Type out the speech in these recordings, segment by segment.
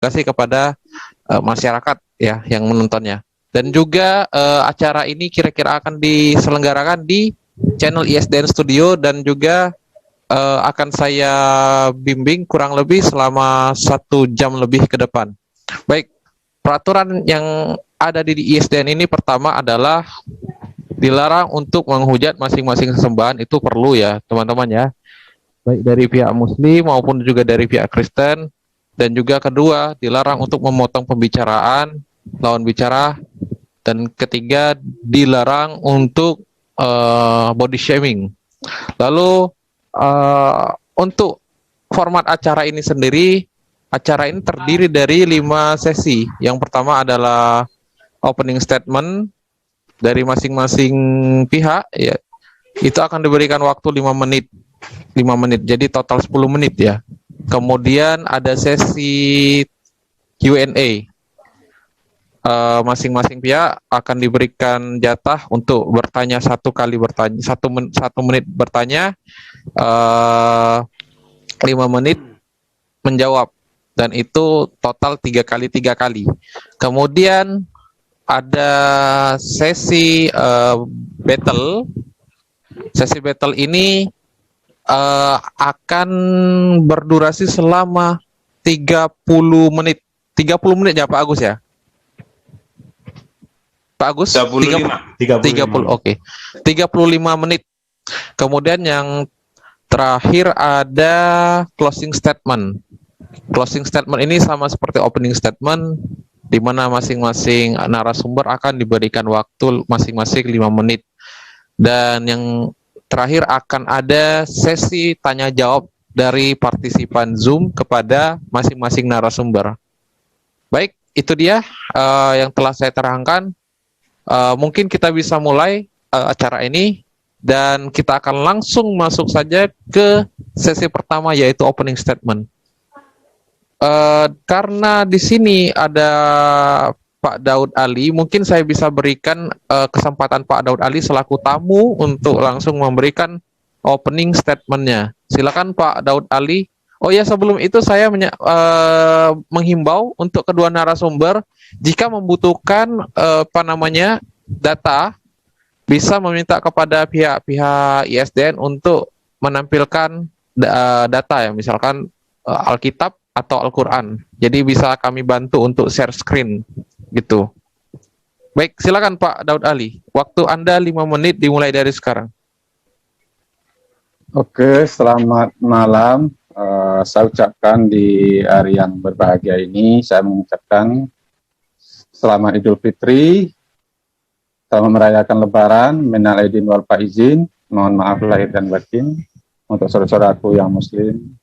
edukasi kepada masyarakat ya yang menontonnya. Dan juga acara ini kira-kira akan diselenggarakan di channel ISDN Studio dan juga akan saya bimbing kurang lebih selama 1 jam lebih ke depan. Baik, peraturan yang ada di ISDN ini pertama adalah dilarang untuk menghujat masing-masing sesembahan, itu perlu ya teman-teman ya. Baik dari pihak Muslim maupun juga dari pihak Kristen. Dan juga kedua, dilarang untuk memotong pembicaraan lawan bicara. Dan ketiga, dilarang untuk body shaming. Lalu untuk format acara ini sendiri, acara ini terdiri dari 5 sesi. Yang pertama adalah opening statement dari masing-masing pihak ya. Itu akan diberikan waktu 5 menit. 5 menit. Jadi total 10 menit ya. Kemudian ada sesi Q&A. Masing-masing pihak akan diberikan jatah untuk bertanya 1 menit bertanya, 5 menit menjawab, dan itu total 3 kali 3 kali. Kemudian ada sesi battle. Sesi battle ini akan berdurasi selama 30 menit. 30 menit ya Pak Agus ya? Pak Agus? 30, oke. 35 menit. Kemudian yang terakhir ada closing statement. Closing statement ini sama seperti opening statement, di mana masing-masing narasumber akan diberikan waktu masing-masing 5 menit. Dan yang terakhir akan ada sesi tanya jawab dari partisipan Zoom kepada masing-masing narasumber. Baik, itu dia yang telah saya terangkan. Mungkin kita bisa mulai acara ini dan kita akan langsung masuk saja ke sesi pertama, yaitu opening statement. Karena di sini ada Pak Daud Ali, mungkin saya bisa berikan kesempatan Pak Daud Ali selaku tamu untuk langsung memberikan opening statement-nya. Silakan Pak Daud Ali. Oh ya, sebelum itu saya menghimbau untuk kedua narasumber, jika membutuhkan data, bisa meminta kepada pihak ISDN untuk menampilkan data ya, misalkan Alkitab atau Al-Quran. Jadi bisa kami bantu untuk share screen gitu. Baik, silakan Pak Daud Ali. Waktu Anda 5 menit dimulai dari sekarang. Oke, selamat malam. Saya ucapkan di hari yang berbahagia ini, saya mengucapkan selamat Idul Fitri, selamat merayakan Lebaran, minal aidin wal faizin, mohon maaf lahir dan batin untuk saudara-saudaraku yang Muslim.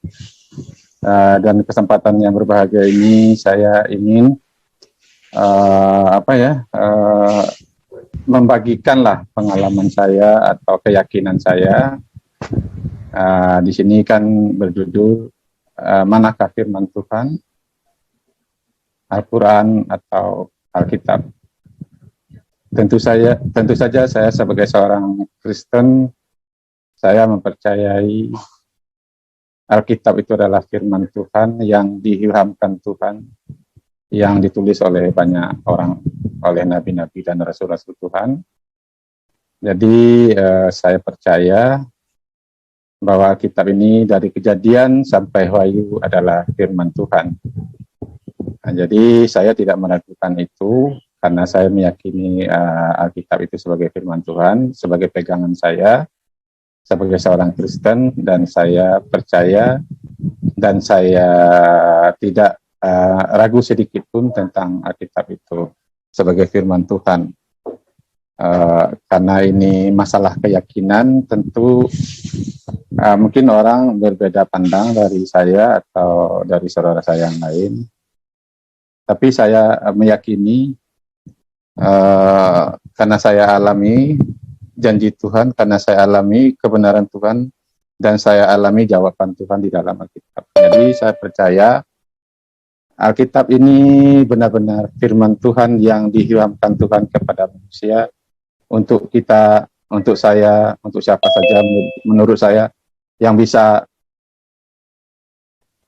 Dan kesempatan yang berbahagia ini saya ingin membagikanlah pengalaman saya atau keyakinan saya. Di sini kan berjudul manakah firman Tuhan, Al-Quran atau Alkitab. Tentu saja saya sebagai seorang Kristen, saya mempercayai Alkitab itu adalah firman Tuhan yang diilhamkan Tuhan, yang ditulis oleh banyak orang, oleh nabi-nabi dan rasul-rasul Tuhan. Jadi saya percaya bahwa kitab ini dari Kejadian sampai Wahyu adalah firman Tuhan. Nah, jadi saya tidak meragukan itu, karena saya meyakini Alkitab itu sebagai firman Tuhan, sebagai pegangan saya sebagai seorang Kristen, dan saya percaya dan saya tidak ragu sedikit pun tentang Alkitab itu sebagai firman Tuhan. Karena ini masalah keyakinan, tentu mungkin orang berbeda pandang dari saya atau dari saudara saya yang lain. Tapi saya meyakini, karena saya alami janji Tuhan, karena saya alami kebenaran Tuhan, dan saya alami jawaban Tuhan di dalam Alkitab. Jadi saya percaya Alkitab ini benar-benar firman Tuhan yang diilhamkan Tuhan kepada manusia, untuk kita, untuk saya, untuk siapa saja menurut saya yang bisa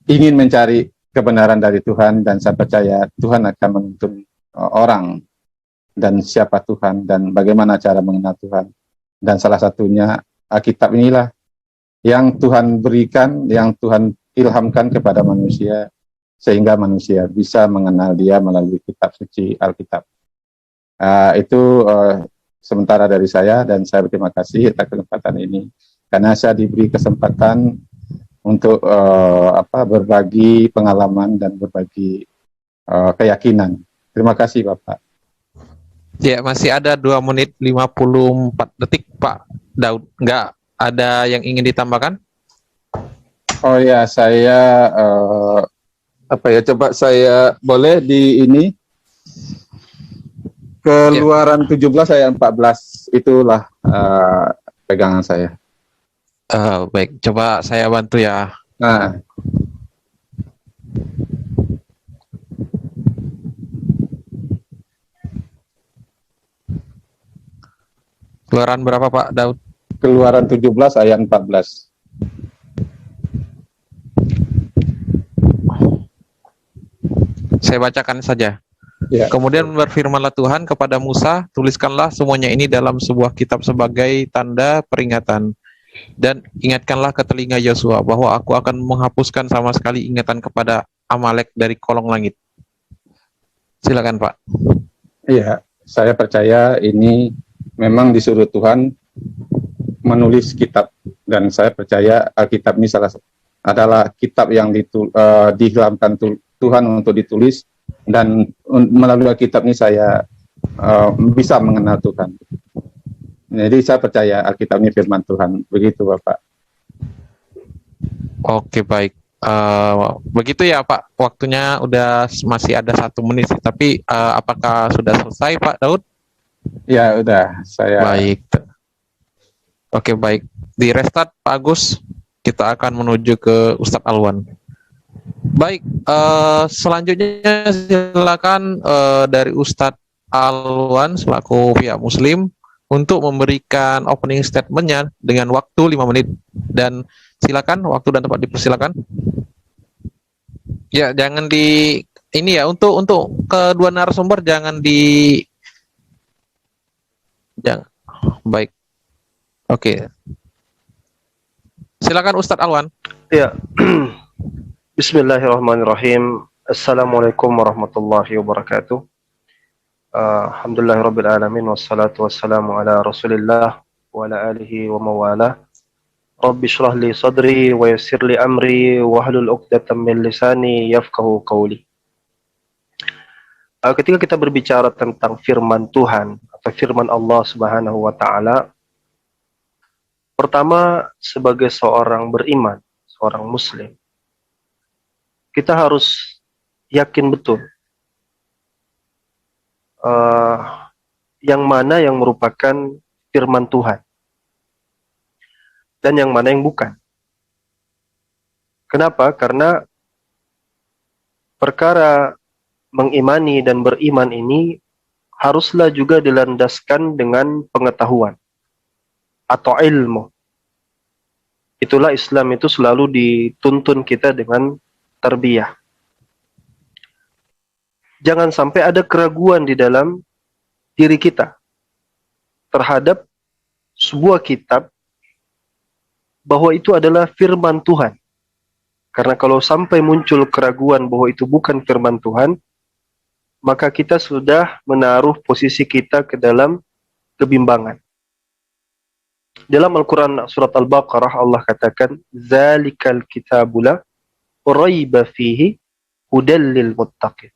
ingin mencari kebenaran dari Tuhan, dan saya percaya Tuhan akan menuntun orang dan siapa Tuhan dan bagaimana cara mengenal Tuhan. Dan salah satunya Alkitab inilah yang Tuhan berikan, yang Tuhan ilhamkan kepada manusia, sehingga manusia bisa mengenal Dia melalui kitab suci Alkitab. Itu sementara dari saya, dan saya berterima kasih atas kesempatan ini karena saya diberi kesempatan untuk berbagi pengalaman dan berbagi keyakinan. Terima kasih Bapak. Ya, masih ada 2 menit 54 detik Pak Daud. Nggak ada yang ingin ditambahkan? Oh ya, saya coba saya boleh di ini Keluaran 17 ayat 14, itulah pegangan saya. Baik, coba saya bantu ya. Nah, Keluaran berapa Pak Daud? Keluaran 17 ayat 14. Saya bacakan saja. Ya. Kemudian berfirmanlah Tuhan kepada Musa, tuliskanlah semuanya ini dalam sebuah kitab sebagai tanda peringatan. Dan ingatkanlah ke telinga Yosua bahwa aku akan menghapuskan sama sekali ingatan kepada Amalek dari kolong langit. Silakan Pak. Iya, saya percaya ini memang disuruh Tuhan menulis kitab, dan saya percaya Alkitab ini adalah kitab yang diilhamkan Tuhan untuk ditulis, dan melalui Alkitab ini saya bisa mengenal Tuhan. Jadi saya percaya Alkitab ini firman Tuhan. Begitu Bapak. Oke, baik. Begitu ya Pak, waktunya udah masih ada 1 menit, tapi apakah sudah selesai Pak Daud? Ya udah, saya. Baik. Oke, baik. Di restart Pak Agus, kita akan menuju ke Ustadz Alwan. Baik, selanjutnya silakan dari Ustadz Alwan selaku pihak Muslim untuk memberikan opening statement-nya dengan waktu 5 menit. Dan silakan, waktu dan tempat dipersilakan. Ya, jangan ini ya, untuk kedua narasumber jangan baik. Oke. Silakan Ustadz Alwan. Ya. Bismillahirrahmanirrahim. Assalamualaikum warahmatullahi wabarakatuh. Alhamdulillahirabbil alamin wassalatu wassalamu ala Rasulillah wa ala alihi wa mawalah. Rabbi shrah li sadri wa yassir li amri wahlul 'uqdatam min lisani yafqahu qawli. Ketika kita berbicara tentang firman Tuhan atau firman Allah Subhanahu wa taala, pertama sebagai seorang beriman, seorang muslim, kita harus yakin betul yang mana yang merupakan firman Tuhan dan yang mana yang bukan. Kenapa? Karena perkara mengimani dan beriman ini haruslah juga dilandaskan dengan pengetahuan atau ilmu. Itulah Islam itu selalu dituntun kita dengan tarbiyah. Jangan sampai ada keraguan di dalam diri kita terhadap sebuah kitab bahwa itu adalah firman Tuhan. Karena kalau sampai muncul keraguan bahwa itu bukan firman Tuhan, maka kita sudah menaruh posisi kita ke dalam kebimbangan. Dalam Al-Quran surat Al-Baqarah Allah katakan, "Zalikal kitabula raiba fihi hudal lil muttaqin."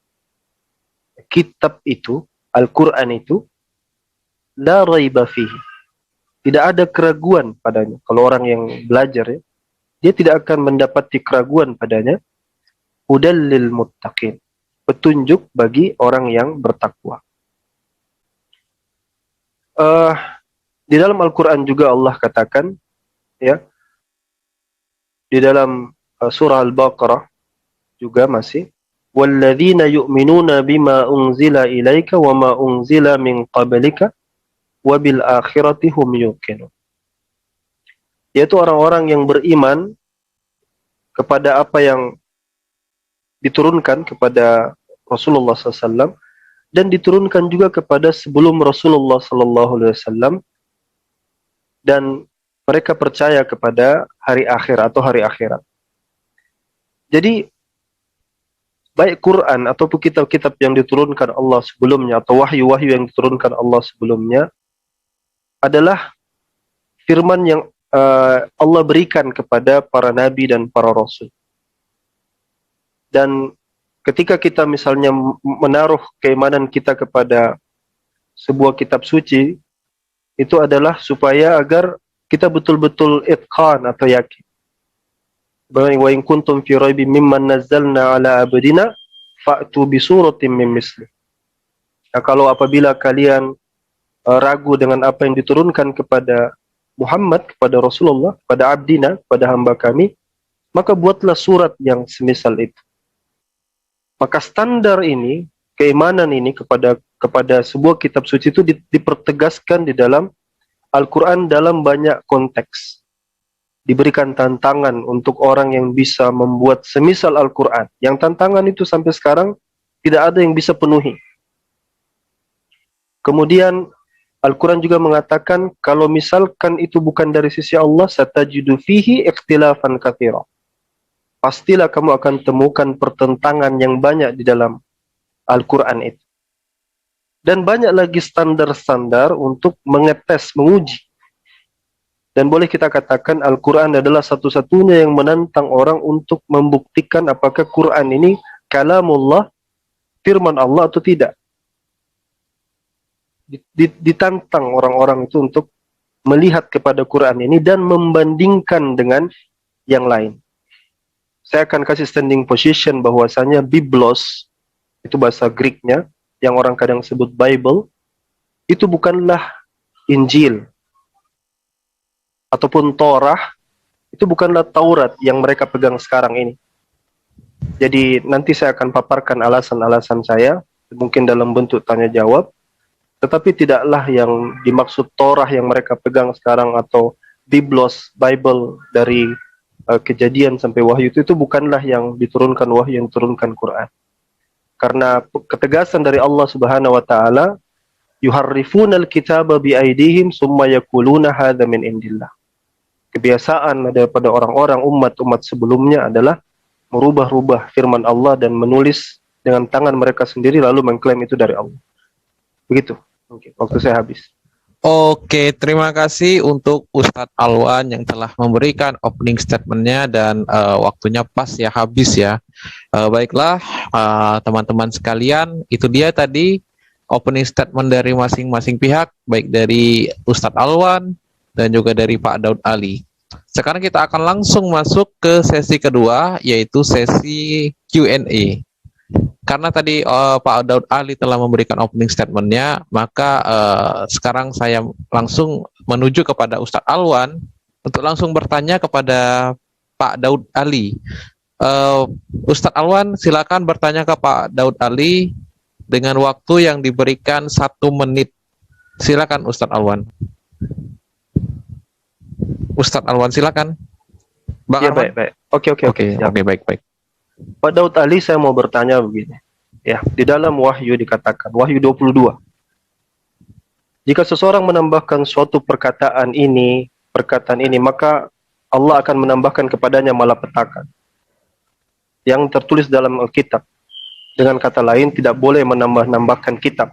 Kitab itu, Al-Quran itu, la raiba fihi, tidak ada keraguan padanya. Kalau orang yang belajar ya, dia tidak akan mendapati keraguan padanya. Hudal lil muttaqin, petunjuk bagi orang yang bertakwa. Di dalam Al-Quran juga Allah katakan, ya, di dalam surah Al-Baqarah juga masih, walladzina yu'minuna bima unzila ilaika wa ma unzila min qablika wa bil akhirati hum yuqinun. Yaitu orang-orang yang beriman kepada apa yang diturunkan kepada Rasulullah SAW dan diturunkan juga kepada sebelum Rasulullah SAW, dan mereka percaya kepada hari akhir atau hari akhirat. Jadi baik Quran ataupun kitab-kitab yang diturunkan Allah sebelumnya atau wahyu-wahyu yang diturunkan Allah sebelumnya adalah firman yang Allah berikan kepada para nabi dan para rasul. Dan ketika kita misalnya menaruh keimanan kita kepada sebuah kitab suci, itu adalah supaya agar kita betul-betul itqan atau yakin. Wa in kuntum fi raibin mimman nazzalna ala abdina fa'tu bi suratin min misli. Nah, kalau apabila kalian ragu dengan apa yang diturunkan kepada Muhammad, kepada Rasulullah, kepada abdina, kepada hamba kami, maka buatlah surat yang semisal itu. Maka standar ini, keimanan ini kepada sebuah kitab suci itu dipertegaskan di dalam Al-Quran dalam banyak konteks. Diberikan tantangan untuk orang yang bisa membuat semisal Al-Quran. Yang tantangan itu sampai sekarang tidak ada yang bisa penuhi. Kemudian Al-Quran juga mengatakan kalau misalkan itu bukan dari sisi Allah, satajidu fihi ikhtilafan katsira. Pastilah kamu akan temukan pertentangan yang banyak di dalam Al-Quran itu. Dan banyak lagi standar-standar untuk mengetes, menguji. Dan boleh kita katakan Al-Quran adalah satu-satunya yang menantang orang untuk membuktikan apakah Quran ini kalamullah, firman Allah atau tidak. Ditantang orang-orang itu untuk melihat kepada Quran ini dan membandingkan dengan yang lain. Saya akan kasih standing position bahwasanya Biblos, itu bahasa Greeknya, yang orang kadang sebut Bible, itu bukanlah Injil ataupun Torah, itu bukanlah Taurat yang mereka pegang sekarang ini. Jadi nanti saya akan paparkan alasan-alasan saya, mungkin dalam bentuk tanya jawab, tetapi tidaklah yang dimaksud Torah yang mereka pegang sekarang atau Biblos, Bible dari Kejadian sampai Wahyu itu bukanlah yang diturunkan wahyu, yang diturunkan Quran. Karena ketegasan dari Allah Subhanahu wa taala, yuharrifunal kitaba biaidihim summa yaquluna hadza min indillah. Kebiasaan daripada orang-orang umat-umat sebelumnya adalah merubah-rubah firman Allah dan menulis dengan tangan mereka sendiri lalu mengklaim itu dari Allah. Begitu. Oke, waktu saya habis. Oke, terima kasih untuk Ustadz Alwan yang telah memberikan opening statement-nya dan waktunya pas ya, habis ya. Baiklah teman-teman sekalian, itu dia tadi opening statement dari masing-masing pihak, baik dari Ustadz Alwan dan juga dari Pak Daud Ali. Sekarang kita akan langsung masuk ke sesi kedua, yaitu sesi Q&A. Karena tadi Pak Daud Ali telah memberikan opening statement-nya, maka sekarang saya langsung menuju kepada Ustadz Alwan untuk langsung bertanya kepada Pak Daud Ali. Ustadz Alwan, silakan bertanya ke Pak Daud Ali dengan waktu yang diberikan 1 menit. Silakan Ustadz Alwan. Ustadz Alwan, silakan. Bang Ya, Arman? baik. Oke, baik. Pak Daud Ali, saya mau bertanya begini. Ya, di dalam Wahyu dikatakan, Wahyu 22. Jika seseorang menambahkan suatu perkataan ini, maka Allah akan menambahkan kepadanya malapetaka. Yang tertulis dalam Alkitab. Dengan kata lain, tidak boleh menambah-nambahkan kitab.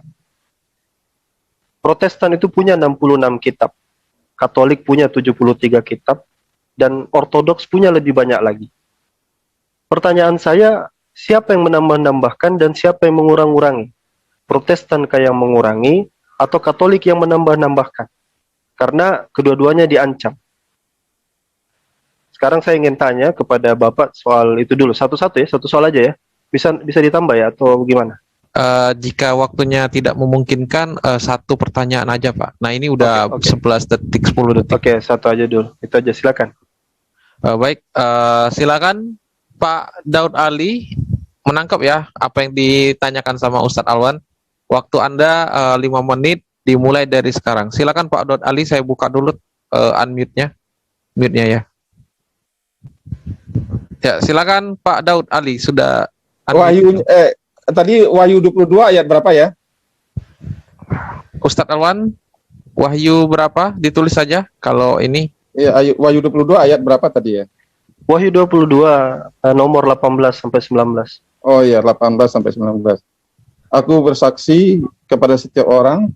Protestan itu punya 66 kitab. Katolik punya 73 kitab. Dan Ortodoks punya lebih banyak lagi. Pertanyaan saya, siapa yang menambah-nambahkan dan siapa yang mengurang-urangi? Protestankah yang mengurangi atau Katolik yang menambah-nambahkan? Karena kedua-duanya diancam. Sekarang saya ingin tanya kepada Bapak soal itu dulu. Satu-satu ya, satu soal aja ya. Bisa ditambah ya atau bagaimana? Jika waktunya tidak memungkinkan, 1 pertanyaan aja Pak. Nah ini udah Oke. 11 detik, 10 detik. Oke, satu aja dulu. Itu aja, silakan. Baik, silakan Pak Daud Ali menangkap ya apa yang ditanyakan sama Ustadz Alwan. Waktu Anda 5 menit dimulai dari sekarang. Silakan Pak Daud Ali, saya buka dulu unmute-nya. Mute-nya ya. Ya, silakan Pak Daud Ali, sudah Wahyu tadi Wahyu 22 ayat berapa ya? Ustadz Alwan, Wahyu berapa? Ditulis saja kalau ini. Iya, Wahyu 22 ayat berapa tadi ya? Wahyu 22 nomor 18 sampai 19. Oh iya, 18 sampai 19. Aku bersaksi kepada setiap orang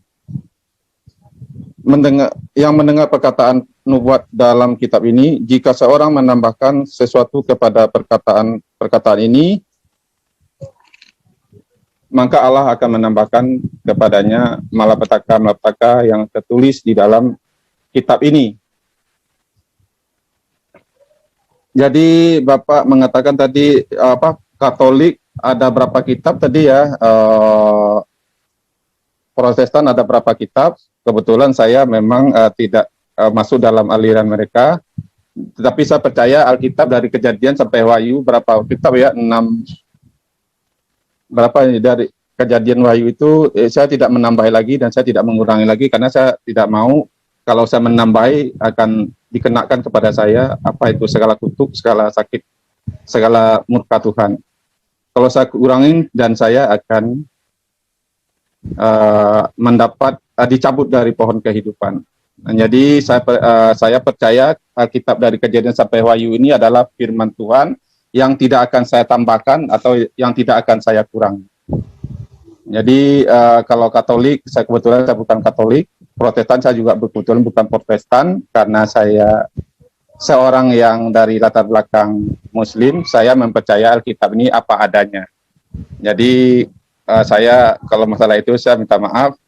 yang mendengar perkataan nubuat dalam kitab ini, jika seorang menambahkan sesuatu kepada perkataan ini, maka Allah akan menambahkan kepadanya malapetaka yang tertulis di dalam kitab ini. Jadi Bapak mengatakan tadi Katolik ada berapa kitab tadi ya? Protestan ada berapa kitab? Kebetulan saya memang tidak masuk dalam aliran mereka, tetapi saya percaya Alkitab dari Kejadian sampai Wahyu berapa kitab ya? 6 berapa dari Kejadian Wahyu itu saya tidak menambah lagi dan saya tidak mengurangi lagi karena saya tidak mau kalau saya menambahi akan dikenakan kepada saya apa itu segala kutuk, segala sakit, segala murka Tuhan. Kalau saya kurangin dan saya akan mendapat dicabut dari pohon kehidupan. Nah, jadi saya percaya Alkitab dari Kejadian sampai Wahyu ini adalah firman Tuhan yang tidak akan saya tambahkan atau yang tidak akan saya kurangi. Jadi kalau Katolik, saya kebetulan saya bukan Katolik. Protestan saya juga kebetulan bukan Protestan karena saya seorang yang dari latar belakang Muslim. Saya mempercaya Alkitab ini apa adanya. Jadi saya kalau masalah itu saya minta maaf.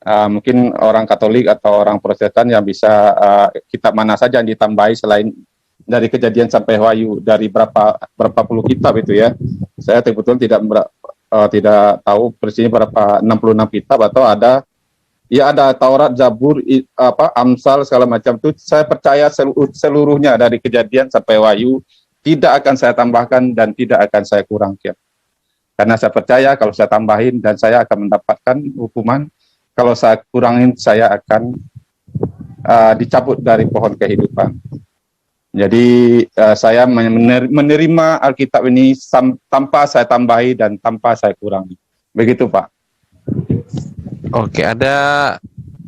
Mungkin orang Katolik atau orang Protestan yang bisa kitab mana saja yang ditambahi selain dari Kejadian sampai Wahyu dari berapa puluh kitab itu ya. Saya betul tidak tahu persisnya berapa 66 kitab atau ada Taurat, Zabur, Amsal segala macam itu. Saya percaya seluruhnya dari Kejadian sampai Wahyu tidak akan saya tambahkan dan tidak akan saya kurangkan. Karena saya percaya kalau saya tambahin dan saya akan mendapatkan hukuman. Kalau saya kurangin, saya akan dicabut dari pohon kehidupan. Jadi saya menerima Alkitab ini tanpa saya tambahi dan tanpa saya kurangi. Begitu Pak. Oke, ada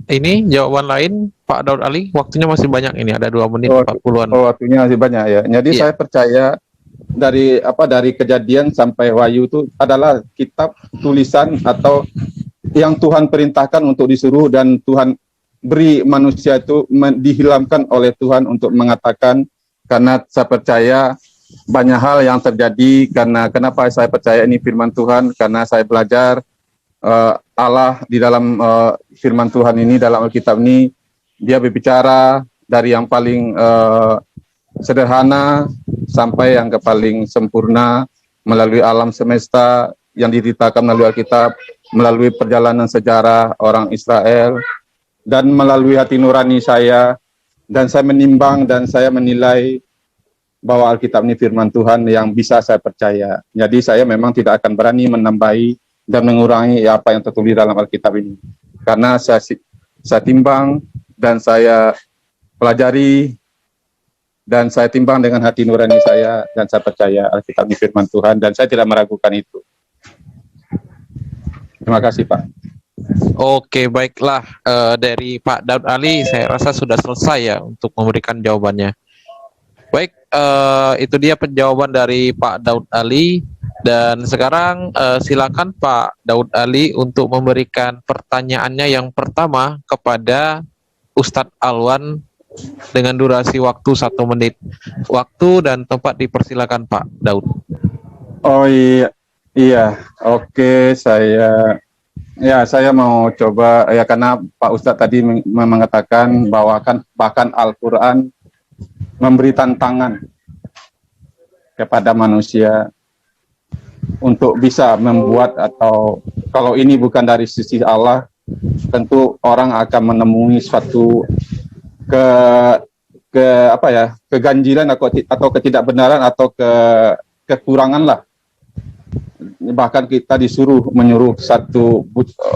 ini jawaban lain Pak Daud Ali. Waktunya masih banyak ini, ada 2 menit 40-an. Waktunya masih banyak ya. Jadi saya percaya dari Kejadian sampai Wahyu itu adalah kitab tulisan atau yang Tuhan perintahkan untuk disuruh dan Tuhan beri manusia itu dihilangkan oleh Tuhan untuk mengatakan, karena saya percaya banyak hal yang terjadi. Karena kenapa saya percaya ini firman Tuhan? Karena saya belajar Allah di dalam firman Tuhan ini, dalam Alkitab ini, dia berbicara dari yang paling sederhana sampai yang paling sempurna melalui alam semesta yang diceritakan melalui Alkitab, melalui perjalanan sejarah orang Israel, dan melalui hati nurani saya, dan saya menimbang dan saya menilai bahwa Alkitab ini firman Tuhan yang bisa saya percaya. Jadi saya memang tidak akan berani menambahi dan mengurangi apa yang tertulis dalam Alkitab ini. Karena saya timbang dan saya pelajari dan saya timbang dengan hati nurani saya dan saya percaya Alkitab ini firman Tuhan dan saya tidak meragukan itu. Terima kasih Pak. Oke, baiklah, dari Pak Daud Ali saya rasa sudah selesai ya untuk memberikan jawabannya. Baik, itu dia penjawaban dari Pak Daud Ali. Dan sekarang silakan Pak Daud Ali untuk memberikan pertanyaannya yang pertama kepada Ustadz Alwan dengan durasi waktu 1 menit. Waktu dan tempat dipersilakan Pak Daud. Oh iya, oke, saya mau coba ya, karena Pak Ustadz tadi mengatakan bahwa bahkan Al-Quran memberi tantangan kepada manusia untuk bisa membuat, atau kalau ini bukan dari sisi Allah, tentu orang akan menemui suatu keganjilan atau ketidakbenaran atau kekurangan lah. Bahkan kita menyuruh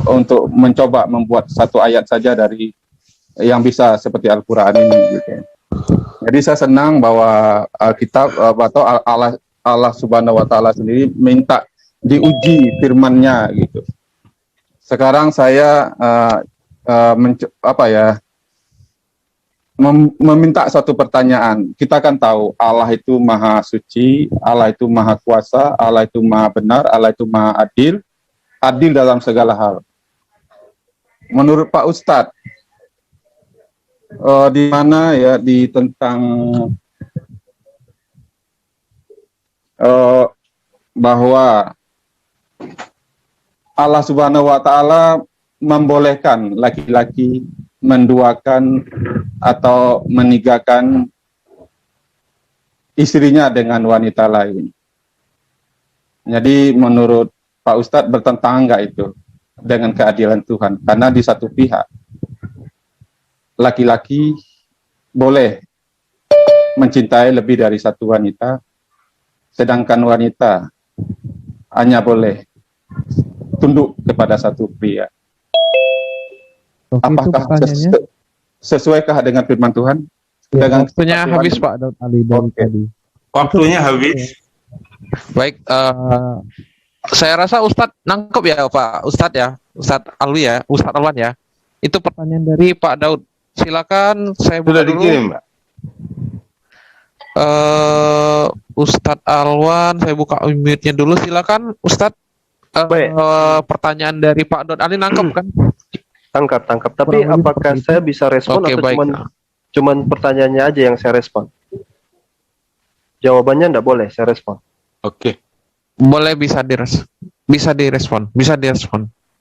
untuk mencoba membuat satu ayat saja dari yang bisa seperti Al-Quran ini gitu. Jadi saya senang bahwa Alkitab atau Allah Subhanahu wa taala sendiri minta diuji firman-Nya gitu. Sekarang saya meminta satu pertanyaan. Kita kan tahu Allah itu maha suci, Allah itu maha kuasa, Allah itu maha benar, Allah itu maha adil, adil dalam segala hal. Menurut Pak Ustadz, di mana ya di tentang bahwa Allah Subhanahu wa taala membolehkan laki-laki menduakan atau menikahkan istrinya dengan wanita lain. Jadi menurut Pak Ustadz bertentangan nggak itu dengan keadilan Tuhan? Karena di satu pihak laki-laki boleh mencintai lebih dari satu wanita, sedangkan wanita hanya boleh tunduk kepada satu pria. Apakah sesuaikah dengan firman Tuhan? Ya, waktunya habis Pak Daud Ali dari tadi. Waktunya habis. Baik, saya rasa Ustadz nangkep ya Pak Ustadz ya, Ustadz Alwi ya, Ustadz Alwan ya. Itu pertanyaan dari Pak Daud. Silakan saya buka dulu. Dikirim, Mbak. Ustadz Alwan, saya buka mute-nya dulu. Silakan Ustadz. Pertanyaan dari Pak Daud Ali nangkep kan? Tangkap. Tapi apakah saya bisa respon atau cuman pertanyaannya aja yang saya respon? Jawabannya enggak boleh saya respon. Oke. Boleh, bisa direspon.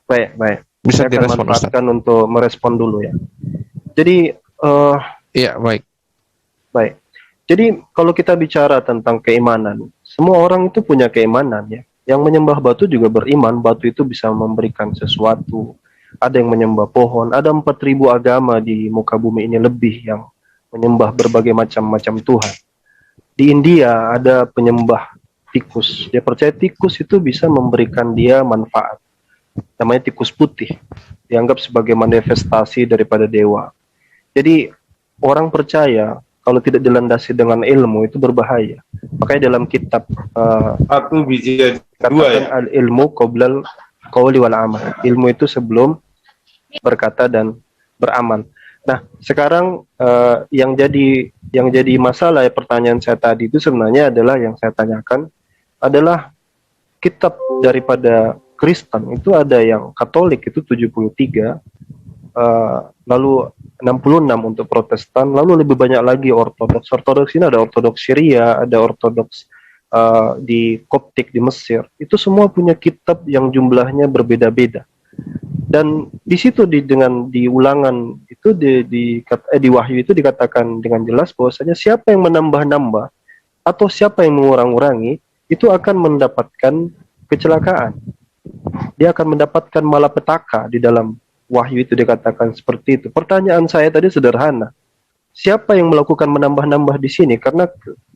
Baik. Bisa saya direspon akan manfaatkan untuk merespon dulu ya. Jadi iya, baik. Jadi kalau kita bicara tentang keimanan, semua orang itu punya keimanan ya. Yang menyembah batu juga beriman, batu itu bisa memberikan sesuatu. Ada yang menyembah pohon, ada 4.000 agama di muka bumi ini lebih yang menyembah berbagai macam-macam Tuhan. Di India ada penyembah tikus. Dia percaya tikus itu bisa memberikan dia manfaat. Namanya tikus putih. Dianggap sebagai manifestasi daripada dewa. Jadi orang percaya kalau tidak dilandasi dengan ilmu itu berbahaya. Makanya dalam kitab Satu biji dua katakan ya. al-ilmu qoblal qawli wal amal. Ilmu itu sebelum berkata dan beramal. Nah, sekarang yang jadi masalah ya, pertanyaan saya tadi itu sebenarnya adalah yang saya tanyakan adalah kitab daripada Kristen itu ada yang Katolik itu 73, lalu 66 untuk Protestan, lalu lebih banyak lagi Ortodoks. Ortodoks ini ada Ortodoks Syria, ada Ortodoks di Koptik di Mesir. Itu semua punya kitab yang jumlahnya berbeda-beda. Dan di situ di ulangan itu di Wahyu itu dikatakan dengan jelas bahwasanya siapa yang menambah-nambah atau siapa yang mengurang-urangi itu akan mendapatkan kecelakaan. Dia akan mendapatkan malapetaka. Di dalam Wahyu itu dikatakan seperti itu. Pertanyaan saya tadi sederhana. Siapa yang melakukan menambah-nambah di sini? Karena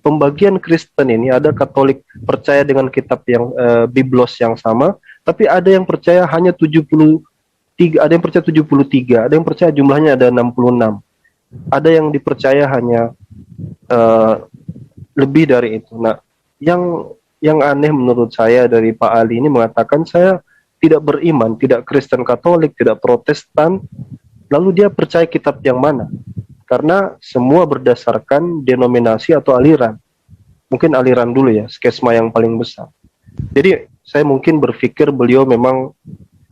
pembagian Kristen ini ada Katolik percaya dengan kitab yang Biblos yang sama, tapi ada yang percaya hanya 73, ada yang percaya 73, ada yang percaya jumlahnya ada 66. Ada yang dipercaya hanya lebih dari itu. Nah, yang aneh menurut saya dari Pak Ali ini mengatakan saya tidak beriman, tidak Kristen Katolik, tidak Protestan, lalu dia percaya kitab yang mana? Karena semua berdasarkan denominasi atau aliran. Mungkin aliran dulu ya, skesma yang paling besar. Jadi saya mungkin berpikir beliau memang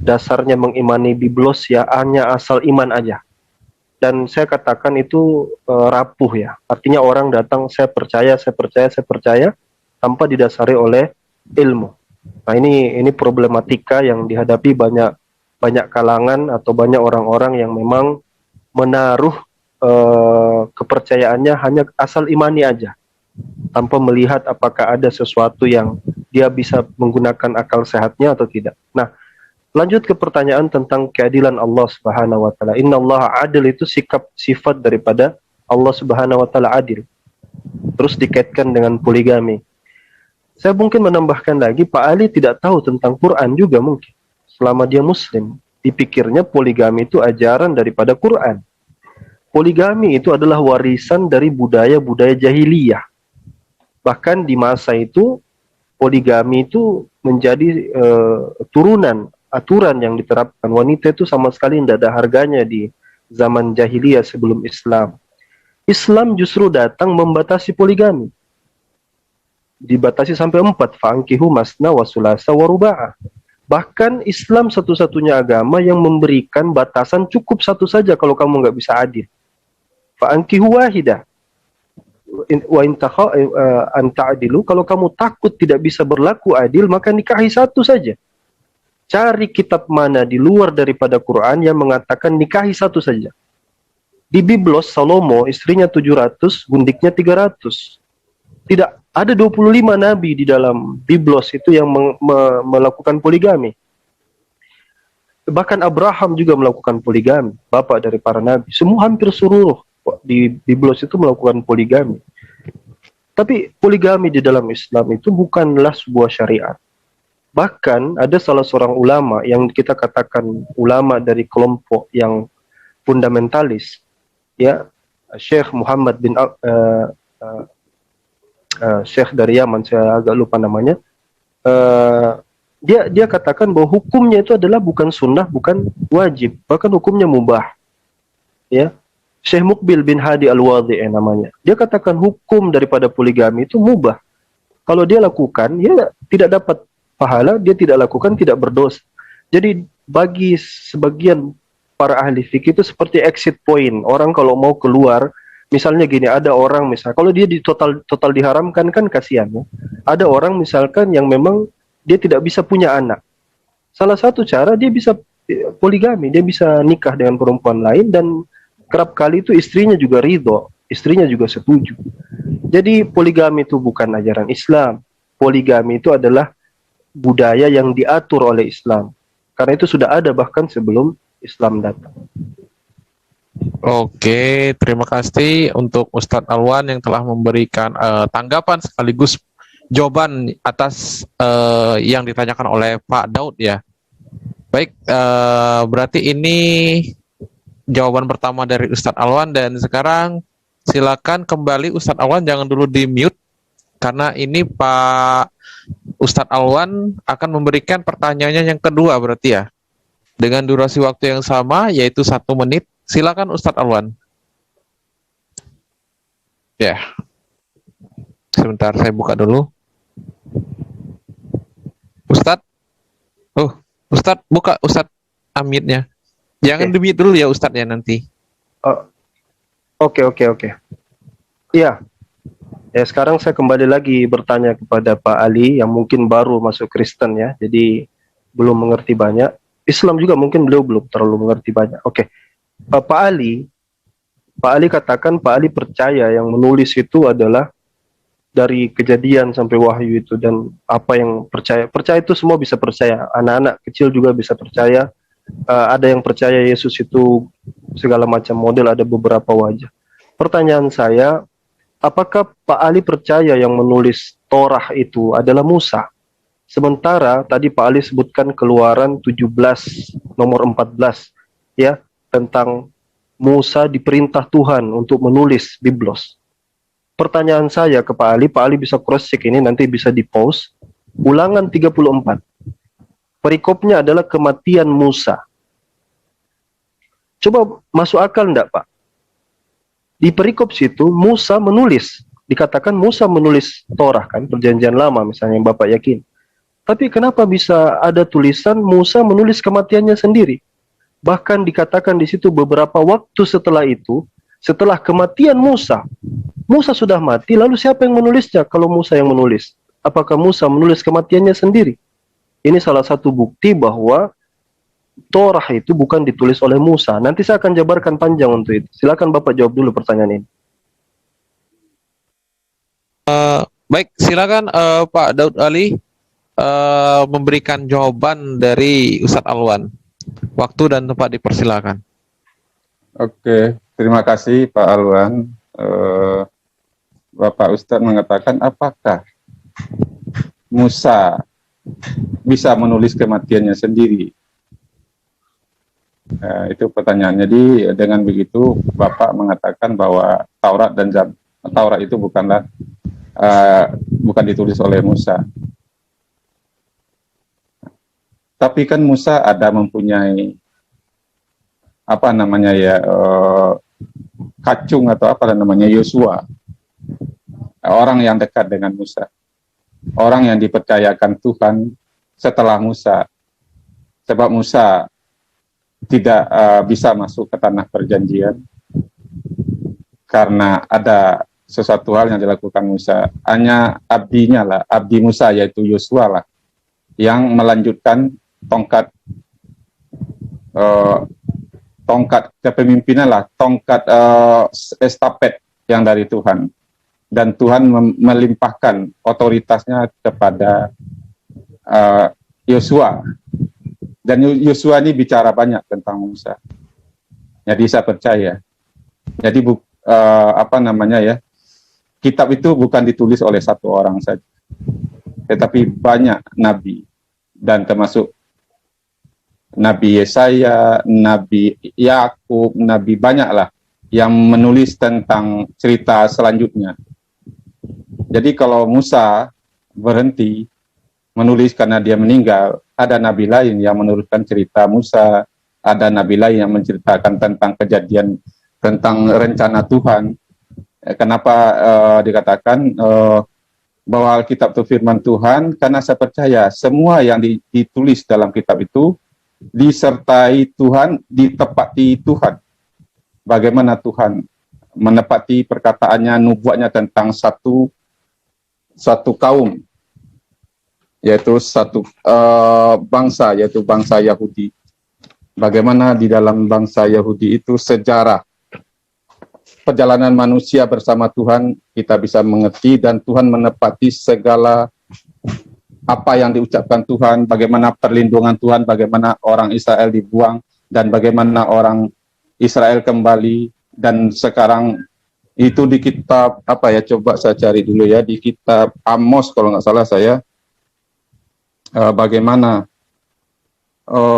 dasarnya mengimani Biblos ya, hanya asal iman aja. Dan saya katakan itu rapuh ya. Artinya orang datang saya percaya, tanpa didasari oleh ilmu. Nah ini problematika yang dihadapi banyak kalangan atau banyak orang-orang yang memang menaruh kepercayaannya hanya asal imani aja, tanpa melihat apakah ada sesuatu yang dia bisa menggunakan akal sehatnya atau tidak. Nah, lanjut ke pertanyaan tentang keadilan Allah Subhanahu wa taala. Innallaha adil itu sifat daripada Allah Subhanahu wa taala adil. Terus dikaitkan dengan poligami. Saya mungkin menambahkan lagi, Pak Ali tidak tahu tentang Quran juga mungkin. Selama dia muslim, dipikirnya poligami itu ajaran daripada Quran. Poligami itu adalah warisan dari budaya-budaya jahiliyah. Bahkan di masa itu poligami itu menjadi turunan aturan yang diterapkan. Wanita itu sama sekali tidak ada harganya di zaman jahiliyah sebelum Islam. Islam justru datang membatasi poligami. Dibatasi sampai 4, fa'ankihu masna wa sulasa wa ruba'a. Bahkan Islam satu-satunya agama yang memberikan batasan cukup satu saja kalau kamu nggak bisa adil. Fa'ankihu wahidah. Wa in an ta'dilu, kalau kamu takut tidak bisa berlaku adil, maka nikahi satu saja. Cari kitab mana di luar daripada Quran yang mengatakan nikahi satu saja. Di Biblos, Salomo istrinya 700, gundiknya 300. Tidak ada 25 nabi di dalam Biblos itu yang melakukan poligami. Bahkan Abraham juga melakukan poligami, bapak dari para nabi. Semua hampir seluruh di Biblos itu melakukan poligami. Tapi poligami di dalam Islam itu bukanlah sebuah syariat. Bahkan ada salah seorang ulama yang kita katakan ulama dari kelompok yang fundamentalis, ya, Syekh Muhammad bin Syekh dari Yaman, saya agak lupa namanya. Dia katakan bahwa hukumnya itu adalah bukan sunnah, bukan wajib, bahkan hukumnya mubah. Ya, Syekh Muqbil bin Hadi Al-Wadhi'i namanya. Dia katakan hukum daripada poligami itu mubah. Kalau dia lakukan, dia tidak dapat pahala, dia tidak lakukan, tidak berdosa. Jadi bagi sebagian para ahli fikih itu seperti exit point. Orang kalau mau keluar, misalnya gini, ada orang kalau dia di total diharamkan kan kasihan ya. Ada orang misalkan yang memang dia tidak bisa punya anak. Salah satu cara dia bisa poligami, dia bisa nikah dengan perempuan lain dan kerap kali itu istrinya juga ridho, istrinya juga setuju. Jadi poligami itu bukan ajaran Islam. Poligami itu adalah budaya yang diatur oleh Islam. Karena itu sudah ada bahkan sebelum Islam datang. Oke, terima kasih untuk Ustadz Alwan yang telah memberikan tanggapan sekaligus jawaban atas yang ditanyakan oleh Pak Daud ya. Baik, berarti ini jawaban pertama dari Ustadz Alwan, dan sekarang silakan kembali Ustadz Alwan, jangan dulu di mute karena ini Pak Ustadz Alwan akan memberikan pertanyaannya yang kedua berarti ya, dengan durasi waktu yang sama yaitu 1 menit. Silakan Ustadz Alwan. Ya, sebentar saya buka dulu. Ustadz, Ustadz buka Ustadz unmute-nya. Jangan di mute dulu ya Ustadz ya nanti. Oke. Iya. Ya, sekarang saya kembali lagi bertanya kepada Pak Ali yang mungkin baru masuk Kristen ya, jadi belum mengerti banyak. Islam juga mungkin beliau belum terlalu mengerti banyak. Oke. Pak Ali katakan Pak Ali percaya yang menulis itu adalah dari Kejadian sampai Wahyu itu, dan apa yang percaya itu semua bisa percaya. Anak-anak kecil juga bisa percaya. Ada yang percaya Yesus itu segala macam model, ada beberapa wajah. Pertanyaan saya, apakah Pak Ali percaya yang menulis Torah itu adalah Musa? Sementara tadi Pak Ali sebutkan Keluaran 17 nomor 14 ya, tentang Musa diperintah Tuhan untuk menulis Biblos. Pertanyaan saya ke Pak Ali bisa cross check ini, nanti bisa di pause. Ulangan 34. Perikopnya adalah kematian Musa. Coba masuk akal enggak, Pak? Di perikop situ Musa menulis, dikatakan Musa menulis Torah kan, Perjanjian Lama misalnya yang Bapak yakin. Tapi kenapa bisa ada tulisan Musa menulis kematiannya sendiri? Bahkan dikatakan di situ beberapa waktu setelah itu, setelah kematian Musa sudah mati, lalu siapa yang menulisnya kalau Musa yang menulis? Apakah Musa menulis kematiannya sendiri? Ini salah satu bukti bahwa Torah itu bukan ditulis oleh Musa. Nanti saya akan jabarkan panjang untuk itu. Silakan Bapak jawab dulu pertanyaan ini. Baik, silakan Pak Daud Ali memberikan jawaban dari Ustadz Alwan. Waktu dan tempat dipersilakan. Oke, terima kasih Pak Alwan. Bapak Ustadz mengatakan apakah Musa bisa menulis kematiannya sendiri? Itu pertanyaan. Jadi dengan begitu Bapak mengatakan bahwa Taurat itu bukan ditulis oleh Musa. Tapi kan Musa ada mempunyai apa namanya ya, kacung atau apa namanya, Yosua, orang yang dekat dengan Musa, orang yang dipercayakan Tuhan setelah Musa, sebab Musa tidak bisa masuk ke tanah perjanjian karena ada sesuatu hal yang dilakukan Musa. Hanya abdinya lah, abdi Musa yaitu Yosua lah, yang melanjutkan tongkat kepemimpinan lah, tongkat estafet yang dari Tuhan. Dan Tuhan melimpahkan otoritasnya kepada Yosua. Dan Yosua ini bicara banyak tentang Musa. Jadi saya percaya. Jadi apa namanya ya, kitab itu bukan ditulis oleh satu orang saja, tetapi banyak nabi, dan termasuk Nabi Yesaya, Nabi Yakub, Nabi banyaklah yang menulis tentang cerita selanjutnya. Jadi kalau Musa berhenti menulis karena dia meninggal, ada nabi lain yang meneruskan cerita Musa, ada nabi lain yang menceritakan tentang kejadian, tentang rencana Tuhan. Kenapa dikatakan bahwa Alkitab itu firman Tuhan? Karena saya percaya semua yang ditulis dalam kitab itu disertai Tuhan, ditepati Tuhan. Bagaimana Tuhan menepati perkataannya, nubuatnya tentang satu kaum, yaitu satu bangsa, yaitu bangsa Yahudi. Bagaimana di dalam bangsa Yahudi itu sejarah perjalanan manusia bersama Tuhan kita bisa mengerti, dan Tuhan menepati segala apa yang diucapkan Tuhan, bagaimana perlindungan Tuhan, bagaimana orang Israel dibuang, dan bagaimana orang Israel kembali. Dan sekarang itu di kitab, apa ya, coba saya cari dulu ya, di kitab Amos kalau nggak salah saya, bagaimana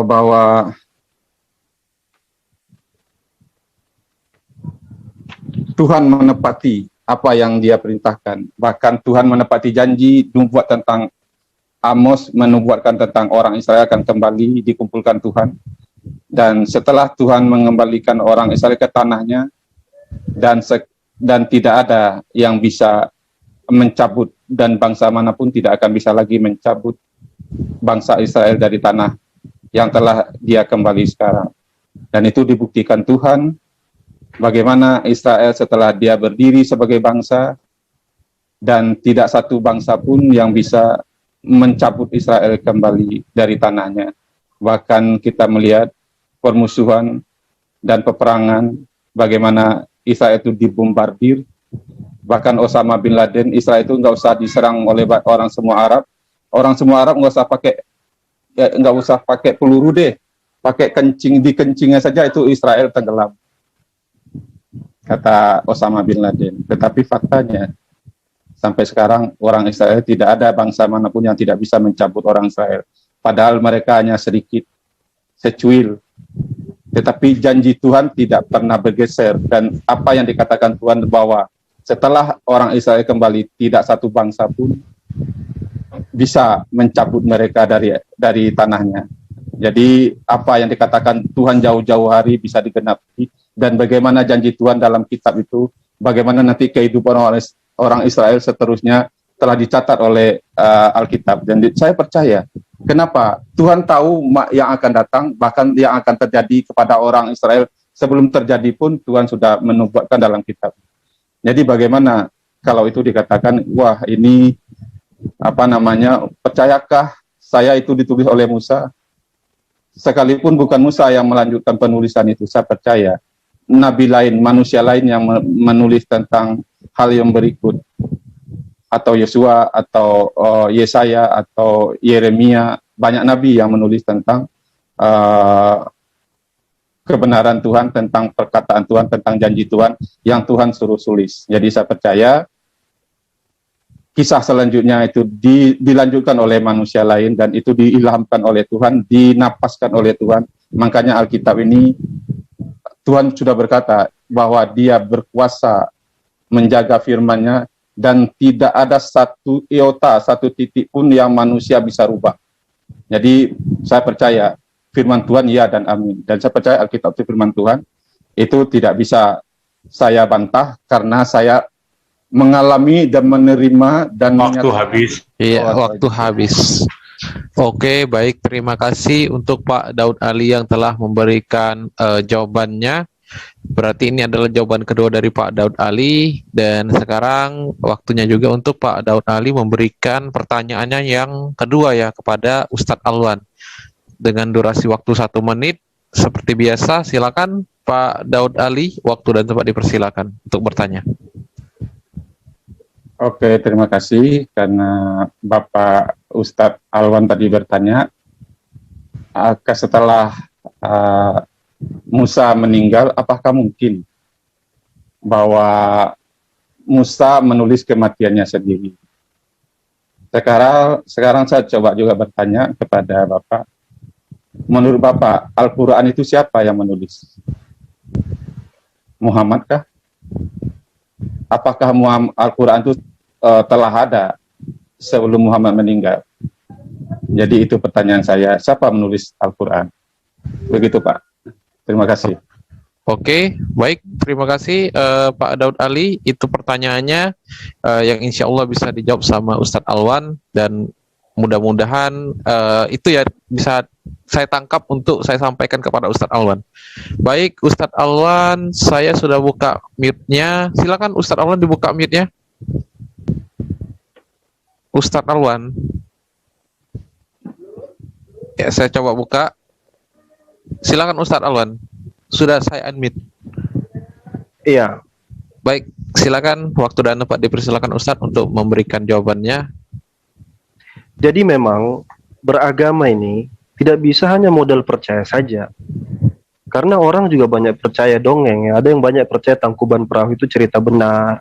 bahwa Tuhan menepati apa yang dia perintahkan. Bahkan Tuhan menepati janji, nubuat tentang Amos menubuatkan tentang orang Israel akan kembali dikumpulkan Tuhan. Dan setelah Tuhan mengembalikan orang Israel ke tanahnya, dan tidak ada yang bisa mencabut, dan bangsa manapun tidak akan bisa lagi mencabut bangsa Israel dari tanah yang telah dia kembali sekarang. Dan itu dibuktikan Tuhan, bagaimana Israel setelah dia berdiri sebagai bangsa, dan tidak satu bangsa pun yang bisa mencabut Israel kembali dari tanahnya. Bahkan kita melihat permusuhan dan peperangan, bagaimana Israel itu dibombardir. Bahkan Osama bin Laden, Israel itu nggak usah diserang oleh orang semua Arab. Orang semua Arab nggak usah pakai peluru deh, pakai kencing, di kencingnya saja itu Israel tenggelam, kata Osama bin Laden. Tetapi faktanya sampai sekarang orang Israel tidak ada bangsa manapun yang tidak bisa mencabut orang Israel. Padahal mereka hanya sedikit, secuil. Tetapi janji Tuhan tidak pernah bergeser. Dan apa yang dikatakan Tuhan bahwa setelah orang Israel kembali, tidak satu bangsa pun bisa mencabut mereka dari tanahnya. Jadi apa yang dikatakan Tuhan jauh-jauh hari bisa digenapi. Dan bagaimana janji Tuhan dalam kitab itu, bagaimana nanti kehidupan orang Israel seterusnya telah dicatat oleh Alkitab. Dan saya percaya, kenapa? Tuhan tahu yang akan datang, bahkan yang akan terjadi kepada orang Israel sebelum terjadi pun Tuhan sudah menubuatkan dalam kitab. Jadi bagaimana kalau itu dikatakan, wah ini apa namanya, percayakah saya itu ditulis oleh Musa? Sekalipun bukan Musa yang melanjutkan penulisan itu, saya percaya nabi lain, manusia lain yang menulis tentang hal yang berikut, atau Yosua, atau Yesaya, atau Yeremia, banyak nabi yang menulis tentang kebenaran Tuhan, tentang perkataan Tuhan, tentang janji Tuhan yang Tuhan suruh tulis. Jadi saya percaya kisah selanjutnya itu dilanjutkan oleh manusia lain, dan itu diilhamkan oleh Tuhan, dinapaskan oleh Tuhan. Makanya Alkitab ini Tuhan sudah berkata bahwa Dia berkuasa menjaga firman-Nya, dan tidak ada satu iota, satu titik pun yang manusia bisa rubah. Jadi saya percaya firman Tuhan ya dan amin. Dan saya percaya Alkitab itu firman Tuhan. Itu tidak bisa saya bantah karena saya mengalami dan menerima dan Waktu habis. Iya, waktu habis. Oke, baik. Terima kasih untuk Pak Daud Ali yang telah memberikan jawabannya. Berarti ini adalah jawaban kedua dari Pak Daud Ali. Dan sekarang waktunya juga untuk Pak Daud Ali memberikan pertanyaannya yang kedua ya kepada Ustadz Alwan. Dengan durasi waktu 1 menit. Seperti biasa, silakan Pak Daud Ali, waktu dan tempat dipersilakan untuk bertanya. Oke, terima kasih karena Bapak Ustadz Alwan tadi bertanya, setelah Musa meninggal, apakah mungkin bahwa Musa menulis kematiannya sendiri? Sekarang saya coba juga bertanya kepada Bapak, menurut Bapak, Al-Quran itu siapa yang menulis? Muhammad kah? Apakah Al-Quran itu telah ada sebelum Muhammad meninggal? Jadi itu pertanyaan saya, siapa menulis Al-Quran? Begitu Pak, terima kasih. Oke, baik, terima kasih Pak Daud Ali. Itu pertanyaannya yang insya Allah bisa dijawab sama Ustadz Alwan, dan mudah-mudahan itu ya bisa saya tangkap untuk saya sampaikan kepada Ustadz Alwan. Baik, Ustadz Alwan, saya sudah buka mute-nya. Silakan Ustadz Alwan dibuka mute-nya. Ustadz Alwan. Ya, saya coba buka. Silakan Ustadz Alwan. Sudah saya unmute. Iya. Baik, silakan waktu dan tempat dipersilakan Ustadz untuk memberikan jawabannya. Jadi memang beragama ini tidak bisa hanya modal percaya saja. Karena orang juga banyak percaya dongeng ya. Ada yang banyak percaya Tangkuban Perahu itu cerita benar.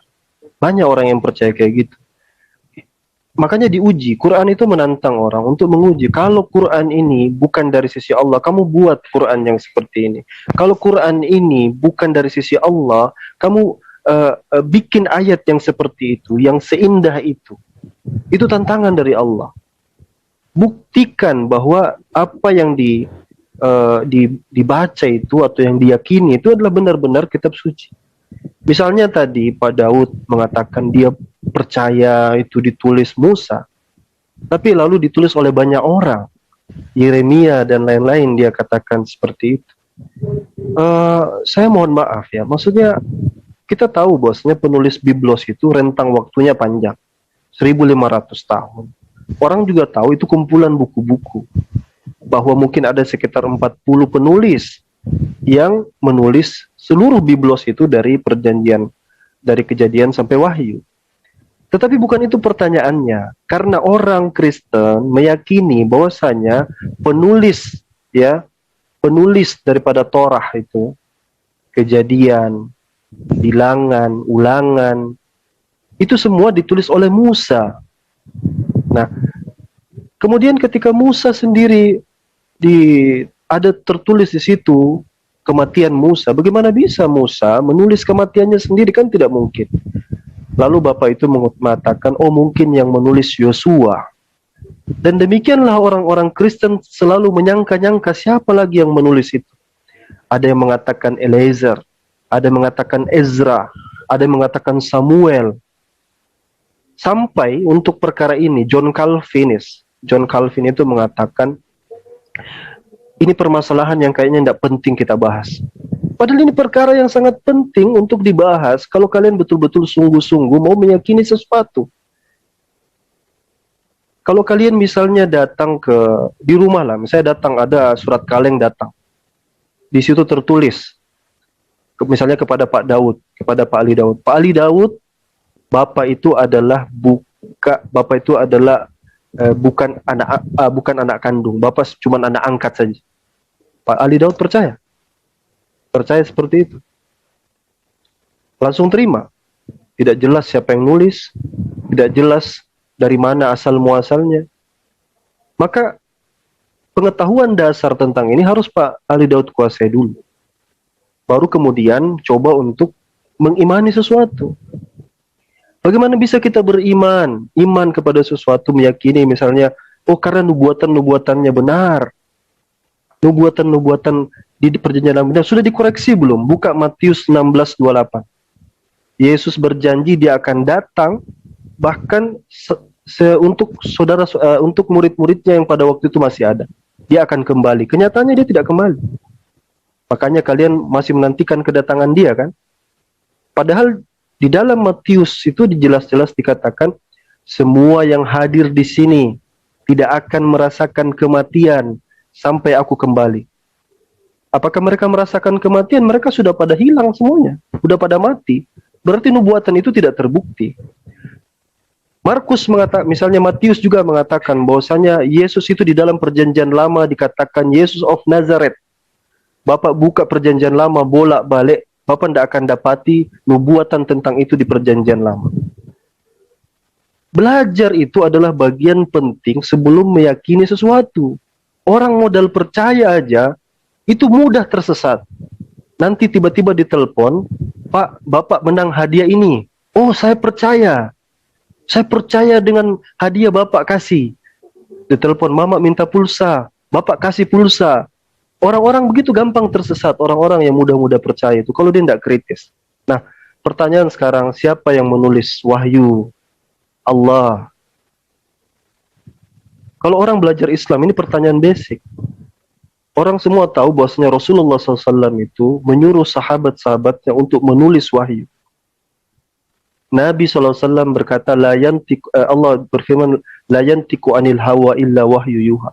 Banyak orang yang percaya kayak gitu. Makanya diuji. Quran itu menantang orang untuk menguji. Kalau Quran ini bukan dari sisi Allah, kamu buat Quran yang seperti ini. Kalau Quran ini bukan dari sisi Allah, kamu bikin ayat yang seperti itu, yang seindah itu. Itu tantangan dari Allah. Buktikan bahwa apa yang dibaca itu atau yang diyakini itu adalah benar-benar kitab suci. Misalnya tadi Pak Daud mengatakan dia percaya itu ditulis Musa, tapi lalu ditulis oleh banyak orang, Yeremia dan lain-lain, dia katakan seperti itu. Saya mohon maaf ya, maksudnya kita tahu bahwasanya penulis Biblos itu rentang waktunya panjang, 1500 tahun. Orang juga tahu itu kumpulan buku-buku, bahwa mungkin ada sekitar 40 penulis yang menulis seluruh Biblos itu dari perjanjian, dari Kejadian sampai Wahyu. Tetapi bukan itu pertanyaannya, karena orang Kristen meyakini bahwasanya penulis daripada Torah itu, Kejadian, Bilangan, Ulangan, itu semua ditulis oleh Musa. Nah, kemudian ketika Musa sendiri ada tertulis di situ kematian Musa, bagaimana bisa Musa menulis kematiannya sendiri? Kan tidak mungkin. Lalu Bapak itu mengatakan, oh mungkin yang menulis Yosua. Dan demikianlah orang-orang Kristen selalu menyangka-nyangka siapa lagi yang menulis itu. Ada yang mengatakan Eliezer, ada yang mengatakan Ezra, ada yang mengatakan Samuel. Sampai untuk perkara ini, John Calvin itu mengatakan, ini permasalahan yang kayaknya tidak penting kita bahas. Padahal ini perkara yang sangat penting untuk dibahas kalau kalian betul-betul sungguh-sungguh mau meyakini sesuatu. Kalau kalian misalnya datang di rumah lah, misalnya datang ada surat kaleng datang. Di situ tertulis, misalnya kepada Pak Daud, kepada Pak Ali Daud. Pak Ali Daud, Bapak itu adalah bukan anak kandung, Bapak cuma anak angkat saja. Pak Ali Daud percaya seperti itu, langsung terima. Tidak jelas siapa yang nulis, tidak jelas dari mana asal muasalnya. Maka pengetahuan dasar tentang ini harus Pak Ali Daud kuasai dulu, baru kemudian coba untuk mengimani sesuatu. Bagaimana bisa kita beriman kepada sesuatu, meyakini misalnya Oh, karena nubuatan-nubuatannya benar. Nubuatan-nubuatan di perjanjian lama benar. Sudah dikoreksi belum? Buka Matius 16:28. Yesus berjanji dia akan datang, bahkan untuk untuk murid-muridnya yang pada waktu itu masih ada. Dia akan kembali. Kenyataannya dia tidak kembali. Makanya kalian masih menantikan kedatangan dia kan? Padahal di dalam Matius itu jelas-jelas dikatakan semua yang hadir di sini tidak akan merasakan kematian sampai aku kembali. Apakah mereka merasakan kematian? Mereka sudah pada hilang semuanya, sudah pada mati. Berarti nubuatan itu tidak terbukti. Markus mengatakan, misalnya Matius juga mengatakan bahwasanya Yesus itu di dalam perjanjian lama dikatakan Yesus of Nazareth. Bapak buka perjanjian lama bolak-balik, Bapak tidak akan dapati nubuatan tentang itu di perjanjian lama. Belajar itu adalah bagian penting sebelum meyakini sesuatu. Orang modal percaya aja itu mudah tersesat. Nanti tiba-tiba ditelepon, Pak, Bapak menang hadiah ini. Oh, saya percaya. Saya percaya dengan hadiah Bapak kasih. Ditelepon, Mama minta pulsa. Bapak kasih pulsa. Orang-orang begitu gampang tersesat. Orang-orang yang mudah-mudah percaya itu. Kalau dia tidak kritis. Nah, pertanyaan sekarang, siapa yang menulis wahyu? Allah. Kalau orang belajar Islam, ini pertanyaan basic. Orang semua tahu bahwasanya Rasulullah SAW itu menyuruh sahabat-sahabatnya untuk menulis wahyu. Nabi SAW berkata, Allah berfirman, la yantiku anil hawa illa wahyu yuha.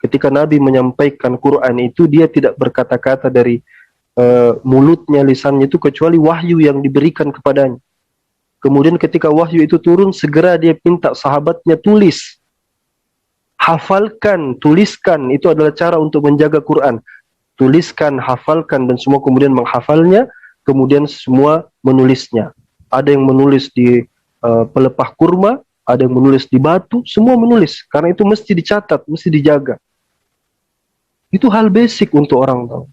Ketika Nabi menyampaikan Quran itu, dia tidak berkata-kata dari mulutnya, lisannya itu, kecuali wahyu yang diberikan kepadanya. Kemudian ketika wahyu itu turun, segera dia minta sahabatnya tulis. Hafalkan, tuliskan, itu adalah cara untuk menjaga Quran. Tuliskan, hafalkan, dan semua kemudian menghafalnya, kemudian semua menulisnya. Ada yang menulis di pelepah kurma, ada yang menulis di batu, semua menulis. Karena itu mesti dicatat, mesti dijaga. Itu hal basic untuk orang tahu.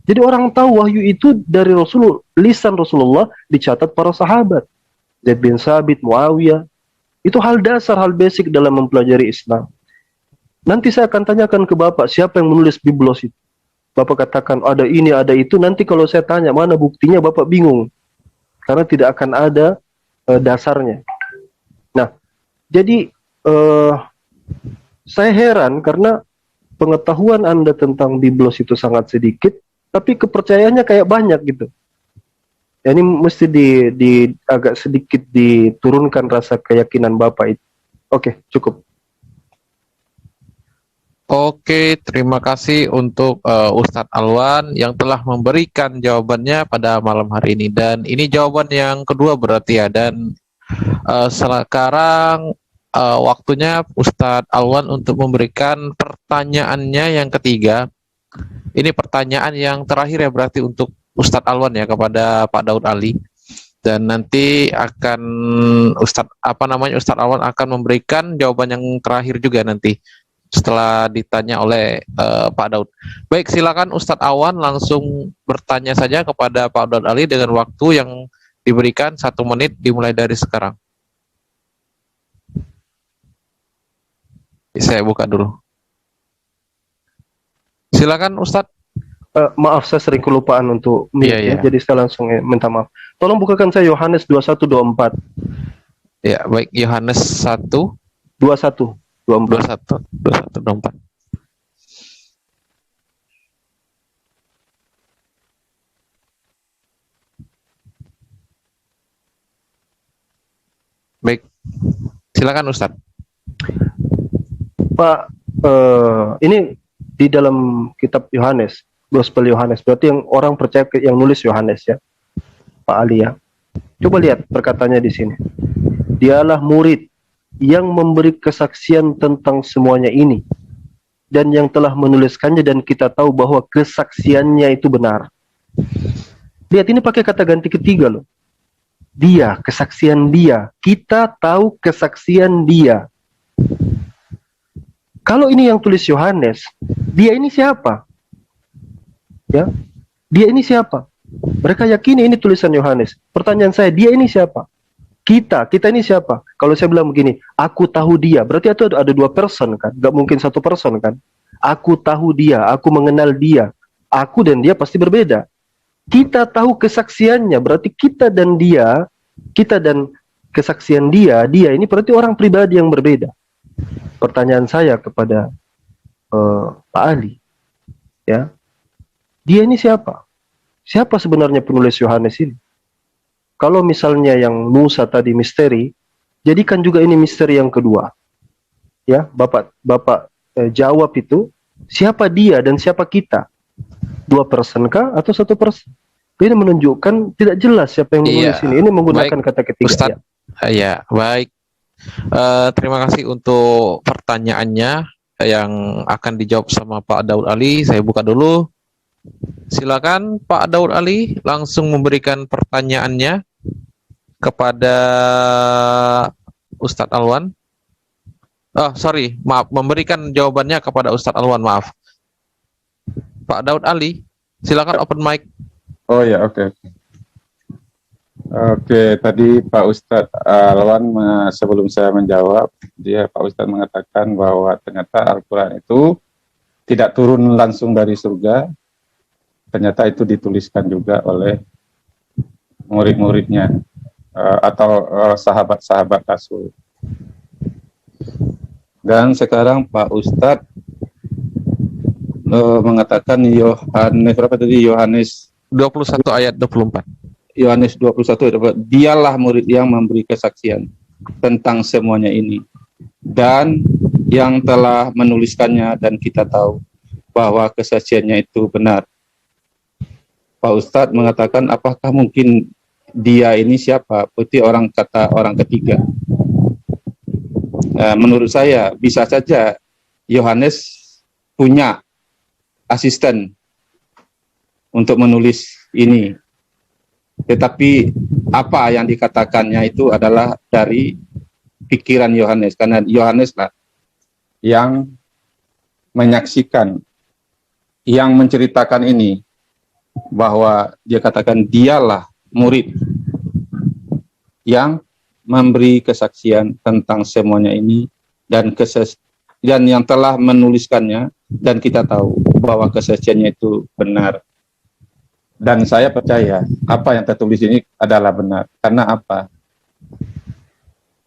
Jadi orang tahu wahyu itu dari Rasulullah, lisan Rasulullah dicatat para sahabat. Zaid bin Sabit, Muawiyah. Itu hal dasar, hal basic dalam mempelajari Islam. Nanti saya akan tanyakan ke Bapak, siapa yang menulis Biblos itu? Bapak katakan, ada ini, ada itu. Nanti kalau saya tanya, mana buktinya, Bapak bingung. Karena tidak akan ada dasarnya. Nah, jadi saya heran karena pengetahuan Anda tentang Biblos itu sangat sedikit, tapi kepercayaannya kayak banyak gitu. Ya, ini mesti agak sedikit diturunkan rasa keyakinan Bapak itu. Oke, cukup. Oke, terima kasih untuk Ustadz Alwan yang telah memberikan jawabannya pada malam hari ini. Dan ini jawaban yang kedua berarti ya. Dan sekarang waktunya Ustadz Alwan untuk memberikan pertanyaannya yang ketiga. Ini pertanyaan yang terakhir ya berarti untuk Ustadz Alwan ya kepada Pak Daud Ali. Dan nanti akan Ustadz Alwan akan memberikan jawaban yang terakhir juga nanti setelah ditanya oleh Pak Daud. Baik, silakan Ustadz Alwan langsung bertanya saja kepada Pak Daud Ali dengan waktu yang diberikan 1 menit dimulai dari sekarang. Saya buka dulu. Silakan Ustadz. Maaf, saya sering kelupaan untuk Iya. jadi saya langsung minta maaf. Tolong bukakan saya Yohanes 21:24. Ya, baik, Yohanes 1 21. 24. Baik, silakan Ustadz. Pak, ini di dalam kitab Yohanes, Gospel Yohanes, berarti yang orang percaya yang nulis Yohanes ya, Pak Ali ya. Coba lihat perkataannya di sini. Dialah murid yang memberi kesaksian tentang semuanya ini dan yang telah menuliskannya, dan kita tahu bahwa kesaksiannya itu benar. Lihat, ini pakai kata ganti ketiga loh. Dia, kesaksian dia. Kita tahu kesaksian dia. Kalau ini yang tulis Yohanes, dia ini siapa? Ya, dia ini siapa? Mereka yakini ini tulisan Yohanes. Pertanyaan saya, dia ini siapa? Kita ini siapa? Kalau saya bilang begini, aku tahu dia, berarti itu ada dua person kan? Gak mungkin satu person kan? Aku tahu dia, aku mengenal dia. Aku dan dia pasti berbeda. Kita tahu kesaksiannya, berarti kita dan dia, kita dan kesaksian dia ini berarti orang pribadi yang berbeda. Pertanyaan saya kepada Pak Ali, ya, dia ini siapa? Siapa sebenarnya penulis Yohanes ini? Kalau misalnya yang Musa tadi misteri, jadikan juga ini misteri yang kedua. Ya, Bapak jawab itu, siapa dia dan siapa kita? Dua person kah atau satu person? Ini menunjukkan tidak jelas siapa yang menulis ini. Ini menggunakan kata ketiga. Ustadz, ya, baik. Terima kasih untuk pertanyaannya yang akan dijawab sama Pak Daud Ali. Saya buka dulu. Silakan Pak Daud Ali langsung memberikan pertanyaannya kepada Ustadz Alwan. Maaf, memberikan jawabannya kepada Ustadz Alwan, maaf. Pak Daud Ali, silakan open mic. Oh ya, oke. Oke, tadi Pak Ustadz Alwan sebelum saya menjawab, Pak Ustadz mengatakan bahwa ternyata Al-Quran itu tidak turun langsung dari surga, ternyata itu dituliskan juga oleh murid-muridnya atau sahabat-sahabat Rasul. Dan sekarang Pak Ustadz mengatakan Yohanes berapa tadi? Yohanes 21 ayat 24. Yohanes 21, dialah murid yang memberi kesaksian tentang semuanya ini, dan yang telah menuliskannya, dan kita tahu bahwa kesaksiannya itu benar. Pak Ustadz mengatakan, apakah mungkin dia ini siapa? Berarti kata orang ketiga. Menurut saya bisa saja Yohanes punya asisten untuk menulis ini. Tetapi apa yang dikatakannya itu adalah dari pikiran Yohanes, karena Yohanes lah yang menyaksikan, yang menceritakan ini, bahwa dia katakan dialah murid yang memberi kesaksian tentang semuanya ini, dan yang telah menuliskannya, dan kita tahu bahwa kesaksiannya itu benar. Dan saya percaya apa yang tertulis ini adalah benar. Karena apa?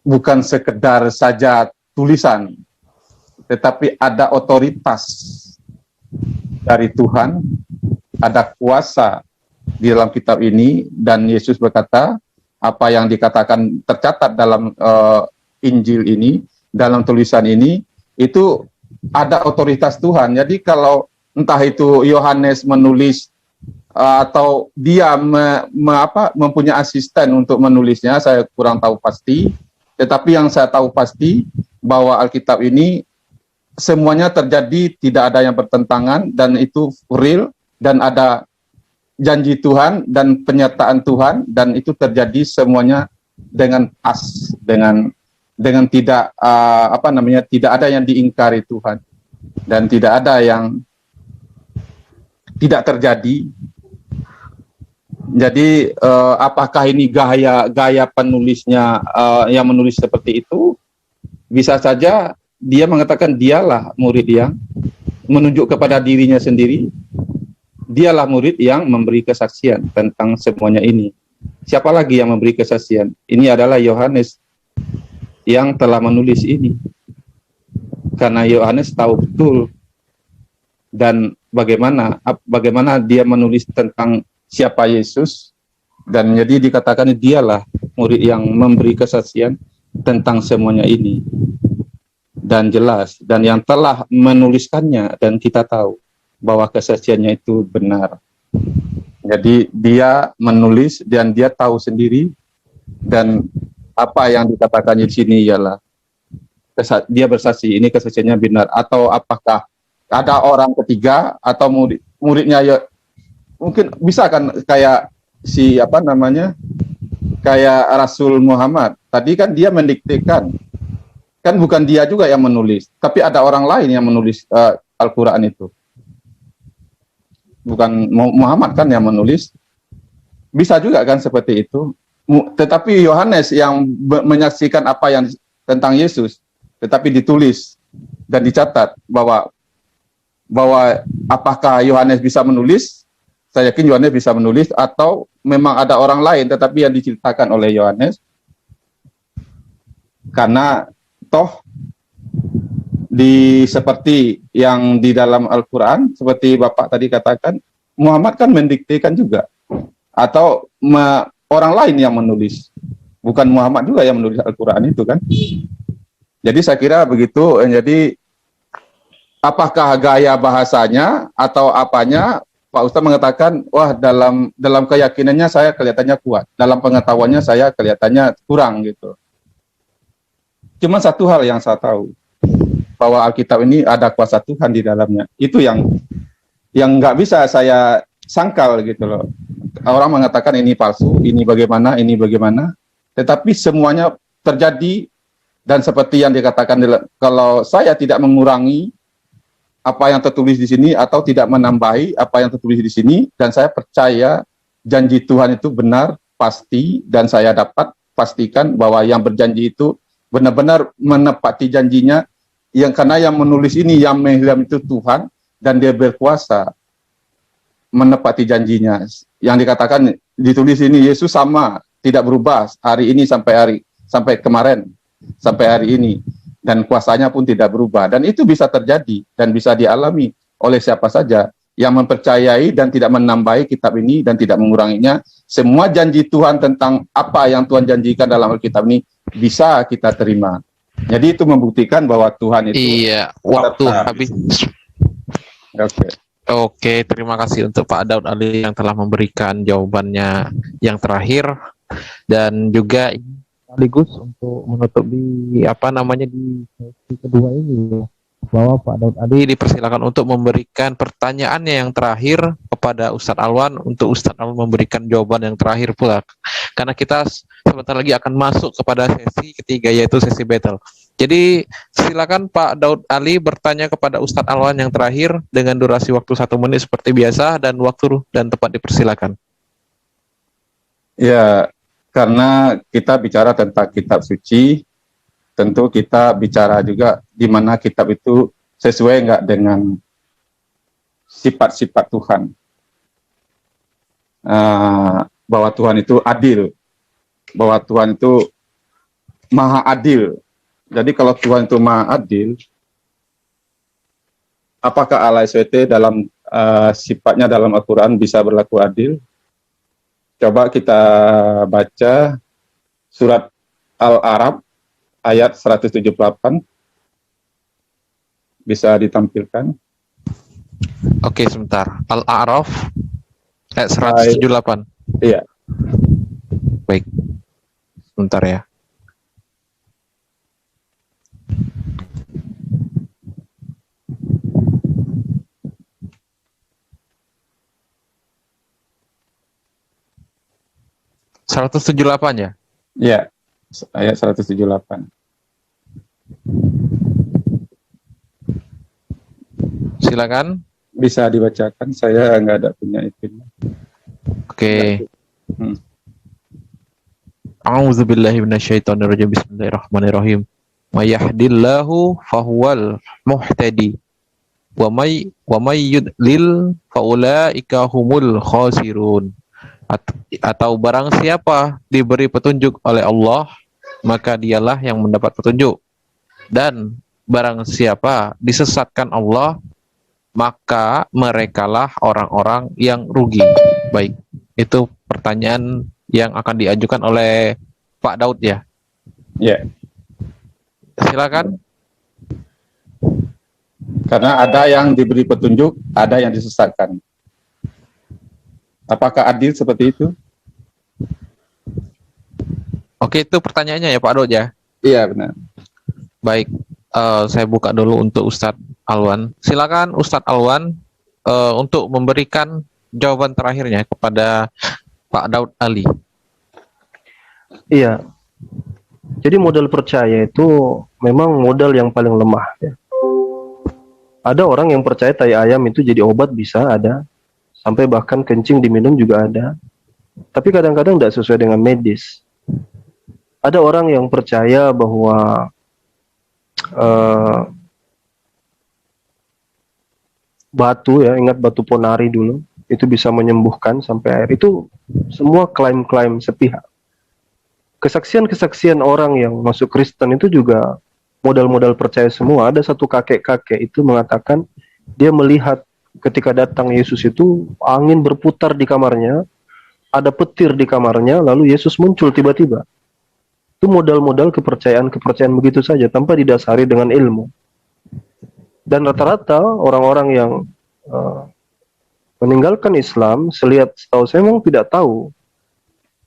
Bukan sekedar saja tulisan, tetapi ada otoritas dari Tuhan, ada kuasa di dalam kitab ini, dan Yesus berkata, apa yang dikatakan tercatat dalam Injil ini, dalam tulisan ini, itu ada otoritas Tuhan. Jadi kalau entah itu Yohanes menulis atau dia mempunyai asisten untuk menulisnya, saya kurang tahu pasti. Tetapi yang saya tahu pasti bahwa Alkitab ini semuanya terjadi, tidak ada yang bertentangan, dan itu real, dan ada janji Tuhan dan penyertaan Tuhan, dan itu terjadi semuanya dengan pas, dengan tidak tidak ada yang diingkari Tuhan, dan tidak ada yang tidak terjadi. Jadi apakah ini gaya penulisnya yang menulis seperti itu? Bisa saja dia mengatakan dialah murid yang menunjuk kepada dirinya sendiri. Dialah murid yang memberi kesaksian tentang semuanya ini. Siapa lagi yang memberi kesaksian? Ini adalah Yohanes yang telah menulis ini. Karena Yohanes tahu betul dan bagaimana dia menulis tentang siapa Yesus, dan jadi dikatakan dialah murid yang memberi kesaksian tentang semuanya ini. Dan jelas, dan yang telah menuliskannya, dan kita tahu bahwa kesaksiannya itu benar. Jadi dia menulis dan dia tahu sendiri, dan apa yang dikatakan di sini ialah dia bersaksi, ini kesaksiannya benar. Atau apakah ada orang ketiga atau muridnya, ya mungkin bisa kan kayak kayak Rasul Muhammad tadi kan dia mendiktekan, kan bukan dia juga yang menulis, tapi ada orang lain yang menulis Al-Quran itu. Bukan Muhammad kan yang menulis. Bisa juga kan seperti itu. Tetapi Yohanes yang menyaksikan apa yang tentang Yesus, tetapi ditulis dan dicatat bahwa apakah Yohanes bisa menulis? Saya yakin Yohanes bisa menulis, atau memang ada orang lain tetapi yang diceritakan oleh Yohanes. Karena toh seperti yang di dalam Al-Quran, seperti Bapak tadi katakan, Muhammad kan mendiktekan juga, atau orang lain yang menulis, bukan Muhammad juga yang menulis Al-Quran itu kan. Jadi saya kira begitu. Jadi apakah gaya bahasanya atau apanya, Pak Ustadz mengatakan, wah dalam keyakinannya saya kelihatannya kuat, dalam pengetahuannya saya kelihatannya kurang gitu. Cuma satu hal yang saya tahu, bahwa Alkitab ini ada kuasa Tuhan di dalamnya. Itu yang nggak bisa saya sangkal gitu loh. Orang mengatakan ini palsu, ini bagaimana, tetapi semuanya terjadi. Dan seperti yang dikatakan, kalau saya tidak mengurangi apa yang tertulis di sini atau tidak menambahi apa yang tertulis di sini, dan saya percaya janji Tuhan itu benar, pasti, dan saya dapat pastikan bahwa yang berjanji itu benar-benar menepati janjinya, karena yang menulis ini, yang menghilang itu Tuhan, dan dia berkuasa menepati janjinya. Yang dikatakan ditulis ini, Yesus sama, tidak berubah hari ini sampai kemarin, sampai hari ini, dan kuasanya pun tidak berubah. Dan itu bisa terjadi dan bisa dialami oleh siapa saja yang mempercayai dan tidak menambahi kitab ini dan tidak menguranginya. Semua janji Tuhan tentang apa yang Tuhan janjikan dalam Alkitab ini bisa kita terima. Jadi itu membuktikan bahwa Tuhan itu. Iya, waktu habis. Oke, terima kasih untuk Pak Daud Ali yang telah memberikan jawabannya yang terakhir, dan juga sekaligus untuk menutup di sesi kedua ini, bahwa Pak Daud Ali dipersilakan untuk memberikan pertanyaannya yang terakhir kepada Ustadz Alwan, untuk Ustadz Alwan memberikan jawaban yang terakhir pula, karena kita sebentar lagi akan masuk kepada sesi ketiga, yaitu sesi battle. Jadi silakan Pak Daud Ali bertanya kepada Ustadz Alwan yang terakhir dengan durasi waktu 1 menit seperti biasa, dan waktu dan tempat dipersilakan. Ya, karena kita bicara tentang kitab suci, tentu kita bicara juga di mana kitab itu sesuai enggak dengan sifat-sifat Tuhan. Bahwa Tuhan itu adil, bahwa Tuhan itu maha adil. Jadi kalau Tuhan itu maha adil, apakah Allah SWT dalam sifatnya dalam Al-Quran bisa berlaku adil? Coba kita baca surat Al-A'raf ayat 178. Bisa ditampilkan? Oke, sebentar. Al-A'raf ayat 178. Iya. Baik. Sebentar ya. (178) ya? Iya, ayat 178. Silakan. Bisa dibacakan, saya nggak ada punya itu. Oke. A'udzubillahi minasyaitonirrajim. Bismillahirrahmanirrahim. May yahdillahu fahuwal muhtadi wa may yudlil faulaika humul khasirun. Atau barang siapa diberi petunjuk oleh Allah, maka dialah yang mendapat petunjuk, dan barang siapa disesatkan Allah, maka merekalah orang-orang yang rugi. Baik, itu pertanyaan yang akan diajukan oleh Pak Daud ya? Ya. Silakan. Karena ada yang diberi petunjuk, ada yang disesatkan. Apakah adil seperti itu? Oke, itu pertanyaannya ya Pak Daud ya? Iya, benar. Baik, saya buka dulu untuk Ustadz Alwan. Silakan Ustadz Alwan untuk memberikan jawaban terakhirnya kepada Pak Daud Ali. Iya. Jadi modal percaya itu memang modal yang paling lemah ya. Ada orang yang percaya tai ayam itu jadi obat, bisa ada. Sampai bahkan kencing diminum juga ada. Tapi kadang-kadang tidak sesuai dengan medis. Ada orang yang percaya bahwa batu, ya, ingat batu ponari dulu, itu bisa menyembuhkan sampai air. Itu semua klaim-klaim sepihak. Kesaksian-kesaksian orang yang masuk Kristen itu juga modal-modal percaya semua. Ada satu kakek-kakek itu mengatakan dia melihat ketika datang Yesus itu angin berputar di kamarnya, ada petir di kamarnya, lalu Yesus muncul tiba-tiba. Itu modal-modal kepercayaan begitu saja tanpa didasari dengan ilmu. Dan rata-rata orang-orang yang meninggalkan Islam, setahu saya memang tidak tahu.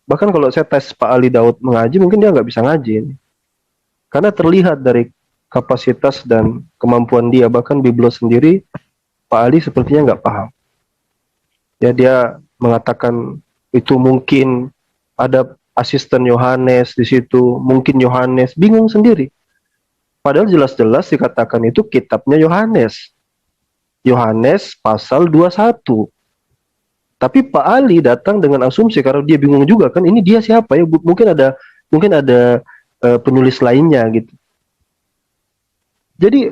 Bahkan kalau saya tes Pak Ali Daud mengaji, mungkin dia nggak bisa ngaji. Karena terlihat dari kapasitas dan kemampuan dia, bahkan Biblos sendiri, Pak Ali sepertinya nggak paham. Ya, dia mengatakan itu mungkin ada asisten Yohanes di situ, mungkin Yohanes, bingung sendiri. Padahal jelas-jelas dikatakan itu kitabnya Yohanes. Yohanes pasal 21. Tapi Pak Ali datang dengan asumsi karena dia bingung juga kan, ini dia siapa ya? Mungkin ada penulis lainnya gitu. Jadi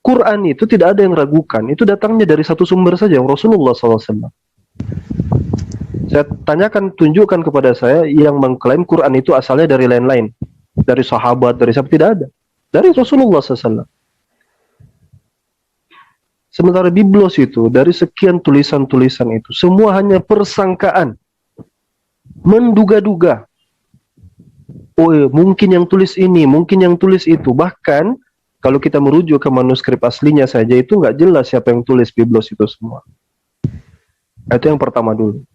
Quran itu tidak ada yang ragukan, itu datangnya dari satu sumber saja, Rasulullah SAW. Saya tanyakan, tunjukkan kepada saya yang mengklaim Quran itu asalnya dari lain-lain, dari sahabat, dari siapa, tidak ada. Dari Rasulullah SAW. Sementara Biblos itu, dari sekian tulisan-tulisan itu, semua hanya persangkaan. Menduga-duga. Oh, mungkin yang tulis ini, mungkin yang tulis itu. Bahkan, kalau kita merujuk ke manuskrip aslinya saja, itu nggak jelas siapa yang tulis Biblos itu semua. Itu yang pertama dulu.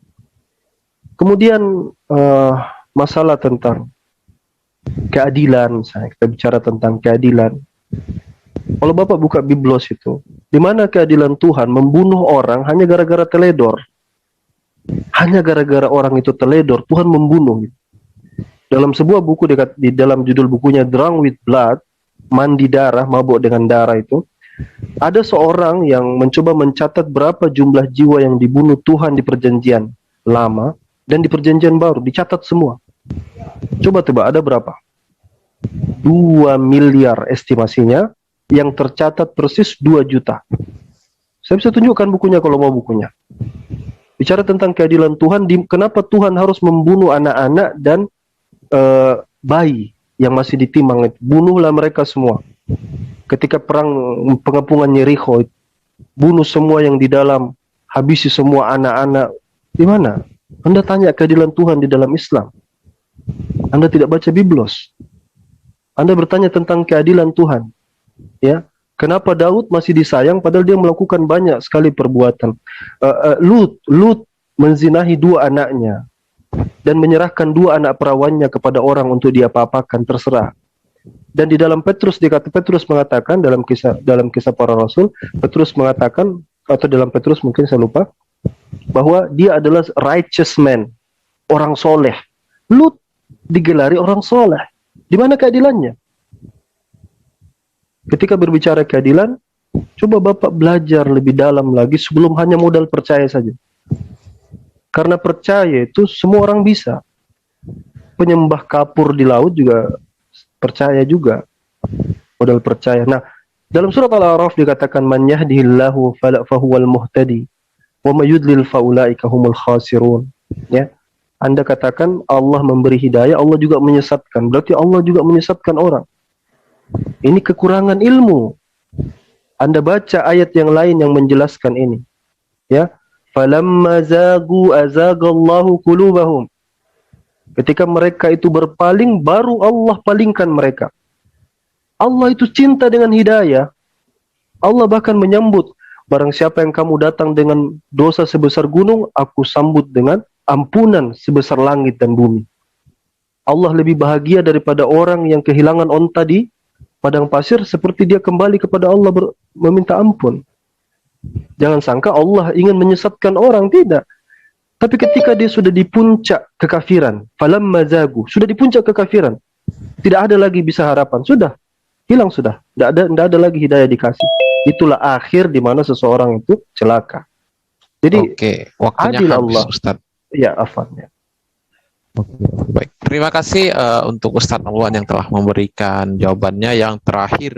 Kemudian, masalah tentang keadilan, misalnya kita bicara tentang keadilan. Kalau Bapak buka Biblos itu, di mana keadilan Tuhan membunuh orang hanya gara-gara teledor. Hanya gara-gara orang itu teledor, Tuhan membunuh. Dalam sebuah buku, di dalam judul bukunya Drunk with Blood, mandi darah, mabuk dengan darah itu, ada seorang yang mencoba mencatat berapa jumlah jiwa yang dibunuh Tuhan di perjanjian lama dan di perjanjian baru, dicatat semua. Coba tebak, ada berapa? 2 miliar estimasinya, yang tercatat persis 2 juta. Saya bisa tunjukkan bukunya kalau mau bukunya. Bicara tentang keadilan Tuhan, kenapa Tuhan harus membunuh anak-anak dan bayi yang masih ditimang itu. Bunuhlah mereka semua. Ketika perang pengepungan Yerikho, bunuh semua yang di dalam, habisi semua anak-anak. Di mana? Anda tanya keadilan Tuhan di dalam Islam. Anda tidak baca Biblos. Anda bertanya tentang keadilan Tuhan. Ya, kenapa Daud masih disayang padahal dia melakukan banyak sekali perbuatan. Lut menzinahi 2 anaknya dan menyerahkan 2 anak perawannya kepada orang untuk diapa-apakan, terserah. Dan di dalam Petrus Petrus mengatakan dalam kisah para rasul, Petrus mengatakan, atau dalam Petrus mungkin saya lupa, bahwa dia adalah righteous man, orang soleh. Lut digelari orang soleh. Di mana keadilannya? Ketika berbicara keadilan, coba Bapak belajar lebih dalam lagi sebelum hanya modal percaya saja. Karena percaya itu semua orang bisa. Penyembah kapur di laut juga percaya juga. Modal percaya. Nah, dalam surat Al-A'raf dikatakan man yahdihillahu fahuwal muhtadi wa may yudlil faulaika humul khasirun. Ya. Anda katakan Allah memberi hidayah, Allah juga menyesatkan. Berarti Allah juga menyesatkan orang. Ini kekurangan ilmu. Anda baca ayat yang lain yang menjelaskan ini. Ya, falamma zagu azagallahu qulubahum. Ketika mereka itu berpaling, baru Allah palingkan mereka. Allah itu cinta dengan hidayah. Allah bahkan menyambut, barang siapa yang kamu datang dengan dosa sebesar gunung, aku sambut dengan ampunan sebesar langit dan bumi. Allah lebih bahagia daripada orang yang kehilangan onta di padang pasir, seperti dia kembali kepada Allah meminta ampun. Jangan sangka Allah ingin menyesatkan orang, tidak. Tapi ketika dia sudah di puncak kekafiran, falamma zagu, sudah di puncak kekafiran, tidak ada lagi bisa harapan, sudah hilang, sudah tidak ada lagi hidayah dikasih. Itulah akhir di mana seseorang itu celaka. Jadi Oke, waktunya adil habis, Allah. Ustaz. Ya, afannya. Oke, baik. Terima kasih untuk Ustadz Alwan yang telah memberikan jawabannya yang terakhir.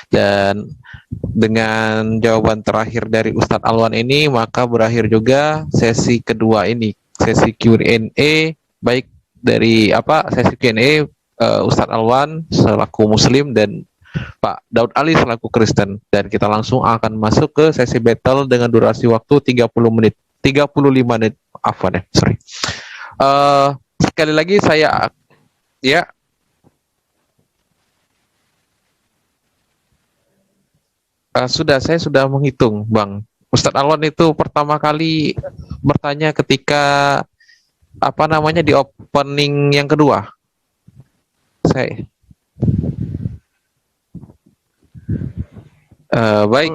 Dan dengan jawaban terakhir dari Ustadz Alwan ini, maka berakhir juga sesi kedua ini, sesi Q&A, baik dari sesi Q&A Ustadz Alwan selaku Muslim dan Pak Daud Ali selaku Kristen. Dan kita langsung akan masuk ke sesi battle dengan durasi waktu 30 menit, 35 menit, afwan ya, sorry. Sekali lagi saya ya saya sudah menghitung, Bang. Ustadz Alwan itu pertama kali bertanya ketika di opening yang kedua. Saya baik,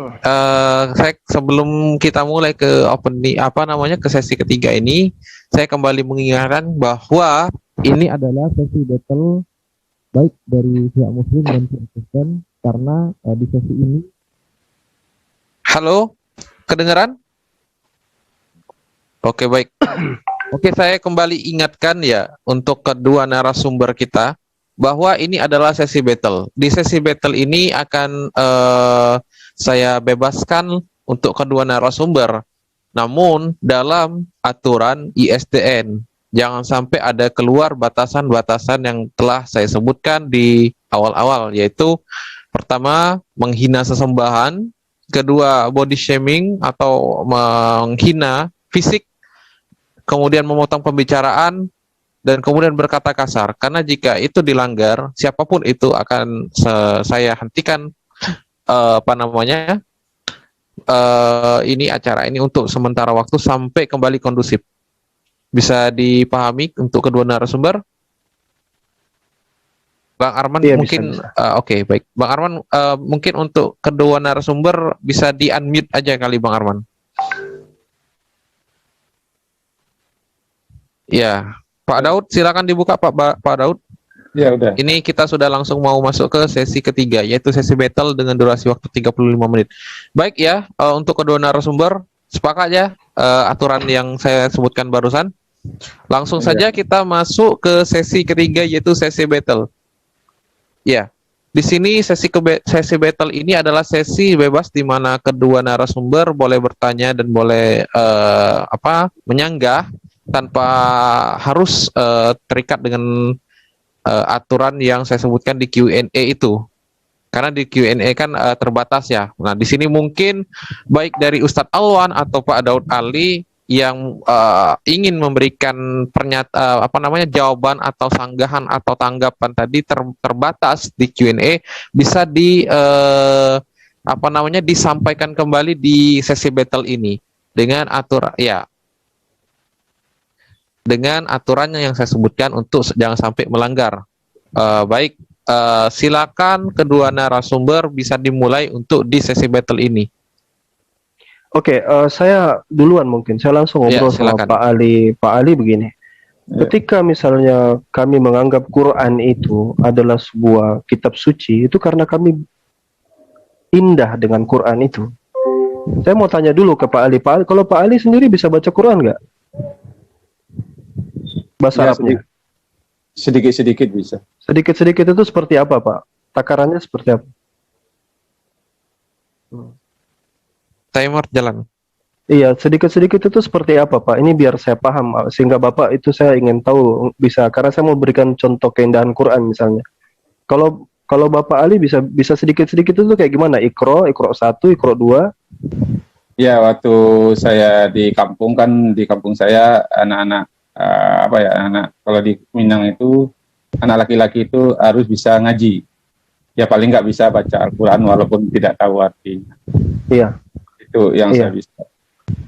saya sebelum kita mulai ke opening ke sesi ketiga ini, saya kembali mengingatkan bahwa ini adalah sesi battle baik dari pihak Muslim dan pihak Kristen, karena di sesi ini. Halo, kedengaran? Oke, baik. Oke, saya kembali ingatkan ya untuk kedua narasumber kita bahwa ini adalah sesi battle. Di sesi battle ini akan saya bebaskan untuk kedua narasumber. Namun dalam aturan ISDN, jangan sampai ada keluar batasan-batasan yang telah saya sebutkan di awal-awal, yaitu pertama menghina sesembahan, kedua body shaming atau menghina fisik, kemudian memotong pembicaraan, dan kemudian berkata kasar. Karena jika itu dilanggar, siapapun itu akan saya hentikan ini acara ini untuk sementara waktu sampai kembali kondusif. Bisa dipahami untuk kedua narasumber? Bang Arman Iya, mungkin bisa. Oke, baik. Bang Arman mungkin untuk kedua narasumber bisa di-unmute aja kali Bang Arman. Ya, Pak Daud silakan dibuka Pak Daud. Ya udah. Ini kita sudah langsung mau masuk ke sesi ketiga, yaitu sesi battle dengan durasi waktu 35 menit. Baik ya, untuk kedua narasumber sepakat ya aturan yang saya sebutkan barusan. Langsung saja kita masuk ke sesi ketiga, yaitu sesi battle. Ya, di sini sesi battle ini adalah sesi bebas di mana kedua narasumber boleh bertanya dan boleh menyanggah tanpa harus terikat dengan aturan yang saya sebutkan di Q&A itu. Karena di Q&A kan terbatas ya. Nah, di sini mungkin baik dari Ustadz Alwan atau Pak Daud Ali yang ingin memberikan jawaban atau sanggahan atau tanggapan tadi terbatas di Q&A, bisa disampaikan kembali di sesi battle ini dengan dengan aturannya yang saya sebutkan untuk jangan sampai melanggar. Baik, silakan kedua narasumber bisa dimulai untuk di sesi battle ini. Oke, saya duluan mungkin. Saya langsung ngobrol sama silakan. Pak Ali. Pak Ali begini. Ketika misalnya kami menganggap Quran itu adalah sebuah kitab suci, itu karena kami indah dengan Quran itu. Saya mau tanya dulu ke Pak Ali. Pak Ali, kalau Pak Ali sendiri bisa baca Quran nggak? Bahasa Arabnya? Sedikit-sedikit bisa. Sedikit-sedikit itu seperti apa, Pak? Takarannya seperti apa? Timer jalan. Iya, sedikit-sedikit itu seperti apa, Pak? Ini biar saya paham, sehingga Bapak itu saya ingin tahu bisa, karena saya mau berikan contoh keindahan Quran misalnya. Kalau Bapak Ali bisa sedikit-sedikit itu kayak gimana? Iqra 1, Iqra 2. Ya, waktu saya di kampung saya anak-anak anak kalau di Minang itu anak laki-laki itu harus bisa ngaji. Ya paling nggak bisa baca Al-Quran walaupun tidak tahu artinya. Iya. Itu yang saya bisa.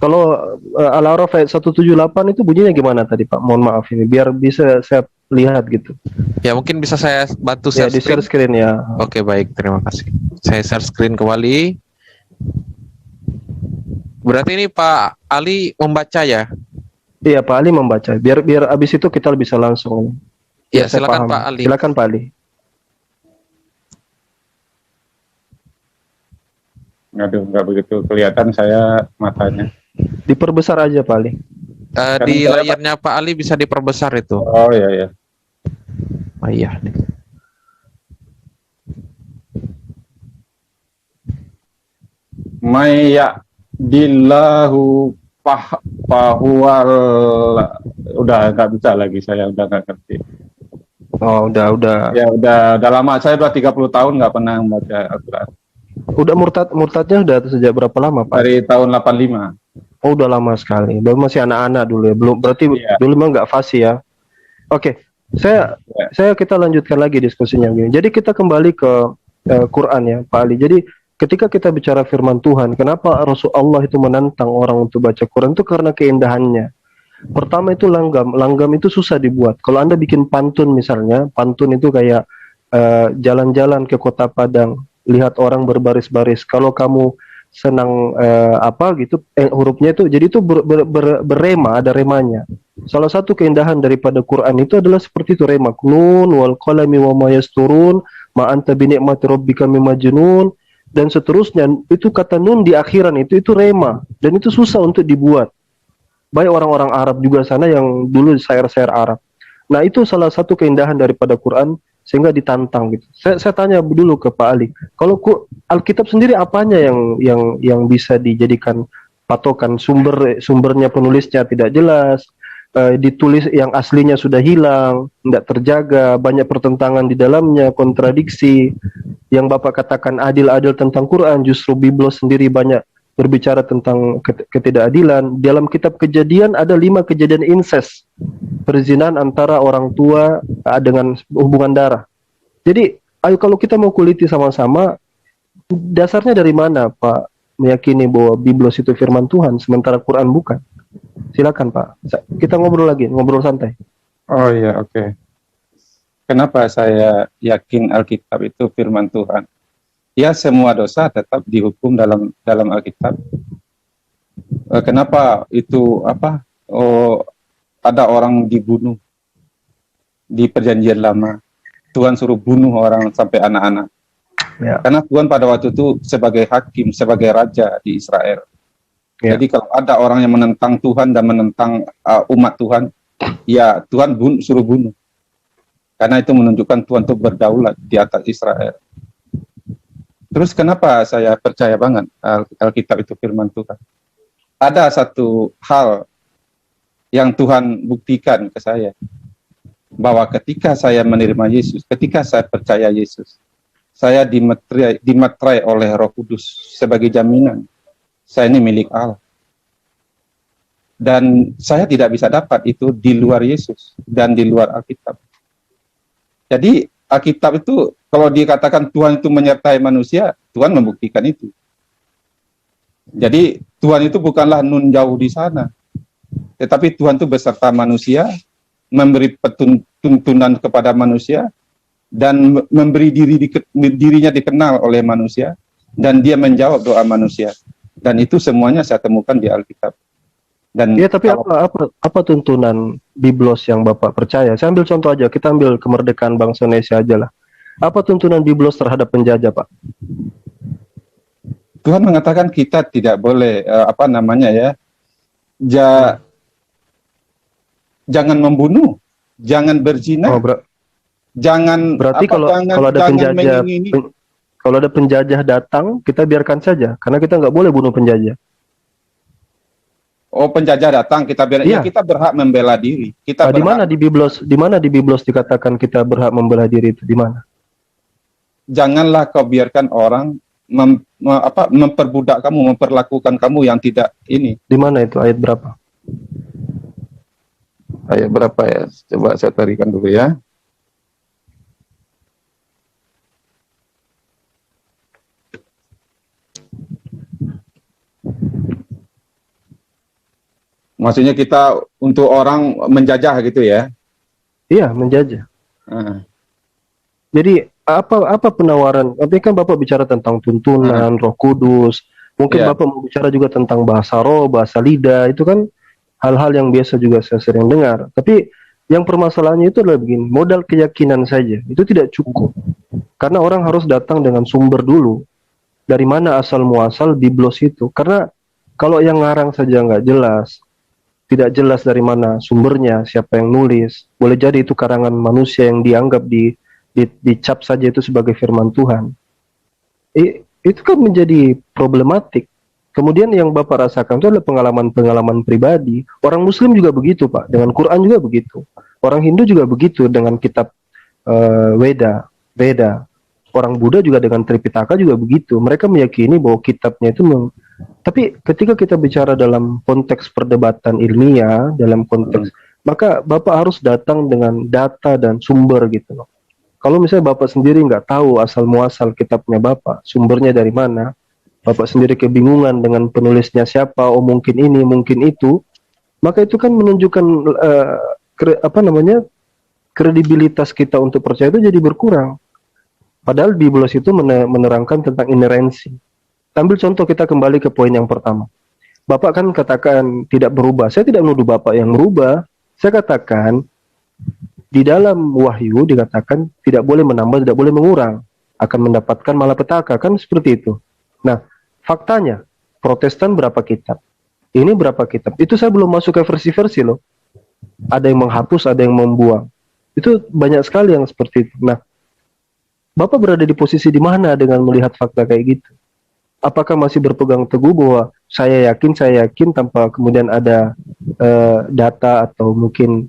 Kalau Al-A'raf ayat 178 itu bunyinya gimana tadi, Pak? Mohon maaf ini biar bisa saya lihat gitu. Ya, mungkin bisa saya bantu share di share screen ya. Oke, baik, terima kasih. Saya share screen kembali. Berarti ini Pak Ali membaca ya? Iya, Pak Ali membaca. Biar abis itu kita bisa langsung. Ya, silakan Pak Ali. Silakan Pak Ali. Aduh, nggak begitu kelihatan saya matanya. Diperbesar aja Pak Ali. Di saya, layarnya Pak Ali bisa diperbesar itu. oh iya ya. Oh iya. Maya dillahu pahual, udah nggak bisa lagi, saya udah nggak ngerti. Oh, udah. Ya udah lama, saya udah 30 tahun nggak pernah membaca Al-Quran. Udah murtadnya udah sejak berapa lama, Pak? Dari tahun 85. Oh, udah lama sekali. Baru masih anak-anak dulu ya. Belum, berarti Iya. dulu memang nggak fasih ya. Oke. Saya kita lanjutkan lagi diskusinya. Jadi kita kembali ke Quran ya, Pak Ali. Jadi ketika kita bicara firman Tuhan, kenapa Rasulullah itu menantang orang untuk baca Quran itu karena keindahannya. Pertama itu langgam. Langgam itu susah dibuat. Kalau Anda bikin pantun misalnya, pantun itu kayak jalan-jalan ke kota Padang, lihat orang berbaris-baris. Kalau kamu senang hurufnya itu, jadi itu berrema, ada remanya. Salah satu keindahan daripada Quran itu adalah seperti itu, rema. Nun wal qalami wa ma yasturun, ma anta bi ni'mati rabbika mimajnun, dan seterusnya. Itu kata nun di akhiran itu rema, dan itu susah untuk dibuat. Baik orang-orang Arab juga sana yang dulu syair-syair Arab. Nah, itu salah satu keindahan daripada Quran sehingga ditantang gitu. Saya tanya dulu ke Pak Ali. Kalau Alkitab sendiri apanya yang bisa dijadikan patokan? Sumbernya penulisnya tidak jelas, ditulis yang aslinya sudah hilang, tidak terjaga, banyak pertentangan di dalamnya, kontradiksi. Yang Bapak katakan adil-adil tentang Quran, justru Biblos sendiri banyak berbicara tentang ketidakadilan. Dalam kitab Kejadian ada 5 kejadian incest, perzinahan antara orang tua dengan hubungan darah. Jadi, ayo kalau kita mau kuliti sama-sama, dasarnya dari mana Pak meyakini bahwa Biblos itu firman Tuhan, sementara Quran bukan? Silakan Pak. Kita ngobrol lagi, ngobrol santai. Oh iya, oke. Kenapa saya yakin Alkitab itu firman Tuhan? Ya, semua dosa tetap dihukum dalam Alkitab. Kenapa itu ada orang dibunuh di Perjanjian Lama? Tuhan suruh bunuh orang sampai anak-anak. Ya. Karena Tuhan pada waktu itu sebagai hakim, sebagai raja di Israel. Ya. Jadi kalau ada orang yang menentang Tuhan dan menentang umat Tuhan, ya Tuhan suruh bunuh. Karena itu menunjukkan Tuhan itu berdaulat di atas Israel. Terus kenapa saya percaya banget Alkitab itu firman Tuhan? Ada satu hal yang Tuhan buktikan ke saya, bahwa ketika saya menerima Yesus, ketika saya percaya Yesus, saya dimeterai oleh Roh Kudus sebagai jaminan saya ini milik Allah. Dan saya tidak bisa dapat itu di luar Yesus dan di luar Alkitab. Jadi Alkitab itu kalau dikatakan Tuhan itu menyertai manusia, Tuhan membuktikan itu. Jadi Tuhan itu bukanlah nun jauh di sana, tetapi Tuhan itu beserta manusia, memberi tuntunan kepada manusia, dan memberi dirinya dikenal oleh manusia, dan dia menjawab doa manusia. Dan itu semuanya saya temukan di Alkitab. Dan ya, tapi apa tuntunan Biblos yang Bapak percaya? Saya ambil contoh aja, kita ambil kemerdekaan bangsa Indonesia aja lah. Apa tuntunan Biblos terhadap penjajah, Pak? Tuhan mengatakan kita tidak boleh jangan membunuh, jangan berzina, jangan. Berarti kalau ada penjajah datang, kita biarkan saja, karena kita nggak boleh bunuh penjajah. Oh, penjajah datang, kita biarkan. Iya. Ya, kita berhak membela diri. Di mana di Biblos dikatakan kita berhak membela diri itu? Di mana? Janganlah kau biarkan orang memperbudak kamu, memperlakukan kamu yang tidak ini. Di mana itu, ayat berapa? Ayat berapa ya? Coba saya tarikan dulu ya. Maksudnya kita untuk orang menjajah gitu ya? Iya, menjajah. Jadi apa penawaran? Tapi kan Bapak bicara tentang tuntunan, Roh Kudus. Mungkin Bapak mau bicara juga tentang bahasa roh, bahasa lidah. Itu kan hal-hal yang biasa juga saya sering dengar. Tapi yang permasalahannya itu adalah begini, modal keyakinan saja itu tidak cukup. Karena orang harus datang dengan sumber dulu. Dari mana asal muasal Biblos itu? Karena kalau yang ngarang saja nggak jelas, tidak jelas dari mana sumbernya, siapa yang nulis. Boleh jadi itu karangan manusia yang dianggap dicap saja itu sebagai firman Tuhan. Itu kan menjadi problematik. Kemudian yang Bapak rasakan itu adalah pengalaman-pengalaman pribadi. Orang Muslim juga begitu, Pak. Dengan Quran juga begitu. Orang Hindu juga begitu dengan kitab Veda. Orang Buddha juga dengan Tripitaka juga begitu. Mereka meyakini bahwa kitabnya itu tapi ketika kita bicara dalam konteks perdebatan ilmiah, dalam konteks, maka Bapak harus datang dengan data dan sumber gitu loh. Kalau misalnya Bapak sendiri nggak tahu asal muasal kitabnya Bapak, sumbernya dari mana, Bapak sendiri kebingungan dengan penulisnya siapa, oh mungkin ini, mungkin itu, maka itu kan menunjukkan kredibilitas kita untuk percaya itu jadi berkurang. Padahal Biblos itu menerangkan tentang inerensi. Ambil contoh, kita kembali ke poin yang pertama. Bapak kan katakan tidak berubah. Saya tidak menuduh Bapak yang merubah. Saya katakan di dalam wahyu dikatakan tidak boleh menambah, tidak boleh mengurang. Akan mendapatkan malapetaka. Kan seperti itu. Nah, faktanya Protestan berapa kitab? Ini berapa kitab? Itu saya belum masuk ke versi-versi loh. Ada yang menghapus, ada yang membuang. Itu banyak sekali yang seperti itu. Nah, Bapak berada di posisi di mana dengan melihat fakta kayak gitu? Apakah masih berpegang teguh bahwa saya yakin tanpa kemudian ada data atau mungkin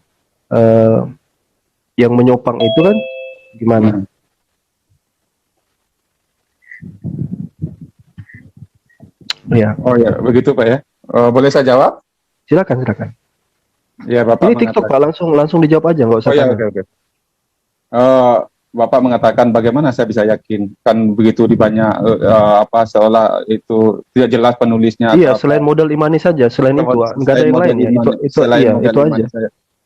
yang menyopang itu kan gimana? Ya. Oh ya, begitu Pak ya. Boleh saya jawab? Silakan. Ya, Bapak Ini TikTok Pak, langsung dijawab aja, nggak usah ya, tanya. oke. Bapak mengatakan bagaimana saya bisa yakin, kan begitu di banyak seolah itu tidak jelas penulisnya. Iya, selain modal imani saja, selain itu nggak ada yang lain ya. Itu aja.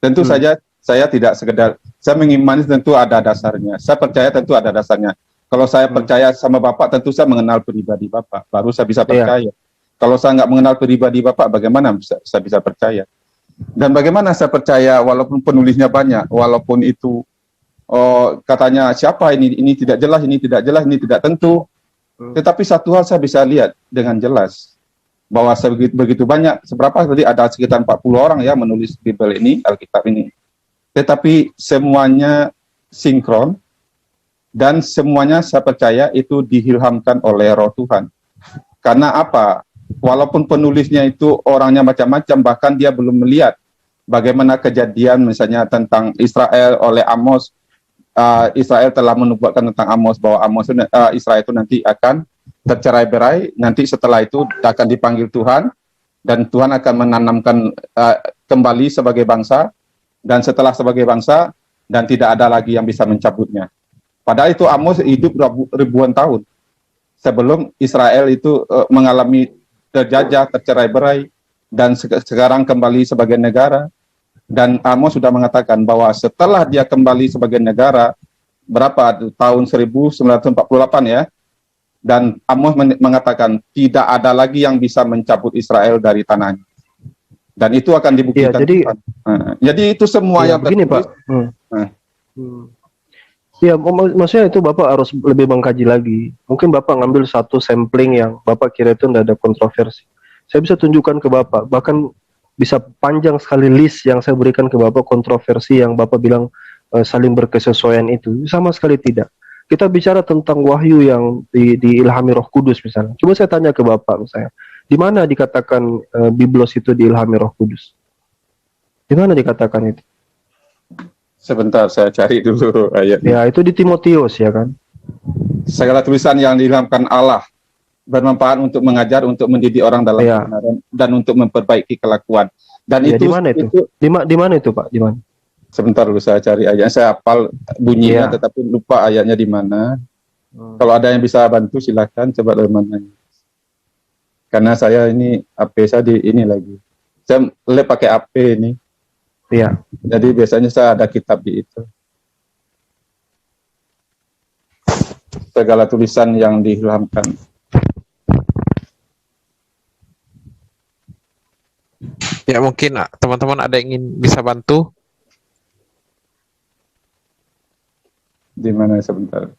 Tentu saja saya tidak sekedar saya mengimani, tentu ada dasarnya. Saya percaya tentu ada dasarnya. Kalau saya percaya sama Bapak, tentu saya mengenal pribadi Bapak, baru saya bisa percaya. Kalau saya nggak mengenal pribadi Bapak, bagaimana saya bisa percaya? Dan bagaimana saya percaya walaupun penulisnya banyak, walaupun itu katanya siapa ini tidak jelas, ini tidak tentu. Tetapi satu hal saya bisa lihat dengan jelas, bahwa begitu banyak, seberapa tadi ada sekitar 40 orang ya menulis Bible ini, Alkitab ini. Tetapi semuanya sinkron, dan semuanya saya percaya itu diilhamkan oleh Roh Tuhan. Karena apa? Walaupun penulisnya itu orangnya macam-macam, bahkan dia belum melihat bagaimana kejadian misalnya tentang Israel oleh Amos. Israel telah menubuatkan tentang Amos bahwa Israel itu nanti akan tercerai-berai, nanti setelah itu akan dipanggil Tuhan, dan Tuhan akan menanamkan kembali sebagai bangsa, dan setelah sebagai bangsa, dan tidak ada lagi yang bisa mencabutnya. Padahal itu Amos hidup ribuan tahun sebelum Israel itu mengalami terjajah, tercerai-berai, dan sekarang kembali sebagai negara. Dan Amos sudah mengatakan bahwa setelah dia kembali sebagai negara, berapa tahun 1948 ya, dan Amos mengatakan tidak ada lagi yang bisa mencabut Israel dari tanahnya. Dan itu akan dibuktikan. Ya, jadi itu semua yang begini Pak. Ya, maksudnya itu Bapak harus lebih mengkaji lagi. Mungkin Bapak ngambil satu sampling yang Bapak kira itu tidak ada kontroversi. Saya bisa tunjukkan ke Bapak, bahkan bisa panjang sekali list yang saya berikan ke Bapak kontroversi yang Bapak bilang saling berkesesuaian itu. Sama sekali tidak. Kita bicara tentang wahyu yang diilhami Roh Kudus misalnya. Coba saya tanya ke Bapak misalnya, di mana dikatakan Biblos itu diilhami Roh Kudus? Di mana dikatakan itu? Sebentar saya cari dulu ayatnya. Ya, itu di Timotius ya kan. Segala tulisan yang diilhamkan Allah bermanfaat untuk mengajar, untuk mendidik orang dalam kebenaran, dan untuk memperbaiki kelakuan. Dan itu di mana itu? Di mana itu Pak? Di mana? Sebentar dulu saya cari ayatnya. Saya hafal bunyinya, tetapi lupa ayatnya di mana. Kalau ada yang bisa bantu silakan, coba dari mana. Karena saya ini AP saya di ini lagi. Saya pakai AP ini. Iya. Jadi biasanya saya ada kitab di itu. Segala tulisan yang diilhamkan. Ya mungkin teman-teman ada yang ingin bisa bantu. Di mana sebentar?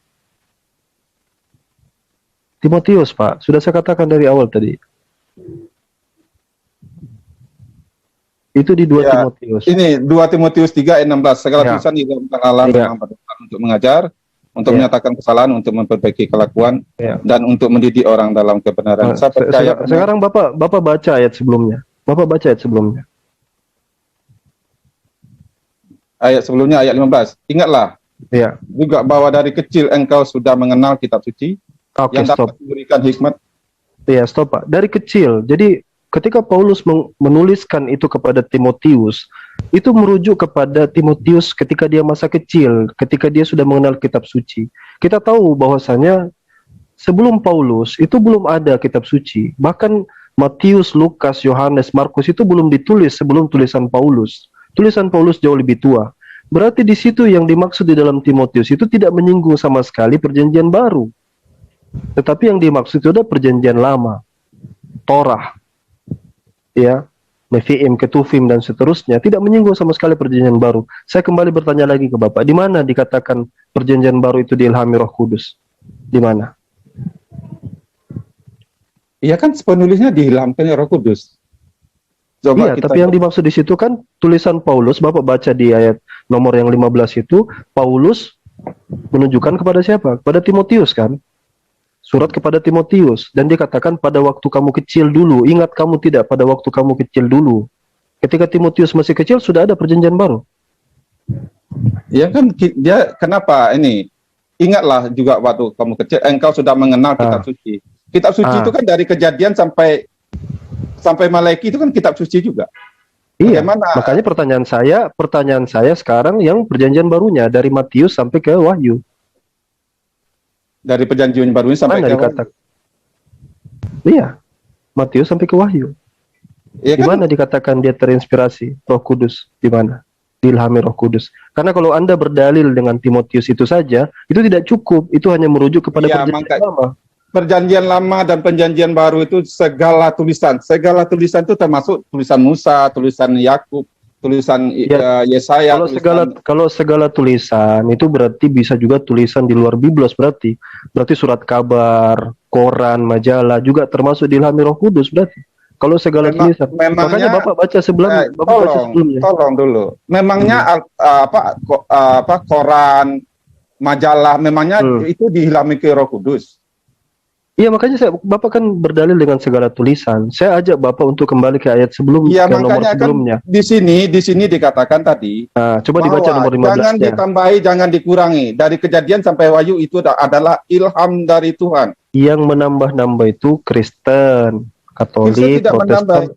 Timotius Pak, sudah saya katakan dari awal tadi. Itu di 2 Ya, Timotius. ini 2 Timotius 3 ayat 16. Segala Ya. tulisan diilhamkan Allah Ya. memang bermanfaat untuk mengajar, untuk Ya. menyatakan kesalahan, untuk memperbaiki kelakuan, Ya. dan untuk mendidik orang dalam kebenaran. Saya percaya benar. Sekarang Bapak baca ayat sebelumnya. Bapak baca ayat sebelumnya. Ayat sebelumnya ayat 15. Ingatlah Ya. juga bahwa dari kecil engkau sudah mengenal kitab suci Oke, yang stop. dapat memberikan hikmat. Ya, stop, Pak. Dari kecil. Jadi ketika Paulus menuliskan itu kepada Timotius, itu merujuk kepada Timotius ketika dia masa kecil, ketika dia sudah mengenal kitab suci. Kita tahu bahwasanya sebelum Paulus itu belum ada kitab suci. Bahkan Matius, Lukas, Yohanes, Markus itu belum ditulis sebelum tulisan Paulus. Tulisan Paulus jauh lebih tua. Berarti di situ yang dimaksud di dalam Timotius itu tidak menyinggung sama sekali perjanjian baru. Tetapi yang dimaksud itu adalah perjanjian lama. Torah, ya, Nevi'im, Ketuvim, dan seterusnya, tidak menyinggung sama sekali perjanjian baru. Saya kembali bertanya lagi ke Bapak, di mana dikatakan perjanjian baru itu diilhami Roh Kudus? Di mana? Iya kan penulisnya diilhamkan Roh Kudus. Coba Iya, tapi yang dimaksud di situ kan tulisan Paulus, Bapak baca di ayat nomor yang 15 itu, Paulus menunjukkan kepada siapa? Kepada Timotius kan? Surat kepada Timotius, dan dia katakan pada waktu kamu kecil dulu. Ingat kamu tidak pada waktu kamu kecil dulu? Ketika Timotius masih kecil sudah ada perjanjian baru. Ya kan dia kenapa ini? Ingatlah juga waktu kamu kecil engkau sudah mengenal kitab suci. Kitab suci itu kan dari Kejadian sampai Malaki itu kan kitab suci juga. Iya. Bagaimana? Makanya pertanyaan saya sekarang yang perjanjian barunya dari Matius sampai ke Wahyu. Dari perjanjian baru ini sampai Mana ke dikatakan? Iya, Matius sampai ke Wahyu. ya Di kan? mana dikatakan dia terinspirasi Roh Kudus? Di mana? Diilhami Roh Kudus. Karena kalau Anda berdalil dengan Timotius itu saja, itu tidak cukup. Itu hanya merujuk kepada Iya, perjanjian lama. Perjanjian lama dan perjanjian baru itu segala tulisan itu termasuk tulisan Musa, tulisan Yakub, tulisan Yesaya. Kalau segala tulisan itu berarti bisa juga tulisan di luar Biblos berarti surat kabar, koran, majalah juga termasuk diilhami Roh Kudus berarti. Kalau segala tulisan. Makanya Bapak baca sebelumnya. Tolong dulu. Memangnya koran, majalah memangnya itu diilhami ke Roh Kudus. Iya, makanya Bapak kan berdalil dengan segala tulisan. Saya ajak Bapak untuk kembali ke ayat sebelumnya, ke nomor sebelumnya. Kan di sini dikatakan tadi. Coba dibaca nomor 15. Jangan ditambahi, jangan dikurangi. Dari Kejadian sampai Wahyu itu adalah ilham dari Tuhan. Yang menambah-nambah itu Kristen, Katolik, Protestan.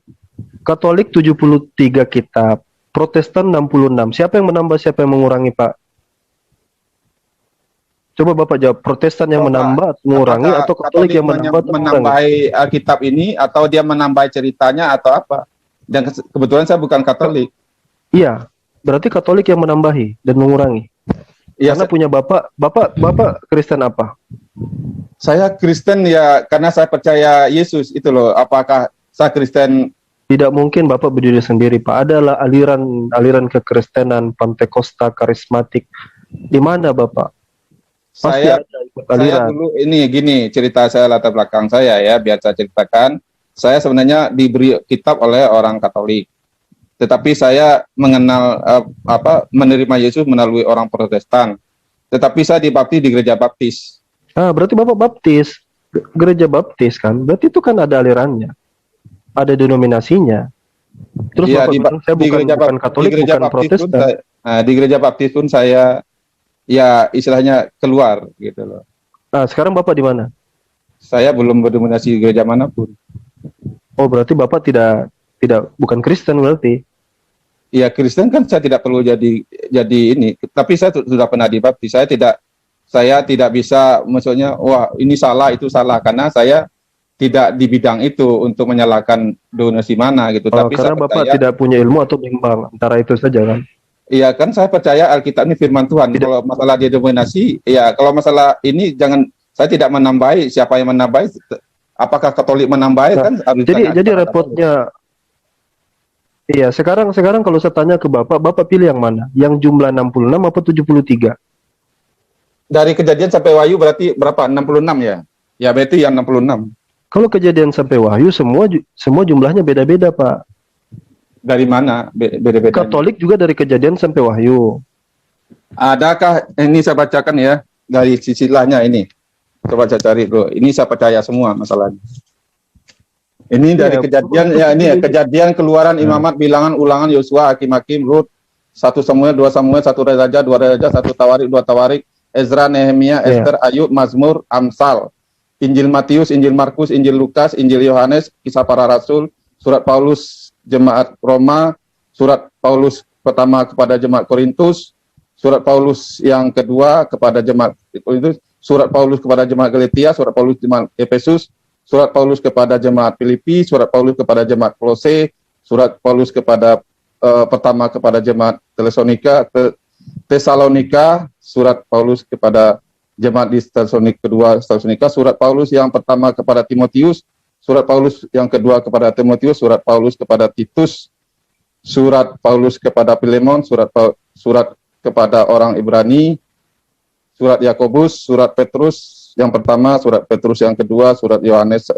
Katolik 73 kitab, Protestan 66. Siapa yang menambah, siapa yang mengurangi, Pak? Coba Bapak jawab, Protestan yang menambah, mengurangi, atau Katolik yang menambah, menambahi Alkitab ini, atau dia menambah ceritanya, atau apa? Dan kebetulan saya bukan Katolik. Iya, berarti Katolik yang menambahi dan mengurangi. Ya, karena punya Bapak Kristen apa? Saya Kristen ya, karena saya percaya Yesus itu loh. Apakah saya Kristen? Tidak mungkin Bapak berdiri sendiri, Pak. Adalah aliran kekristenan, Pantekosta, karismatik. Di mana Bapak? Saya dulu ini gini cerita saya, latar belakang saya ya, biar saya ceritakan. Saya sebenarnya diberi kitab oleh orang Katolik, tetapi saya mengenal menerima Yesus melalui orang Protestan. Tetapi saya dibaptis di gereja Baptis. Berarti Bapak baptis gereja Baptis kan? Berarti itu kan ada alirannya, ada denominasinya. Terus ya, Bapak bilang saya bukan Katolik, bukan Protestan. Di gereja Baptis pun saya ya istilahnya keluar gitu loh. Sekarang Bapak di mana? Saya belum berdominasi gereja manapun. Oh, berarti Bapak tidak bukan Kristen berarti? Iya, Kristen kan saya tidak perlu jadi ini. Tapi saya sudah pernah dibaptis. Saya tidak bisa maksudnya wah ini salah itu salah karena saya tidak di bidang itu untuk menyalahkan donasi mana gitu. Tapi karena Bapak tidak punya ilmu atau bimbang antara itu saja kan? Iya kan saya percaya Alkitab ini firman Tuhan. Kalau masalah denominasi, ya kalau masalah ini jangan, saya tidak menambahi. Siapa yang menambahi? Apakah Katolik menambahi kan? Jadi repotnya. Iya, sekarang kalau saya tanya ke Bapak pilih yang mana? Yang jumlah 66 apa 73? Dari Kejadian sampai Wahyu berarti berapa? 66 ya? Ya berarti yang 66. Kalau Kejadian sampai Wahyu semua jumlahnya beda-beda, Pak. Dari mana beda-beda? Katolik juga dari Kejadian sampai Wahyu. Adakah, ini saya bacakan ya, dari sisilahnya ini. Coba saya cari dulu. Ini saya percaya semua masalahnya. Ini dari Kejadian, ya ini ya, Kejadian, Keluaran, Imamat, Bilangan, Ulangan, Yosua, Hakim-Hakim, Rut, 1 Samuel, 2 Samuel, 1 Raja, 2 Raja, 1 Tawarik, 2 Tawarik, Ezra, Nehemia, Esther, Ayub, Mazmur, Amsal, Injil Matius, Injil Markus, Injil Lukas, Injil Yohanes, Kisah Para Rasul, Surat Paulus Jemaat Roma, Surat Paulus pertama kepada Jemaat Korintus, Surat Paulus yang kedua kepada Jemaat Korintus, Surat Paulus kepada Jemaat Galatia, Surat Paulus Jemaat Efesus, Surat Paulus kepada Jemaat Filipi, Surat Paulus kepada Jemaat Kolose, Surat Paulus kepada pertama kepada Jemaat Tesalonika, Surat Paulus kepada Jemaat di Tesalonika, Surat Paulus yang pertama kepada Timotius, Surat Paulus yang kedua kepada Timotius, Surat Paulus kepada Titus, Surat Paulus kepada Filemon, surat kepada orang Ibrani, Surat Yakobus, Surat Petrus yang pertama, Surat Petrus yang kedua, Surat Yohanes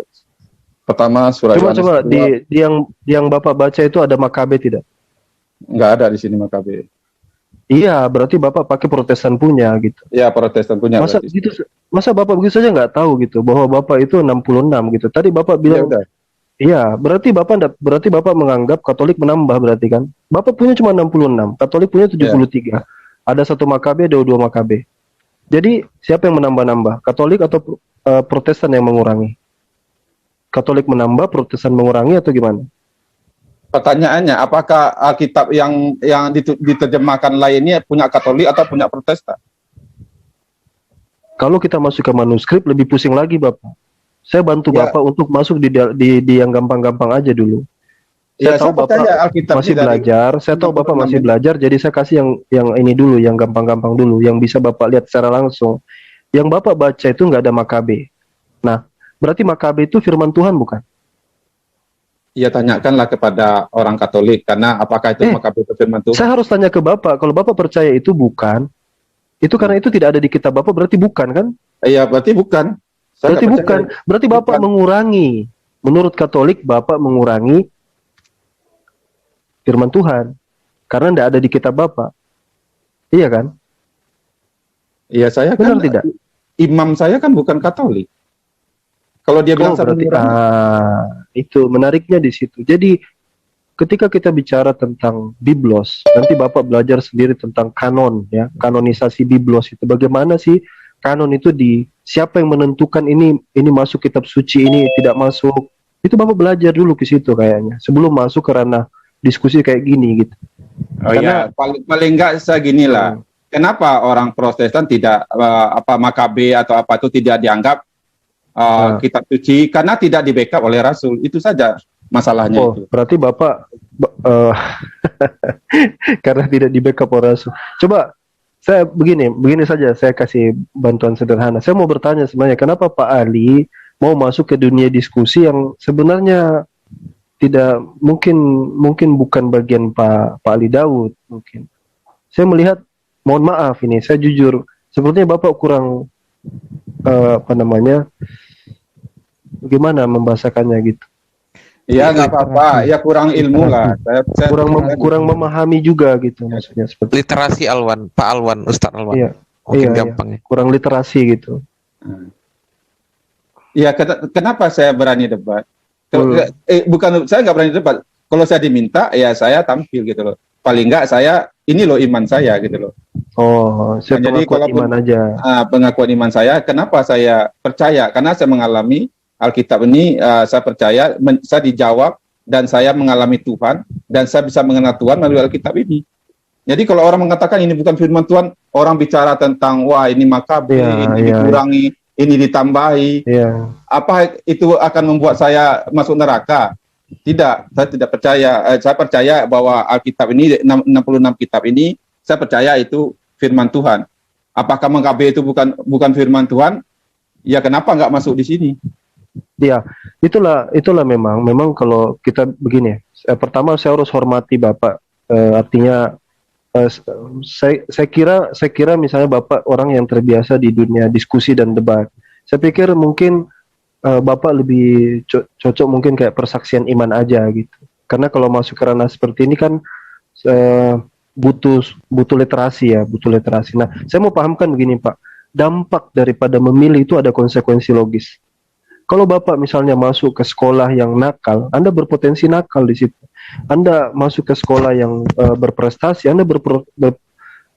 pertama, Surat Yohanes Coba kedua. di yang Bapak baca itu ada Makabe tidak? Enggak ada di sini Makabe. Iya, berarti Bapak pakai Protestan punya gitu. Ya, Protestan punya. Masa berarti. gitu, masa Bapak begitu saja nggak tahu gitu bahwa Bapak itu 66 gitu. Tadi Bapak Ya bilang, udah. iya, berarti Bapak menganggap Katolik menambah berarti kan? Bapak punya cuma 66, Katolik punya 73. Ada 1 Makabe, ada 2 Makabe. Jadi siapa yang menambah-nambah? Katolik atau Protestan yang mengurangi? Katolik menambah, Protestan mengurangi atau gimana? Pertanyaannya, apakah Alkitab yang diterjemahkan lainnya punya Katolik atau punya Protestan? Kalau kita masuk ke manuskrip lebih pusing lagi Bapak. Saya bantu Bapak untuk masuk di yang gampang-gampang aja dulu. Saya tahu Bapak masih belajar, saya tahu Bapak masih belajar, jadi saya kasih yang ini dulu, yang gampang-gampang dulu, yang bisa Bapak lihat secara langsung. Yang Bapak baca itu nggak ada Makabe. Nah, berarti Makabe itu firman Tuhan bukan? Iya, tanyakanlah kepada orang Katolik, karena apakah itu Makabe itu firman Tuhan? Saya harus tanya ke Bapak, kalau Bapak percaya itu bukan, itu karena itu tidak ada di kitab Bapak, berarti bukan kan? Iya, berarti bukan. Berarti bukan, berarti Bapak mengurangi. Menurut Katolik, Bapak mengurangi firman Tuhan karena tidak ada di kitab Bapak. Iya kan? Iya, saya benar kan tidak? Imam saya kan bukan Katolik. Kalau dia bilang berarti itu menariknya di situ. Jadi ketika kita bicara tentang Biblos, nanti Bapak belajar sendiri tentang kanon ya, kanonisasi Biblos itu bagaimana sih kanon itu siapa yang menentukan ini masuk kitab suci, ini tidak masuk. Itu Bapak belajar dulu ke situ kayaknya sebelum masuk ke ranah diskusi kayak gini gitu. Oh iya, paling enggak saya ginilah. Kenapa orang Protestan tidak Makabe atau apa itu tidak dianggap kitab suci karena tidak di backup oleh Rasul. Itu saja masalahnya itu. Berarti Bapak karena tidak di backup oleh Rasul. Coba saya begini saja, saya kasih bantuan sederhana. Saya mau bertanya sebenarnya kenapa Pak Ali mau masuk ke dunia diskusi yang sebenarnya tidak mungkin bukan bagian Pak Ali Daud mungkin. Saya melihat, mohon maaf ini, saya jujur, sepertinya Bapak kurang bagaimana membahasakannya gitu. Iya, nggak apa-apa, ya kurang ilmu lah. Saya kurang memahami juga gitu maksudnya. Seperti literasi Pak Alwan, Ustadz Alwan. Iya, mungkin gampang ya. Kurang literasi gitu. Iya, kenapa saya berani debat? Bukan saya nggak berani debat. Kalau saya diminta, ya saya tampil gitu loh. Paling nggak saya ini loh iman saya gitu loh. Saya jadi kalau iman aja. Pengakuan iman saya, kenapa saya percaya? Karena saya mengalami Alkitab ini, saya percaya, saya dijawab dan saya mengalami Tuhan dan saya bisa mengenal Tuhan melalui Alkitab ini. Jadi kalau orang mengatakan ini bukan firman Tuhan, orang bicara tentang wah ini Makabe, ini dikurangi. Ini ditambahi, apa itu akan membuat saya masuk neraka? Tidak, saya tidak percaya. Saya percaya bahwa Alkitab ini 66 kitab ini, saya percaya itu firman Tuhan. Apakah Makabe itu bukan firman Tuhan? Ya kenapa nggak masuk di sini? Ya, itulah memang kalau kita begini. Pertama saya harus hormati Bapak. Artinya saya kira misalnya Bapak orang yang terbiasa di dunia diskusi dan debat. Saya pikir mungkin Bapak lebih cocok mungkin kayak persaksian iman aja gitu. Karena kalau masuk ke ranah seperti ini kan butuh literasi ya, butuh literasi. Nah, saya mau pahamkan begini Pak, dampak daripada memilih itu ada konsekuensi logis. Kalau Bapak misalnya masuk ke sekolah yang nakal, Anda berpotensi nakal di situ. Anda masuk ke sekolah yang berprestasi, Anda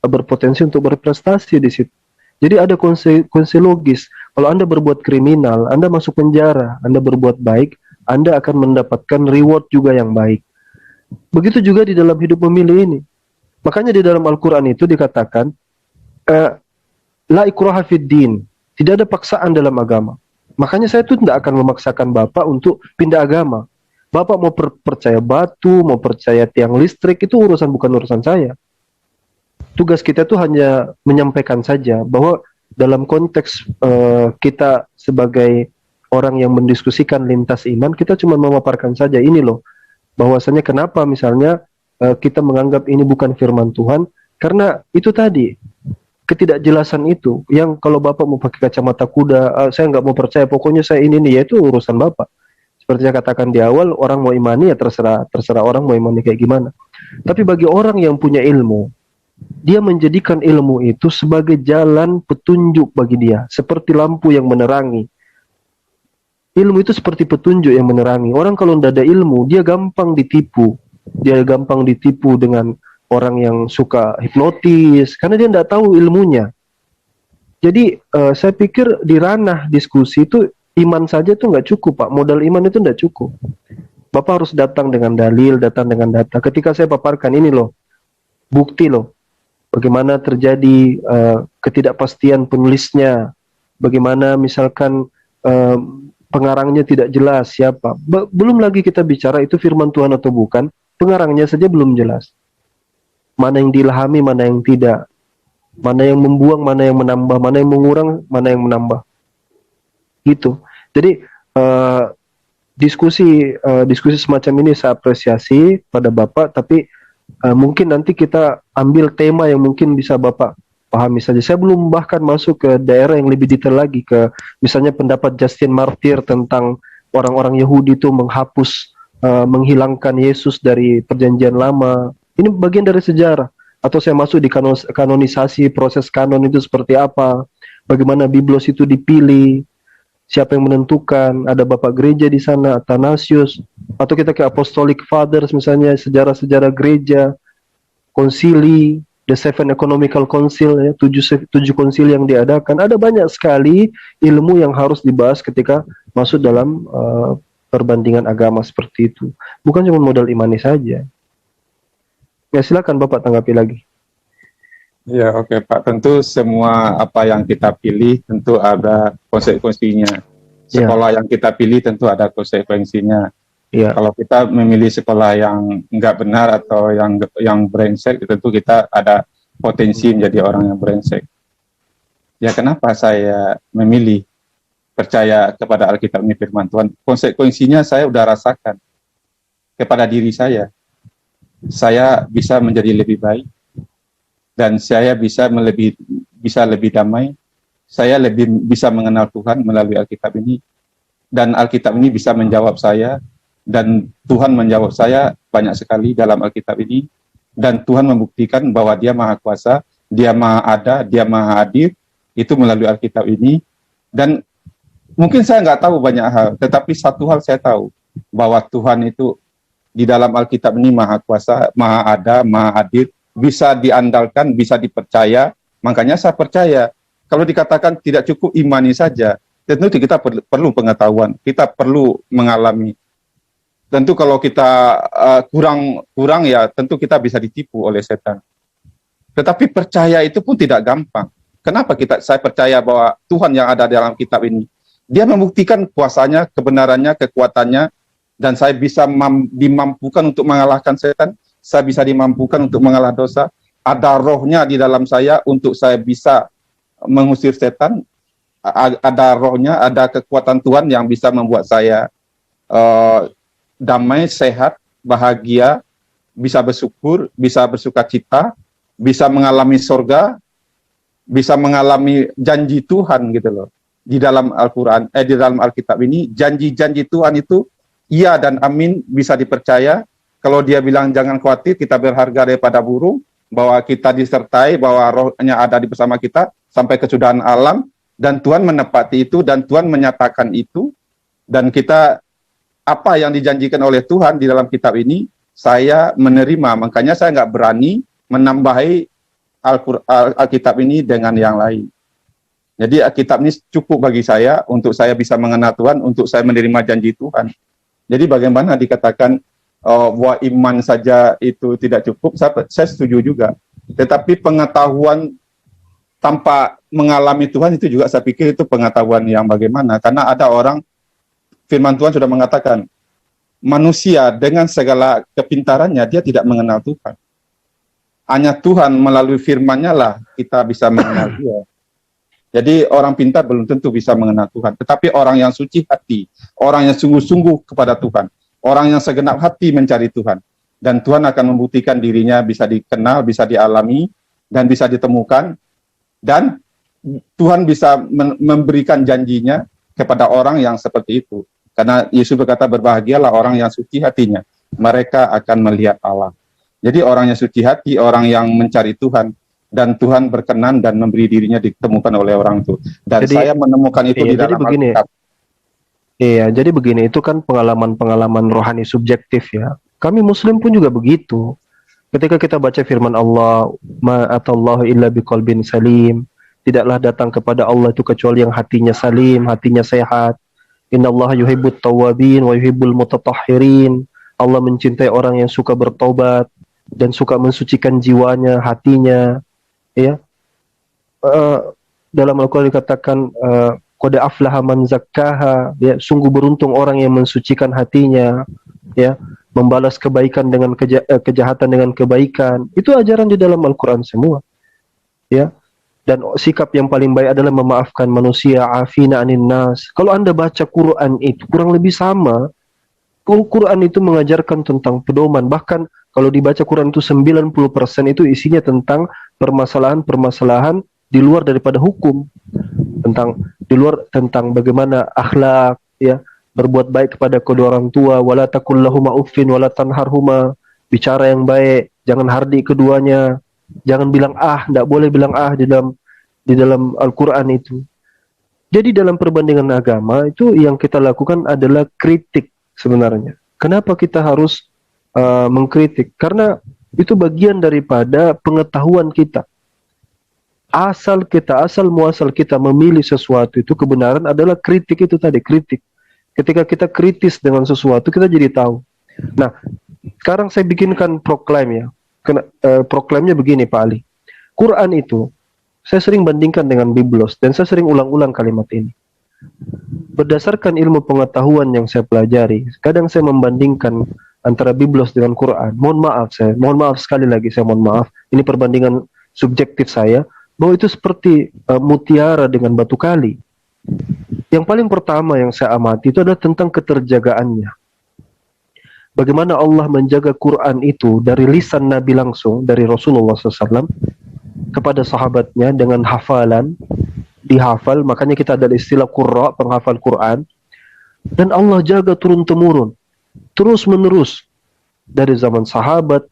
berpotensi untuk berprestasi di situ. Jadi ada konsekuensi logis. Kalau Anda berbuat kriminal, Anda masuk penjara. Anda berbuat baik, Anda akan mendapatkan reward juga yang baik. Begitu juga di dalam hidup memilih ini. Makanya di dalam Al-Quran itu dikatakan, la ikraha fid din, tidak ada paksaan dalam agama. Makanya saya tuh tidak akan memaksakan Bapak untuk pindah agama. Bapak mau percaya batu, mau percaya tiang listrik, itu bukan urusan saya. Tugas kita tuh hanya menyampaikan saja bahwa dalam konteks kita sebagai orang yang mendiskusikan lintas iman, kita cuma memaparkan saja ini loh, bahwasanya kenapa misalnya kita menganggap ini bukan firman Tuhan, karena itu tadi, ketidakjelasan itu, yang kalau Bapak mau pakai kacamata kuda, saya nggak mau percaya, pokoknya saya ini nih, ya itu urusan Bapak. Seperti saya katakan di awal, orang mau imani ya terserah orang mau imani kayak gimana. Tapi bagi orang yang punya ilmu, dia menjadikan ilmu itu sebagai jalan petunjuk bagi dia, seperti lampu yang menerangi. Ilmu itu seperti petunjuk yang menerangi. Orang kalau tidak ada ilmu, dia gampang ditipu. Dia gampang ditipu dengan orang yang suka hipnotis, karena dia tidak tahu ilmunya. Jadi saya pikir di ranah diskusi itu iman saja itu nggak cukup Pak, modal iman itu nggak cukup. Bapak harus datang dengan dalil, datang dengan data. Ketika saya paparkan ini loh, bukti loh, bagaimana terjadi ketidakpastian penulisnya, bagaimana misalkan pengarangnya tidak jelas siapa. Belum lagi kita bicara itu firman Tuhan atau bukan, pengarangnya saja belum jelas. Mana yang diilhami, mana yang tidak. Mana yang membuang, mana yang menambah. Mana yang mengurang, mana yang menambah. Gitu. Jadi diskusi semacam ini saya apresiasi pada Bapak, tapi mungkin nanti kita ambil tema yang mungkin bisa Bapak pahami saja. Saya belum bahkan masuk ke daerah yang lebih detail lagi, ke misalnya pendapat Justin Martyr tentang orang-orang Yahudi itu menghilangkan Yesus dari perjanjian lama. Ini bagian dari sejarah. Atau saya masuk di kanonisasi, proses kanon itu seperti apa, bagaimana Biblos itu dipilih, siapa yang menentukan, ada Bapak Gereja di sana, Athanasius, atau kita ke Apostolic Fathers misalnya, sejarah-sejarah gereja, konsili, the Seven Economical Council, ya, tujuh konsili yang diadakan. Ada banyak sekali ilmu yang harus dibahas ketika masuk dalam perbandingan agama seperti itu. Bukan cuma modal imani saja. Ya silakan Bapak tanggapi lagi. Ya oke Pak, tentu semua apa yang kita pilih tentu ada konsekuensinya. Sekolah yang kita pilih tentu ada konsekuensinya. Ya. Kalau kita memilih sekolah yang nggak benar atau yang brengsek, tentu kita ada potensi menjadi orang yang brengsek. Ya kenapa saya memilih percaya kepada Alkitab ini firman Tuhan? Konsekuensinya saya udah rasakan kepada diri saya. Saya bisa menjadi lebih baik dan saya bisa lebih damai. Saya lebih bisa mengenal Tuhan melalui Alkitab ini, dan Alkitab ini bisa menjawab saya, dan Tuhan menjawab saya banyak sekali dalam Alkitab ini, dan Tuhan membuktikan bahwa Dia Maha Kuasa, Dia Maha Ada, Dia Maha Adil, itu melalui Alkitab ini. Dan mungkin saya nggak tahu banyak hal, tetapi satu hal saya tahu, bahwa Tuhan itu di dalam Alkitab ini Maha Kuasa, Maha Ada, Maha Adil, bisa diandalkan, bisa dipercaya. Makanya saya percaya. Kalau dikatakan tidak cukup imani saja, tentu kita perlu pengetahuan, kita perlu mengalami. Tentu kalau kita kurang ya, tentu kita bisa ditipu oleh setan. Tetapi percaya itu pun tidak gampang. Kenapa saya percaya bahwa Tuhan yang ada dalam kitab ini, Dia membuktikan kuasanya, kebenarannya, kekuatannya, dan saya bisa dimampukan untuk mengalahkan setan, saya bisa dimampukan untuk mengalah dosa, ada rohnya di dalam saya untuk saya bisa mengusir setan, ada rohnya, ada kekuatan Tuhan yang bisa membuat saya damai, sehat, bahagia, bisa bersyukur, bisa bersukacita, bisa mengalami surga, bisa mengalami janji Tuhan gitu loh. Di dalam di dalam Alkitab ini, janji-janji Tuhan itu iya dan amin, bisa dipercaya, kalau dia bilang jangan khawatir, kita berharga daripada burung, bahwa kita disertai, bahwa rohnya ada di bersama kita sampai kesudahan alam, dan Tuhan menepati itu, dan Tuhan menyatakan itu, dan kita apa yang dijanjikan oleh Tuhan di dalam kitab ini, saya menerima. Makanya saya nggak berani menambahi Alkitab ini dengan yang lain. Jadi Alkitab ini cukup bagi saya, untuk saya bisa mengenal Tuhan, untuk saya menerima janji Tuhan. Jadi bagaimana dikatakan bahwa iman saja itu tidak cukup, saya setuju juga. Tetapi pengetahuan tanpa mengalami Tuhan itu juga saya pikir itu pengetahuan yang bagaimana. Karena ada orang, firman Tuhan sudah mengatakan, manusia dengan segala kepintarannya, dia tidak mengenal Tuhan. Hanya Tuhan melalui firman-Nya lah kita bisa mengenal Dia. Jadi orang pintar belum tentu bisa mengenal Tuhan. Tetapi orang yang suci hati, orang yang sungguh-sungguh kepada Tuhan, orang yang segenap hati mencari Tuhan, dan Tuhan akan membuktikan dirinya bisa dikenal, bisa dialami, dan bisa ditemukan, dan Tuhan bisa memberikan janjinya kepada orang yang seperti itu. Karena Yesus berkata, berbahagialah orang yang suci hatinya, mereka akan melihat Allah. Jadi orang yang suci hati, orang yang mencari Tuhan, dan Tuhan berkenan dan memberi dirinya ditemukan oleh orang itu. Dan jadi, saya menemukan itu di dalam Alkitab. Iya, jadi begini, itu kan pengalaman-pengalaman rohani subjektif ya. Kami Muslim pun juga begitu. Ketika kita baca firman Allah, ma'atallahu illa biqalbin salim, tidaklah datang kepada Allah itu kecuali yang hatinya salim, hatinya sehat. Innallaha yuhibbut tawwabin wa yuhibbul mutatahhirin. Allah mencintai orang yang suka bertobat dan suka mensucikan jiwanya, hatinya. Ya, dalam Al-Quran dikatakan qad aflaha man zakkaha, ya, sungguh beruntung orang yang mensucikan hatinya, ya, membalas kebaikan dengan kejahatan dengan kebaikan. Itu ajaran di dalam Al-Quran semua, ya. Dan sikap yang paling baik adalah memaafkan manusia, afina anin nas. Kalau Anda baca Quran itu kurang lebih sama. Quran itu mengajarkan tentang pedoman, bahkan kalau dibaca Quran itu 90% itu isinya tentang permasalahan-permasalahan di luar daripada hukum, tentang bagaimana akhlak, ya, berbuat baik kepada kedua orang tua, wala taqul lahuma uffin wala tanharhuma, bicara yang baik, jangan hardik keduanya, jangan bilang enggak boleh bilang di dalam Al-Quran itu. Jadi dalam perbandingan agama itu yang kita lakukan adalah kritik sebenarnya. Kenapa kita harus mengkritik? Karena itu bagian daripada pengetahuan kita. Asal muasal kita memilih sesuatu itu kebenaran adalah kritik itu tadi, kritik. Ketika kita kritis dengan sesuatu, kita jadi tahu. Nah, sekarang saya bikinkan proklaim ya. Proklaimnya begini Pak Ali. Quran itu, saya sering bandingkan dengan Biblos, dan saya sering ulang-ulang kalimat ini. Berdasarkan ilmu pengetahuan yang saya pelajari, kadang saya membandingkan antara Biblos dengan Quran. Mohon maaf sekali lagi, saya mohon maaf. Ini perbandingan subjektif saya, bahwa itu seperti mutiara dengan batu kali. Yang paling pertama yang saya amati itu adalah tentang keterjagaannya. Bagaimana Allah menjaga Quran itu dari lisan Nabi langsung, dari Rasulullah SAW, kepada sahabatnya dengan hafalan, dihafal, makanya kita ada istilah qurra, penghafal Quran, dan Allah jaga turun-temurun, terus-menerus, dari zaman sahabat,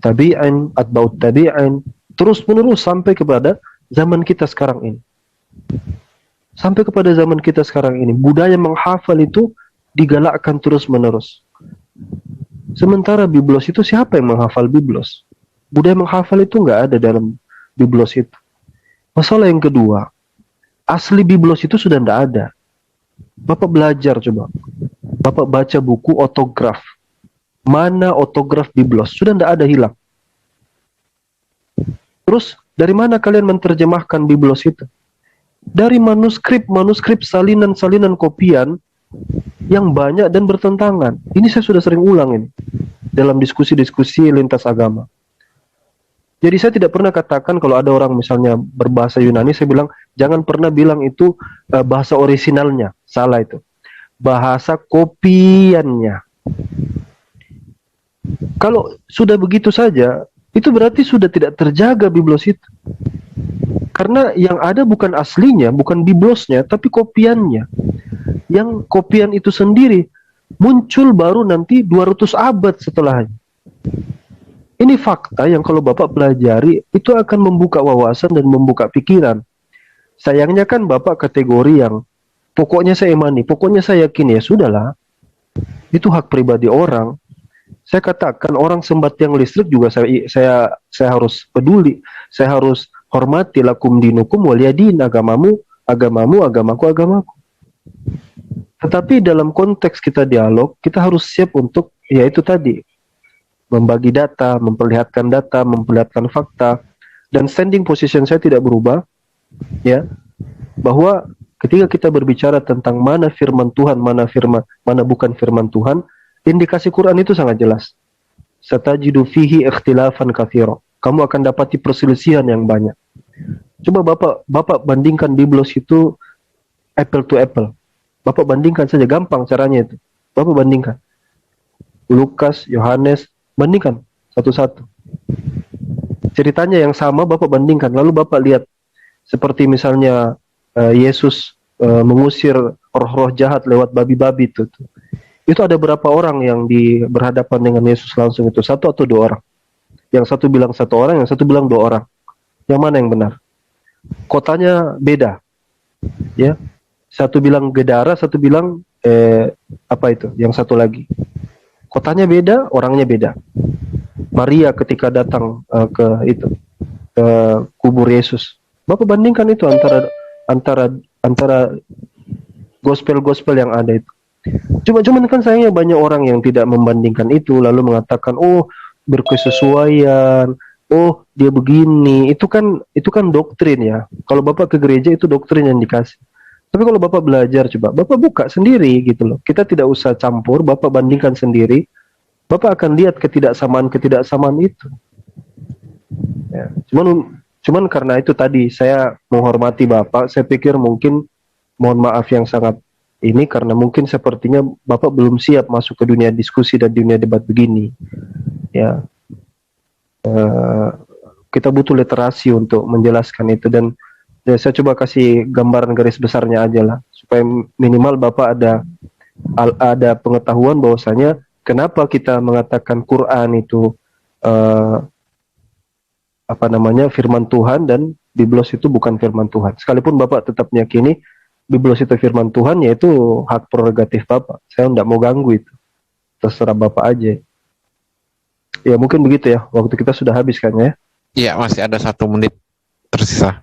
tabi'in, atba'ut tabi'in, terus-menerus sampai kepada zaman kita sekarang ini. Sampai kepada zaman kita sekarang ini, budaya menghafal itu digalakkan terus-menerus. Sementara Biblos itu, siapa yang menghafal Biblos? Budaya menghafal itu nggak ada dalam Biblos itu. Masalah yang kedua, asli Biblos itu sudah nggak ada. Bapak belajar coba. Bapak baca buku otograf. Mana otograf Biblos? Sudah nggak ada, hilang. Terus, dari mana kalian menerjemahkan Biblos itu? Dari manuskrip salinan kopian yang banyak dan bertentangan. Ini saya sudah sering ulang ini dalam diskusi-diskusi lintas agama. Jadi saya tidak pernah katakan kalau ada orang misalnya berbahasa Yunani, saya bilang jangan pernah bilang itu bahasa orisinalnya, salah itu. Bahasa kopiannya. Kalau sudah begitu saja, itu berarti sudah tidak terjaga Biblos itu. Karena yang ada bukan aslinya, bukan Biblosnya, tapi kopiannya. Yang kopian itu sendiri muncul baru nanti 200 abad setelahnya. Ini fakta yang kalau Bapak pelajari itu akan membuka wawasan dan membuka pikiran. Sayangnya kan Bapak kategori yang pokoknya saya imani, pokoknya saya yakin, ya sudahlah. Itu hak pribadi orang. Saya katakan orang sembahyang listrik juga saya harus peduli. Saya harus hormati, lakum dinukum waliyadin, agamamu, agamamu, agamaku, agamaku. Tetapi dalam konteks kita dialog, kita harus siap untuk, ya itu tadi, membagi data, memperlihatkan fakta, dan standing position saya tidak berubah, ya, bahwa ketika kita berbicara tentang mana firman Tuhan, mana bukan firman Tuhan, indikasi Quran itu sangat jelas. Satajidu fihi ikhtilafan katsira. Kamu akan dapati perselisihan yang banyak. Coba Bapak bandingkan Biblos itu apple to apple. Bapak bandingkan saja, gampang caranya itu. Bapak bandingkan Lukas, Yohanes, bandingkan satu-satu. Ceritanya yang sama Bapak bandingkan, lalu Bapak lihat seperti misalnya Yesus mengusir roh-roh jahat lewat babi-babi itu. Itu ada berapa orang yang berhadapan dengan Yesus langsung itu? Satu atau dua orang? Yang satu bilang satu orang, yang satu bilang dua orang. Yang mana yang benar? Kotanya beda, ya. Satu bilang Gedara, satu bilang apa itu? Yang satu lagi. Kotanya beda, orangnya beda. Maria ketika datang ke kubur Yesus. Bapak bandingkan itu antara gospel yang ada itu. Cuman kan sayangnya banyak orang yang tidak membandingkan itu, lalu mengatakan, oh berkesesuaian, oh dia begini. Itu kan doktrin, ya. Kalau Bapak ke gereja itu doktrin yang dikasih. Tapi kalau Bapak belajar, coba Bapak buka sendiri gitu loh. Kita tidak usah campur, Bapak bandingkan sendiri. Bapak akan lihat ketidaksamaan itu. Ya. Cuman karena itu tadi saya menghormati Bapak, saya pikir mungkin mohon maaf yang sangat ini karena mungkin sepertinya Bapak belum siap masuk ke dunia diskusi dan dunia debat begini. Ya. Kita butuh literasi untuk menjelaskan itu, dan saya coba kasih gambaran garis besarnya aja lah, supaya minimal Bapak ada pengetahuan bahwasanya kenapa kita mengatakan Quran itu firman Tuhan dan Biblos itu bukan firman Tuhan. Sekalipun Bapak tetap meyakini Biblos itu firman Tuhan, yaitu hak prerogatif Bapak. Saya tidak mau ganggu itu. Terserah Bapak aja. Ya mungkin begitu ya. Waktu kita sudah habis kan ya? Iya, masih ada 1 menit tersisa.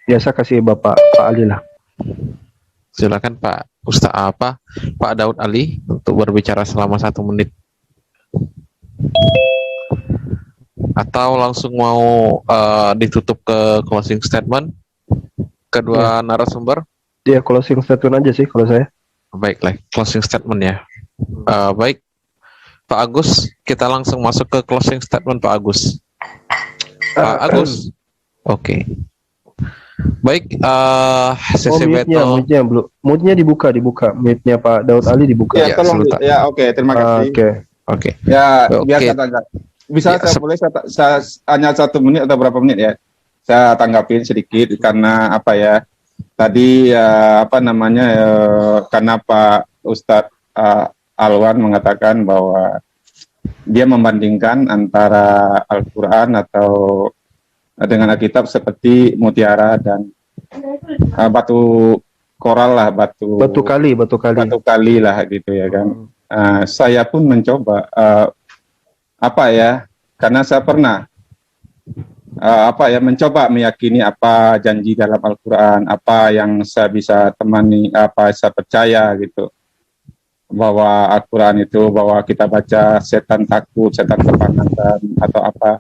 Biasa kasih Bapak Pak Ali lah. Silakan Pak Pak Daud Ali untuk berbicara selama 1 menit. Atau langsung mau ditutup ke closing statement kedua narasumber? Dia closing statement aja sih kalau saya. Baiklah, closing statement ya. Baik, Pak Agus, kita langsung masuk ke closing statement Pak Agus. Pak Agus, oke. Baik, sesi battle. Mute-nya dibuka. Mute-nya Pak Daud Ali dibuka. Ya, tolong. Ya, oke, terima kasih. Oke. Ya, biar saya tanggap. Bisa ya, saya hanya 1 menit atau berapa menit ya? Saya tanggapin sedikit karena apa ya? Tadi karena Pak Ustadz Alwan mengatakan bahwa dia membandingkan antara Al-Quran atau dengan Alkitab seperti mutiara dan batu koral lah, batu kali lah gitu ya kan. Saya pun mencoba karena saya pernah mencoba meyakini apa janji dalam Al-Quran, apa yang saya bisa temani, apa saya percaya gitu, bahwa Al-Quran itu bahwa kita baca setan takut, setan kepanasan atau apa.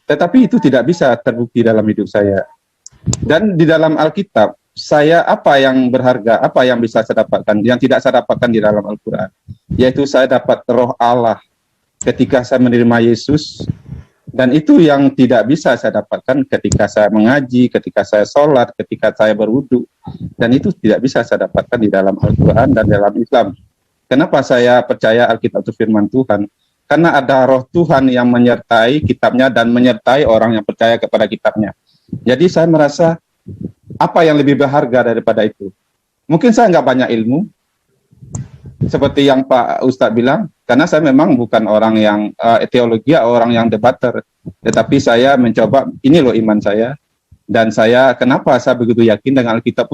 Tetapi itu tidak bisa terbukti dalam hidup saya. Dan di dalam Alkitab, saya apa yang berharga, apa yang bisa saya dapatkan, yang tidak saya dapatkan di dalam Al-Quran, yaitu saya dapat roh Allah ketika saya menerima Yesus. Dan itu yang tidak bisa saya dapatkan ketika saya mengaji, ketika saya sholat, ketika saya berwudu. Dan itu tidak bisa saya dapatkan di dalam Al-Quran dan dalam Islam. Kenapa saya percaya Alkitab itu firman Tuhan? Karena ada roh Tuhan yang menyertai kitabnya dan menyertai orang yang percaya kepada kitabnya. Jadi saya merasa apa yang lebih berharga daripada itu? Mungkin saya nggak banyak ilmu, seperti yang Pak Ustadz bilang, Karena saya memang bukan orang yang teologi, orang yang debater, tetapi saya mencoba, ini loh iman saya, dan saya kenapa saya begitu yakin dengan Alkitab,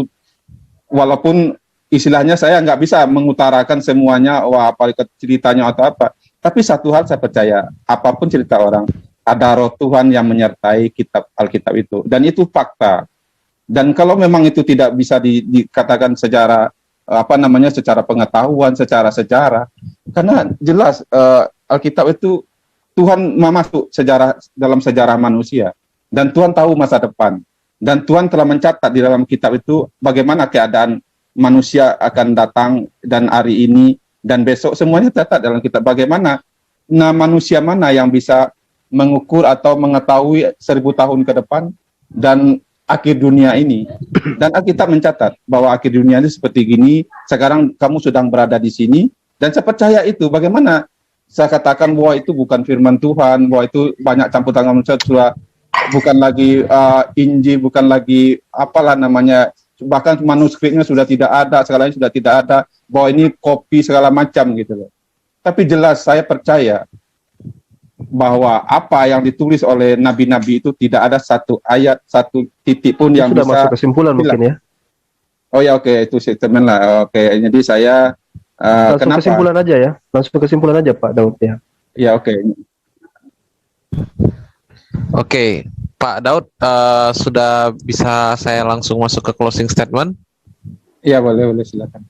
walaupun istilahnya saya nggak bisa mengutarakan semuanya, wah apa ceritanya atau apa, tapi satu hal saya percaya, apapun cerita orang, ada roh Tuhan yang menyertai kitab Alkitab itu, dan itu fakta. Dan kalau memang itu tidak bisa dikatakan secara secara pengetahuan, secara sejarah, karena jelas Alkitab itu Tuhan masuk dalam sejarah manusia, dan Tuhan tahu masa depan, dan Tuhan telah mencatat di dalam kitab itu bagaimana keadaan manusia akan datang, dan hari ini dan besok, semuanya tercatat dalam kitab. Bagaimana manusia mana yang bisa mengukur atau mengetahui 1000 tahun ke depan dan akhir dunia ini. Dan Alkitab mencatat bahwa akhir dunia ini seperti gini, sekarang kamu sedang berada di sini, dan saya percaya itu. Bagaimana saya katakan bahwa itu bukan firman Tuhan, bahwa itu banyak campur tangan manusia, sudah bukan lagi Injil, bukan lagi apalah namanya, bahkan manuskripnya sudah tidak ada, segalanya sudah tidak ada, bahwa ini kopi segala macam gitu loh. Tapi jelas saya percaya bahwa apa yang ditulis oleh nabi-nabi itu tidak ada satu ayat, satu titik pun yang sudah bisa masuk kesimpulan mungkin ya. Oh ya, oke, itu statement lah. Oke, jadi saya Langsung kenapa? kesimpulan aja ya. Langsung kesimpulan aja Pak Daud ya. Ya, oke. Oke, Pak Daud, sudah bisa saya langsung masuk ke closing statement? Iya, boleh silakan.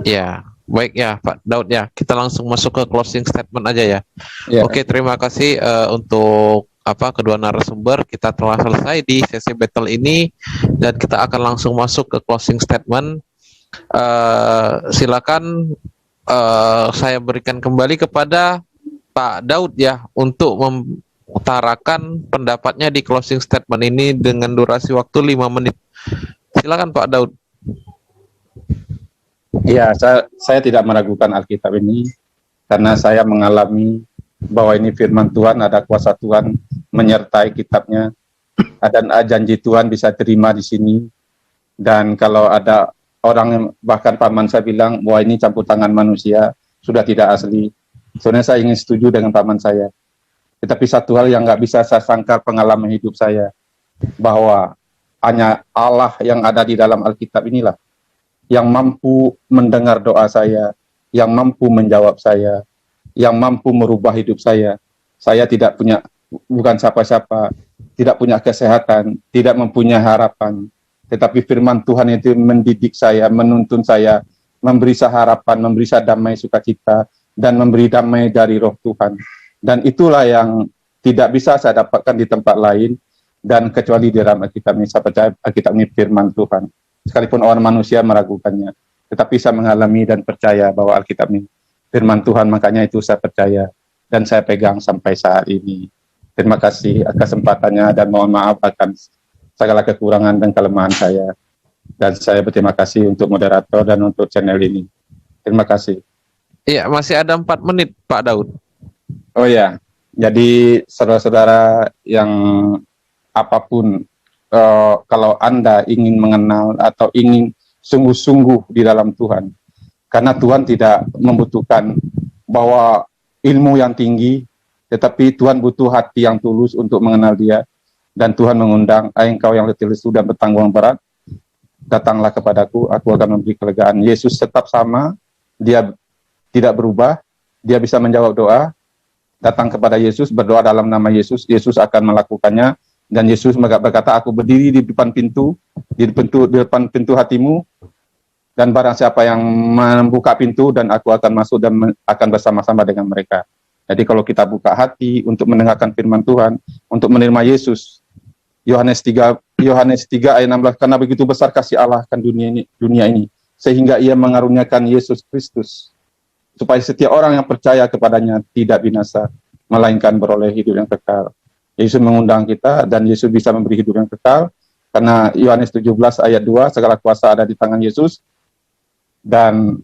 Ya, baik ya Pak Daud ya. Kita langsung masuk ke closing statement aja ya. Ya. Oke, terima kasih untuk kedua narasumber. Kita telah selesai di sesi battle ini dan kita akan langsung masuk ke closing statement. Silakan saya berikan kembali kepada Pak Daud ya untuk mengutarakan pendapatnya di closing statement ini dengan durasi waktu 5 menit. Silakan Pak Daud. Iya, saya tidak meragukan Alkitab ini karena saya mengalami bahwa ini firman Tuhan, ada kuasa Tuhan menyertai kitabnya, dan janji Tuhan bisa terima di sini. Dan kalau ada orang yang, bahkan paman saya bilang bahwa ini campur tangan manusia, sudah tidak asli. Sebenarnya saya ingin setuju dengan paman saya. Tetapi satu hal yang nggak bisa saya sangkal pengalaman hidup saya, bahwa hanya Allah yang ada di dalam Alkitab inilah yang mampu mendengar doa saya, yang mampu menjawab saya, yang mampu merubah hidup saya. Saya tidak punya, bukan siapa-siapa, tidak punya kesehatan, tidak mempunyai harapan. Tetapi firman Tuhan itu mendidik saya, menuntun saya, memberi saya harapan, memberi saya damai sukacita, dan memberi damai dari roh Tuhan. Dan itulah yang tidak bisa saya dapatkan di tempat lain, dan kecuali di dalam Alkitab ini. Saya percaya Alkitab ini firman Tuhan. Sekalipun orang manusia meragukannya, tetapi saya mengalami dan percaya bahwa Alkitab ini firman Tuhan, makanya itu saya percaya dan saya pegang sampai saat ini. Terima kasih atas kesempatannya dan mohon maaf akan segala kekurangan dan kelemahan saya. Dan saya berterima kasih untuk moderator dan untuk channel ini. Terima kasih. Iya, masih ada 4 menit Pak Daud. Oh ya, jadi saudara-saudara yang apapun, kalau Anda ingin mengenal atau ingin sungguh-sungguh di dalam Tuhan, karena Tuhan tidak membutuhkan bahwa ilmu yang tinggi, tetapi Tuhan butuh hati yang tulus untuk mengenal Dia. Dan Tuhan mengundang, engkau yang letih lesu dan bertanggung berat, datanglah kepadaku, aku akan memberi kelegaan. Yesus tetap sama, Dia tidak berubah, Dia bisa menjawab doa. Datang kepada Yesus, berdoa dalam nama Yesus, Yesus akan melakukannya. Dan Yesus berkata, aku berdiri di depan pintu, di depan pintu hatimu, dan barang siapa yang membuka pintu, dan aku akan masuk dan akan bersama-sama dengan mereka. Jadi kalau kita buka hati untuk mendengarkan firman Tuhan, untuk menerima Yesus, Yohanes 3 ayat 16, karena begitu besar kasih Allah akan dunia ini, sehingga Ia mengaruniakan Yesus Kristus, supaya setiap orang yang percaya kepadanya tidak binasa, melainkan beroleh hidup yang kekal. Yesus mengundang kita, dan Yesus bisa memberi hidup yang kekal, karena Yohanes 17 ayat 2, segala kuasa ada di tangan Yesus, dan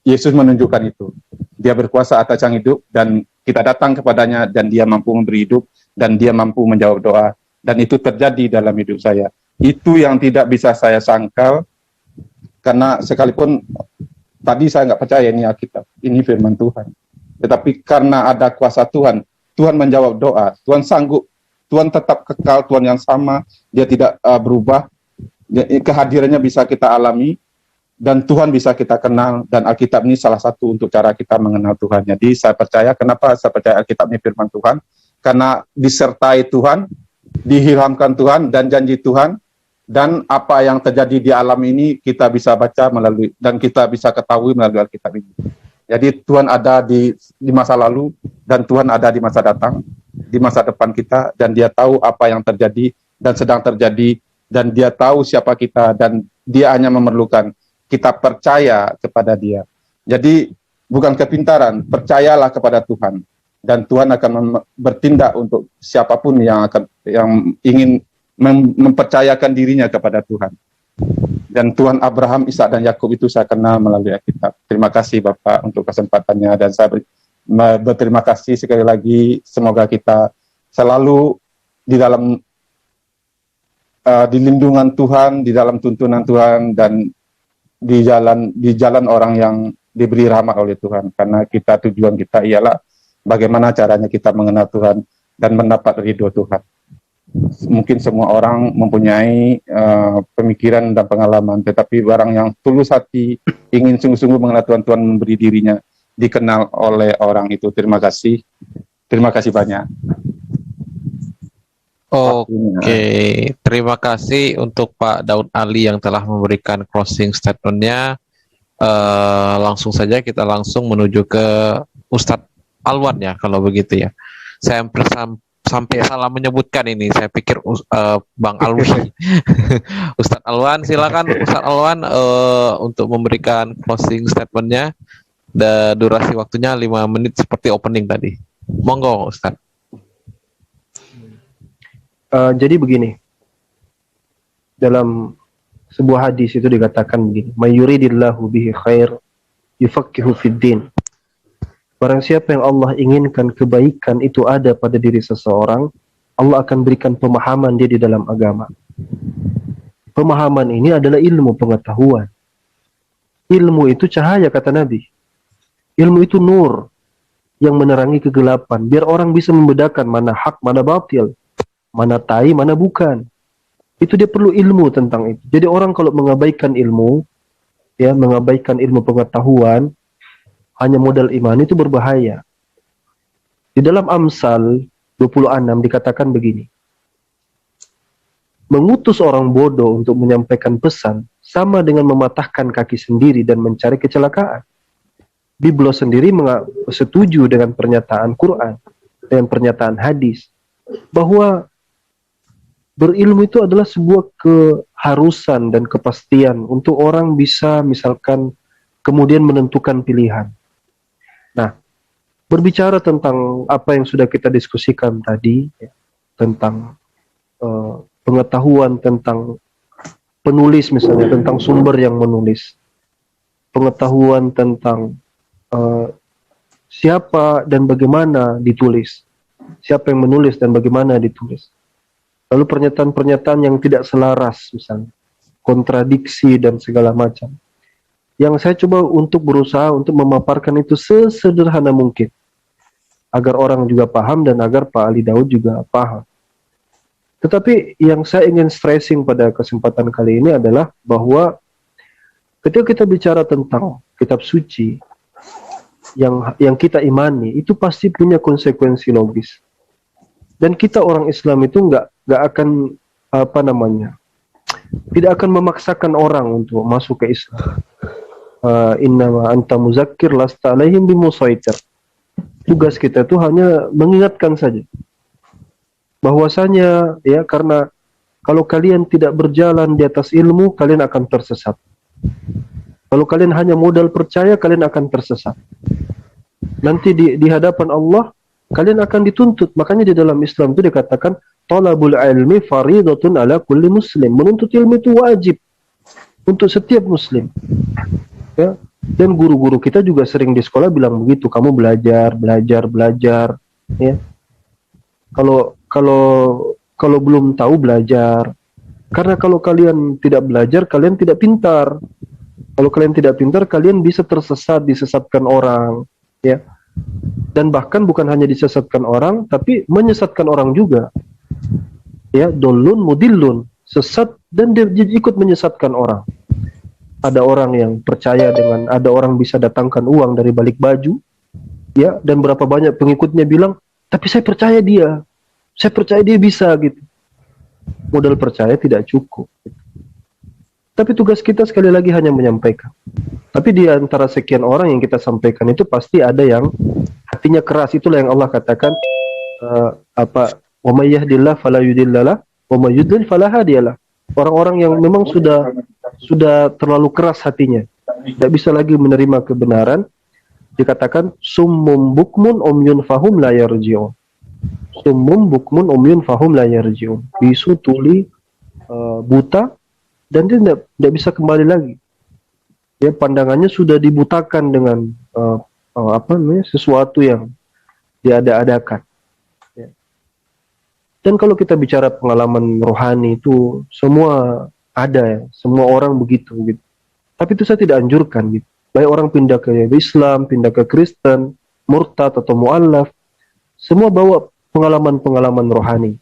Yesus menunjukkan itu. Dia berkuasa atas yang hidup, dan kita datang kepadanya, dan Dia mampu memberi hidup, dan Dia mampu menjawab doa, dan itu terjadi dalam hidup saya. Itu yang tidak bisa saya sangkal, karena sekalipun tadi saya nggak percaya ini Alkitab, ini firman Tuhan. tetapi karena ada kuasa Tuhan, Tuhan menjawab doa, Tuhan sanggup, Tuhan tetap kekal, Tuhan yang sama, dia tidak berubah, kehadirannya bisa kita alami, dan Tuhan bisa kita kenal, dan Alkitab ini salah satu untuk cara kita mengenal Tuhan. Jadi saya percaya, kenapa saya percaya Alkitab ini firman Tuhan? Karena disertai Tuhan, diilhamkan Tuhan, dan janji Tuhan, dan apa yang terjadi di alam ini kita bisa baca melalui, dan kita bisa ketahui melalui Alkitab ini. Jadi Tuhan ada di masa lalu, dan Tuhan ada di masa datang, di masa depan kita, dan dia tahu apa yang terjadi dan sedang terjadi, dan dia tahu siapa kita, dan dia hanya memerlukan kita percaya kepada dia. Jadi bukan kepintaran, percayalah kepada Tuhan, dan Tuhan akan bertindak untuk siapapun yang ingin mempercayakan dirinya kepada Tuhan. Dan Tuhan Abraham, Ishak, dan Yakub itu saya kenal melalui Alkitab. Terima kasih Bapak untuk kesempatannya, dan saya berterima kasih sekali lagi. Semoga kita selalu di dalam di lindungan Tuhan, di dalam tuntunan Tuhan, dan di jalan orang yang diberi rahmat oleh Tuhan. Karena tujuan kita ialah bagaimana caranya kita mengenal Tuhan dan mendapat ridho Tuhan. Mungkin semua orang mempunyai pemikiran dan pengalaman, tetapi orang yang tulus hati ingin sungguh-sungguh mengenal Tuhan, Tuhan memberi dirinya dikenal oleh orang itu. Terima kasih banyak. Oke, terima kasih untuk Pak Daud Ali yang telah memberikan closing statement-nya. Langsung saja kita langsung menuju ke Ustadz Alwan ya, kalau begitu ya. Saya sampai salah menyebutkan ini, saya pikir Bang Alwi. Ustadz Alwan, silakan Ustadz Alwan untuk memberikan closing statement-nya. Durasi waktunya 5 menit seperti opening tadi. Monggo Ustadz. Jadi begini, dalam sebuah hadis itu dikatakan begini, "May yuridillahu bihi khair yufaqihu fid din." Barang siapa yang Allah inginkan kebaikan itu ada pada diri seseorang, Allah akan berikan pemahaman dia di dalam agama. Pemahaman ini adalah ilmu pengetahuan. Ilmu itu cahaya, kata Nabi. Ilmu itu nur yang menerangi kegelapan, biar orang bisa membedakan mana hak, mana batil, mana tai, mana bukan. Itu dia perlu ilmu tentang itu. Jadi orang kalau mengabaikan ilmu, ya, mengabaikan ilmu pengetahuan, hanya modal iman, itu berbahaya. Di dalam Amsal 26 dikatakan begini, mengutus orang bodoh untuk menyampaikan pesan sama dengan mematahkan kaki sendiri dan mencari kecelakaan. Biblos sendiri setuju dengan pernyataan Quran, dengan pernyataan hadis, bahwa berilmu itu adalah sebuah keharusan dan kepastian untuk orang bisa misalkan kemudian menentukan pilihan. Nah, berbicara tentang apa yang sudah kita diskusikan tadi, ya, tentang pengetahuan tentang penulis misalnya, tentang sumber yang menulis, pengetahuan tentang siapa dan bagaimana ditulis, siapa yang menulis dan bagaimana ditulis. Lalu pernyataan-pernyataan yang tidak selaras misalnya, kontradiksi dan segala macam. Yang saya coba untuk berusaha untuk memaparkan itu sesederhana mungkin, agar orang juga paham dan agar Pak Ali Daud juga paham. Tetapi yang saya ingin stressing pada kesempatan kali ini adalah bahwa ketika kita bicara tentang kitab suci yang kita imani, itu pasti punya konsekuensi logis. Dan kita orang Islam itu nggak akan tidak akan memaksakan orang untuk masuk ke Islam. Innama anta muzakkir lasta alaihim bimusaitir. Tugas kita itu hanya mengingatkan saja bahwasanya, ya, karena kalau kalian tidak berjalan di atas ilmu, kalian akan tersesat. Kalau kalian hanya modal percaya, kalian akan tersesat. Nanti di hadapan Allah kalian akan dituntut. Makanya di dalam Islam itu dikatakan talabul ilmi faridatun ala kulli muslim. Menuntut ilmu itu wajib untuk setiap muslim. Ya. Dan guru-guru kita juga sering di sekolah bilang begitu, kamu belajar. Ya. Kalau belum tahu belajar. Karena kalau kalian tidak belajar, kalian tidak pintar. Kalau kalian tidak pintar, kalian bisa tersesat, disesatkan orang. Ya. Dan bahkan bukan hanya disesatkan orang, tapi menyesatkan orang juga. Ya, dolun mudillun, sesat dan dia ikut menyesatkan orang. Ada orang yang percaya dengan ada orang bisa datangkan uang dari balik baju, ya, dan berapa banyak pengikutnya bilang, tapi saya percaya dia bisa gitu. Modal percaya tidak cukup. Tapi tugas kita sekali lagi hanya menyampaikan. Tapi di antara sekian orang yang kita sampaikan itu pasti ada yang hatinya keras. Itulah yang Allah katakan wa may yahdillahu fala yudhillalah wa may yudlil fala hadiyalah. Orang-orang yang memang sudah terlalu keras hatinya, tidak bisa lagi menerima kebenaran, dikatakan summum bukmun umyun fahum la yarji'un. Summum bukmun umyun fahum la yarji'un. Bisu, tuli, buta, dan dia tidak bisa kembali lagi. Ya, pandangannya sudah dibutakan dengan sesuatu yang diada-adakan. Ya. Dan kalau kita bicara pengalaman rohani itu semua ada, ya, semua orang begitu. Gitu. Tapi itu saya tidak anjurkan. Gitu. Baik orang pindah ke Islam, pindah ke Kristen, murtad atau mu'allaf, semua bawa pengalaman-pengalaman rohani.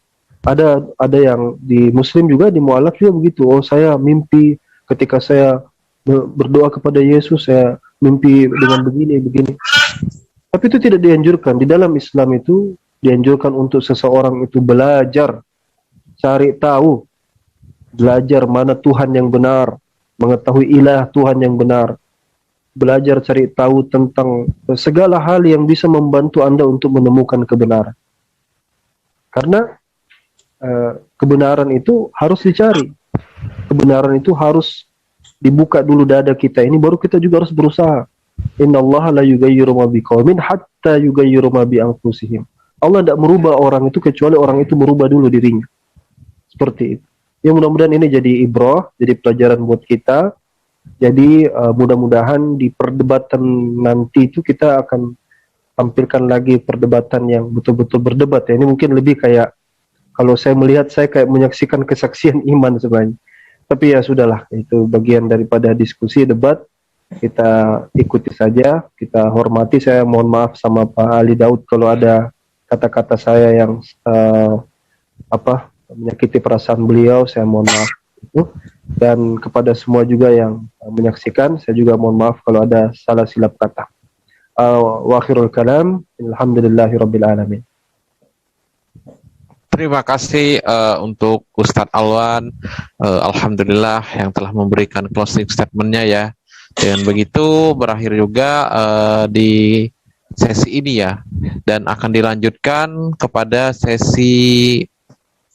Ada yang di Muslim juga, di mu'allaf juga begitu. Oh, saya mimpi ketika saya berdoa kepada Yesus, saya mimpi dengan begini. Tapi itu tidak dianjurkan. Di dalam Islam itu dianjurkan untuk seseorang itu belajar, cari tahu, belajar mana Tuhan yang benar, mengetahui ilah Tuhan yang benar, belajar cari tahu tentang segala hal yang bisa membantu Anda untuk menemukan kebenaran. Karena kebenaran itu harus dicari. Kebenaran itu harus dibuka dulu dada kita ini, baru kita juga harus berusaha. Innallaha la yughayyiru ma biqaumin hatta yughayyiru ma bi anfusihim. Allah tidak merubah orang itu kecuali orang itu merubah dulu dirinya. Seperti itu. Ya, mudah-mudahan ini jadi ibrah, jadi pelajaran buat kita. Jadi mudah-mudahan di perdebatan nanti itu kita akan tampilkan lagi perdebatan yang betul-betul berdebat. Ya, ini mungkin lebih kayak, kalau saya melihat, saya kayak menyaksikan kesaksian iman sebenarnya. Tapi ya sudahlah, itu bagian daripada diskusi, debat. Kita ikuti saja, kita hormati. Saya mohon maaf sama Pak Ali Daud kalau ada kata-kata saya yang menyakiti perasaan beliau, saya mohon maaf. Dan kepada semua juga yang menyaksikan, saya juga mohon maaf kalau ada salah silap kata. Wa akhirul kalam, alhamdulillahirabbil alamin. Terima kasih untuk Ustadz Alwan, alhamdulillah yang telah memberikan closing statement-nya ya. Dengan begitu berakhir juga di sesi ini ya, dan akan dilanjutkan kepada sesi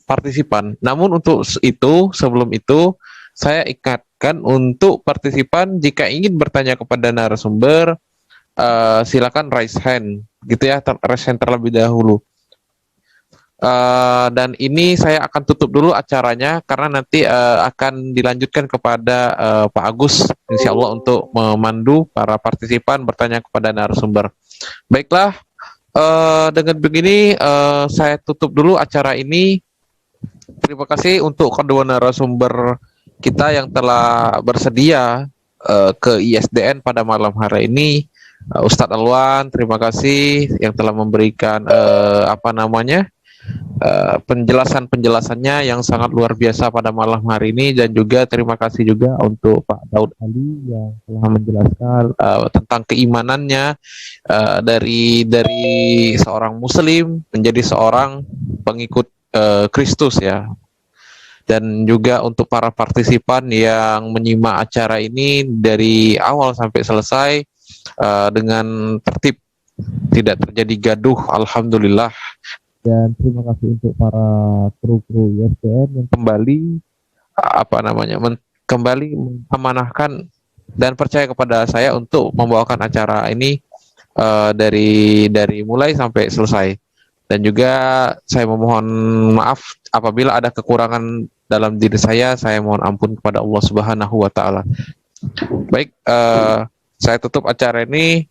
partisipan. Namun untuk itu, sebelum itu saya ingatkan untuk partisipan jika ingin bertanya kepada narasumber, silakan raise hand, gitu ya, raise hand terlebih dahulu. Dan ini saya akan tutup dulu acaranya karena nanti akan dilanjutkan kepada Pak Agus, insya Allah, untuk memandu para partisipan bertanya kepada narasumber. Baiklah, dengan begini saya tutup dulu acara ini. Terima kasih untuk kedua narasumber kita yang telah bersedia ke ISDN pada malam hari ini. Ustadz Alwan, terima kasih yang telah memberikan penjelasannya yang sangat luar biasa pada malam hari ini, dan juga terima kasih juga untuk Pak Daud Ali yang telah menjelaskan tentang keimanannya dari seorang Muslim menjadi seorang pengikut Kristus ya. Dan juga untuk para partisipan yang menyimak acara ini dari awal sampai selesai dengan tertib, tidak terjadi gaduh, alhamdulillah. Dan terima kasih untuk para kru-kru ISDN yang kembali kembali mengamanahkan dan percaya kepada saya untuk membawakan acara ini dari mulai sampai selesai. Dan juga saya memohon maaf apabila ada kekurangan dalam diri saya mohon ampun kepada Allah Subhanahu wa taala. Baik, saya tutup acara ini.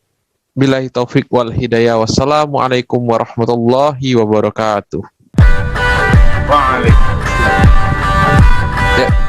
Billahi taufik wal hidayah. Wassalamualaikum warahmatullahi wabarakatuh. Waalaikumsalam. Ya.